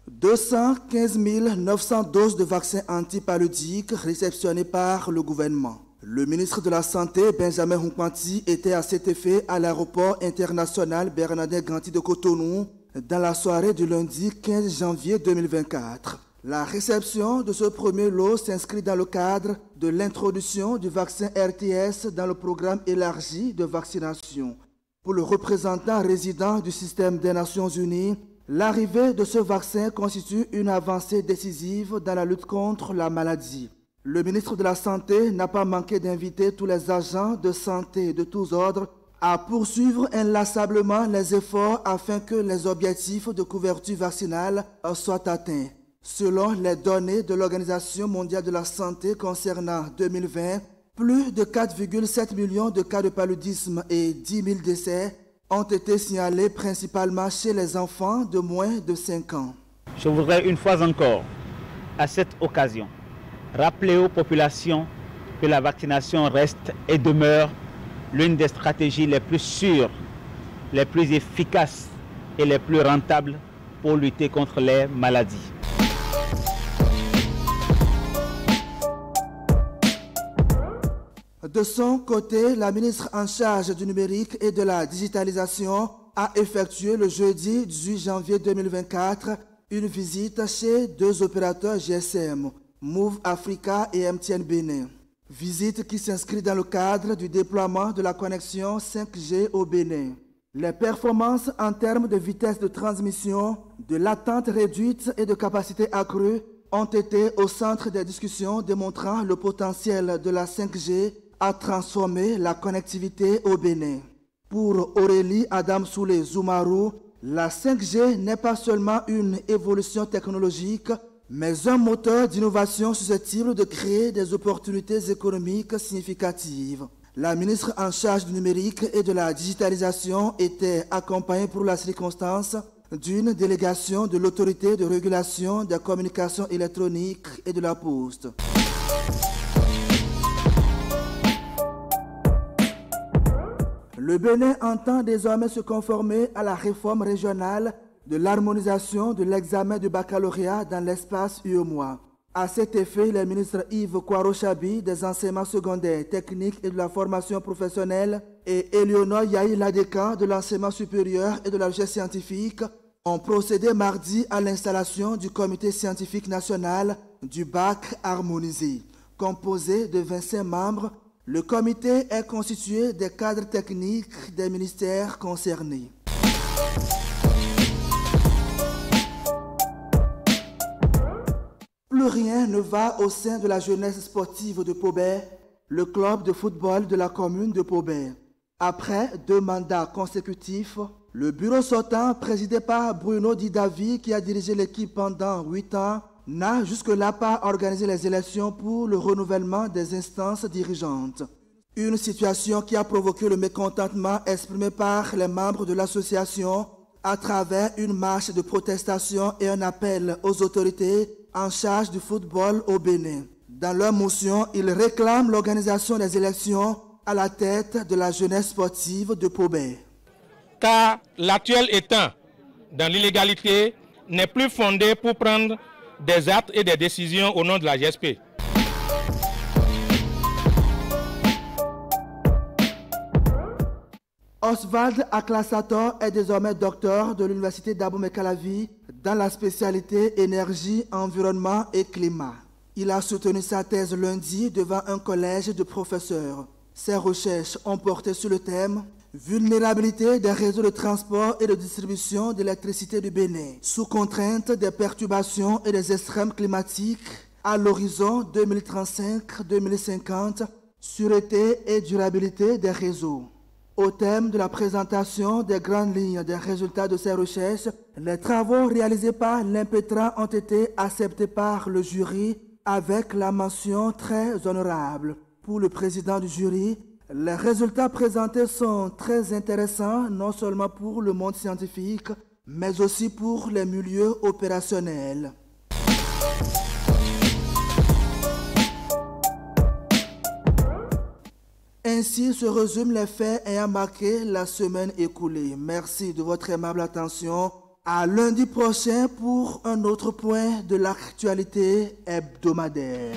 « 215 900 doses de vaccins antipaludistes réceptionnées par le gouvernement. Le ministre de la Santé, Benjamin Hunkwanti, était à cet effet à l'aéroport international Bernardin Ganti de Cotonou dans la soirée du lundi 15 janvier 2024. La réception de ce premier lot s'inscrit dans le cadre de l'introduction du vaccin RTS dans le programme élargi de vaccination. Pour le représentant résident du système des Nations Unies, l'arrivée de ce vaccin constitue une avancée décisive dans la lutte contre la maladie. Le ministre de la Santé n'a pas manqué d'inviter tous les agents de santé de tous ordres à poursuivre inlassablement les efforts afin que les objectifs de couverture vaccinale soient atteints. Selon les données de l'Organisation mondiale de la santé concernant 2020, plus de 4,7 millions de cas de paludisme et 10 000 décès ont été signalés principalement chez les enfants de moins de 5 ans. Je voudrais une fois encore, à cette occasion, rappeler aux populations que la vaccination reste et demeure l'une des stratégies les plus sûres, les plus efficaces et les plus rentables pour lutter contre les maladies. De son côté, la ministre en charge du numérique et de la digitalisation a effectué le jeudi 18 janvier 2024 une visite chez 2 opérateurs GSM, Move Africa et MTN Bénin. Visite qui s'inscrit dans le cadre du déploiement de la connexion 5G au Bénin. Les performances en termes de vitesse de transmission, de latence réduite et de capacité accrue ont été au centre des discussions démontrant le potentiel de la 5G à transformer la connectivité au Bénin. Pour Aurélie Adam Soulé Zoumarou, la 5G n'est pas seulement une évolution technologique, mais un moteur d'innovation susceptible de créer des opportunités économiques significatives. La ministre en charge du numérique et de la digitalisation était accompagnée pour la circonstance d'une délégation de l'autorité de régulation des communications électroniques et de la poste. Le Bénin entend désormais se conformer à la réforme régionale de l'harmonisation de l'examen du baccalauréat dans l'espace UEMOA. À cet effet, les ministres Yves Kouaro-Chabi des enseignements secondaires, techniques et de la formation professionnelle et Éléonore Yahi Ladeka de l'enseignement supérieur et de la recherche scientifique ont procédé mardi à l'installation du comité scientifique national du bac harmonisé, composé de 25 membres Le comité est constitué des cadres techniques des ministères concernés. Plus rien ne va au sein de la jeunesse sportive de Pobert, le club de football de la commune de Pobert. Après 2 mandats consécutifs, le bureau sortant, présidé par Bruno Didavi, qui a dirigé l'équipe pendant 8 ans, n'a jusque-là pas organisé les élections pour le renouvellement des instances dirigeantes. Une situation qui a provoqué le mécontentement exprimé par les membres de l'association à travers une marche de protestation et un appel aux autorités en charge du football au Bénin. Dans leur motion, ils réclament l'organisation des élections à la tête de la jeunesse sportive de Pobert. Car l'actuel État, dans l'illégalité, n'est plus fondé pour prendre des actes et des décisions au nom de la GSP. Oswald Aklassator est désormais docteur de l'université d'Abomey-Calavi dans la spécialité énergie, environnement et climat. Il a soutenu sa thèse lundi devant un collège de professeurs. Ses recherches ont porté sur le thème « Vulnérabilité des réseaux de transport et de distribution d'électricité du Bénin, sous contrainte des perturbations et des extrêmes climatiques à l'horizon 2035-2050, sûreté et durabilité des réseaux ». Au thème de la présentation des grandes lignes des résultats de ces recherches, les travaux réalisés par l'Impétra ont été acceptés par le jury avec la mention très honorable. Pour le président du jury, les résultats présentés sont très intéressants, non seulement pour le monde scientifique, mais aussi pour les milieux opérationnels. Ainsi se résument les faits ayant marqué la semaine écoulée. Merci de votre aimable attention. À lundi prochain pour un autre point de l'actualité hebdomadaire.